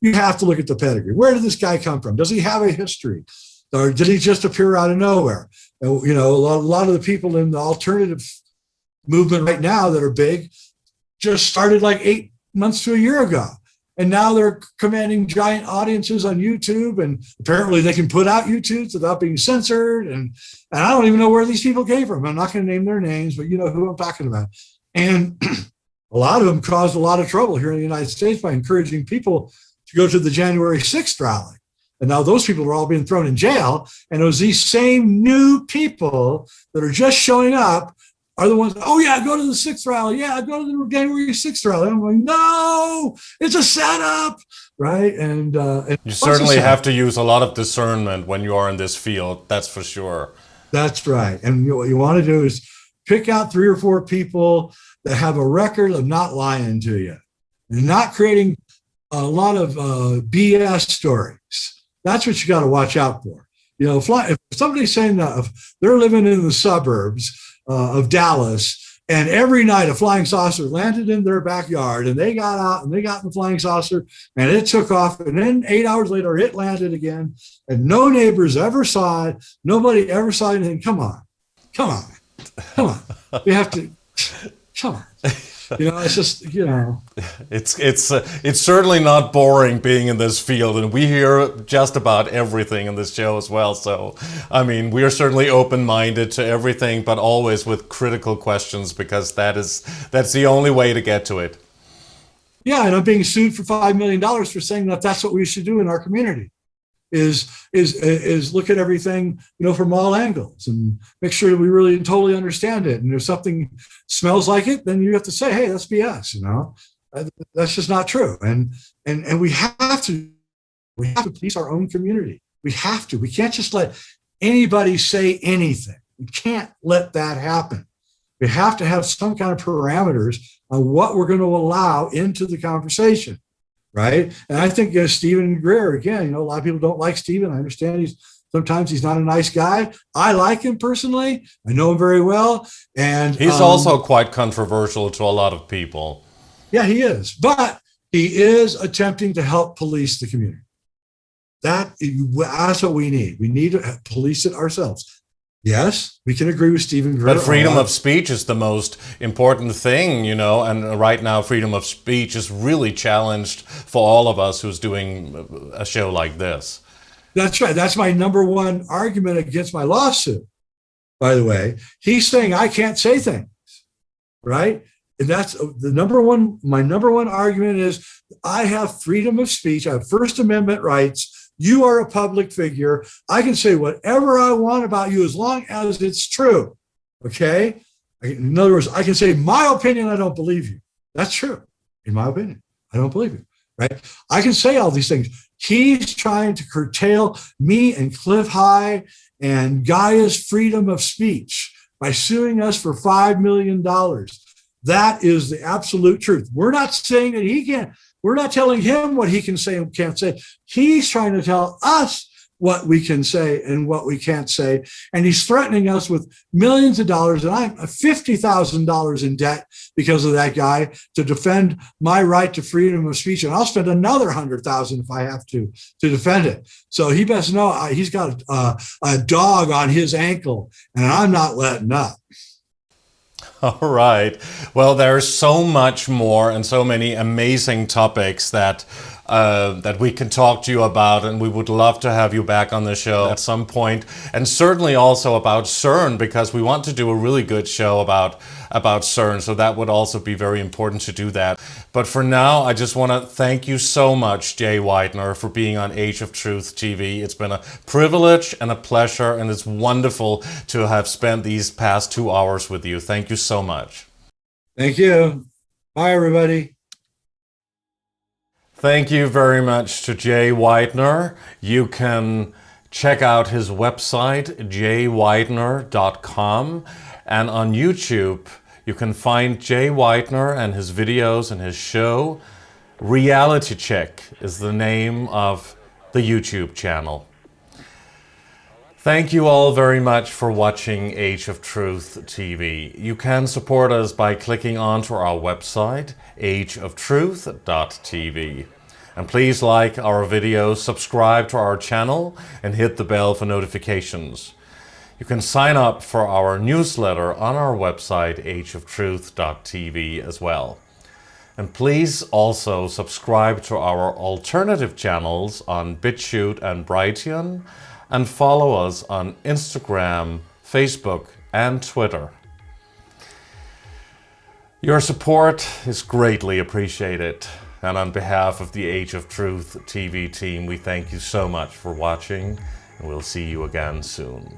you have to look at the pedigree. Where did this guy come from? Does he have a history? Or did he just appear out of nowhere? A lot of the people in the alternative movement right now that are big just started like 8 months to a year ago. And now they're commanding giant audiences on YouTube, and apparently they can put out YouTubes without being censored. And I don't even know where these people came from. I'm not going to name their names, but you know who I'm talking about. And a lot of them caused a lot of trouble here in the United States by encouraging people to go to the January 6th rally. And now those people are all being thrown in jail. And it was these same new people that are just showing up are the ones, oh yeah, go to the 6th rally. Yeah, go to the January 6th rally. I'm like, no, it's a setup, right? And you certainly have to use a lot of discernment when you are in this field. That's for sure. That's right. And what you want to do is pick out 3 or 4 people that have a record of not lying to you and not creating a lot of BS stories. That's what you got to watch out for. If somebody's saying that if they're living in the suburbs of Dallas, and every night a flying saucer landed in their backyard, and they got out and they got in the flying saucer and it took off, and then 8 hours later it landed again, and no neighbors ever saw it, nobody ever saw anything. Come on. We have to, come on. It's just, It's certainly not boring being in this field, and we hear just about everything in this show as well. So, I mean, we are certainly open-minded to everything, but always with critical questions, because that's the only way to get to it. Yeah, and I'm being sued for $5 million for saying that that's what we should do in our community. Is look at everything, from all angles and make sure that we really totally understand it. And if something smells like it, then you have to say, hey, that's BS. That's just not true. And we have to police our own community. We have to. We can't just let anybody say anything. We can't let that happen. We have to have some kind of parameters on what we're going to allow into the conversation. Right. And I think Stephen Greer, again, a lot of people don't like Stephen. I understand sometimes he's not a nice guy. I like him personally. I know him very well. And he's also quite controversial to a lot of people. Yeah, he is. But he is attempting to help police the community. That's what we need. We need to police it ourselves. Yes, we can agree with Stephen Greer. But freedom of speech is the most important thing, and right now freedom of speech is really challenged for all of us who's doing a show like this. That's right. That's my number one argument against my lawsuit, by the way. He's saying I can't say things, right? And that's my number one argument is I have freedom of speech. I have First Amendment rights. You are a public figure. I can say whatever I want about you as long as it's true. Okay? In other words, I can say my opinion, I don't believe you. That's true. In my opinion, I don't believe you. Right? I can say all these things. He's trying to curtail me and Cliff High and Gaia's freedom of speech by suing us for $5 million. That is the absolute truth. We're not saying that he can't. We're not telling him what he can say and can't say. He's trying to tell us what we can say and what we can't say. And he's threatening us with millions of dollars. And I'm $50,000 in debt because of that guy to defend my right to freedom of speech. And I'll spend another $100,000 if I have to defend it. So he best know he's got a dog on his ankle, and I'm not letting up. All right. Well, there's so much more and so many amazing topics that we can talk to you about, and we would love to have you back on the show at some point, and certainly also about CERN, because we want to do a really good show about CERN, so that would also be very important to do that. But for now, I just want to thank you so much, Jay Weidner, for being on Age of Truth TV. It's been a privilege and a pleasure, and it's wonderful to have spent these past 2 hours with you. Thank you so much. Thank you. Bye, everybody. Thank you very much to Jay Weidner. You can check out his website, jayweidner.com, and on YouTube you can find Jay Weidner and his videos and his show. Reality Check is the name of the YouTube channel. Thank you all very much for watching Age of Truth TV. You can support us by clicking onto our website, ageoftruth.tv. And please like our videos, subscribe to our channel, and hit the bell for notifications. You can sign up for our newsletter on our website, ageoftruth.tv as well. And please also subscribe to our alternative channels on BitChute and Brighteon, and follow us on Instagram, Facebook, and Twitter. Your support is greatly appreciated, and on behalf of the Age of Truth TV team, we thank you so much for watching, and we'll see you again soon.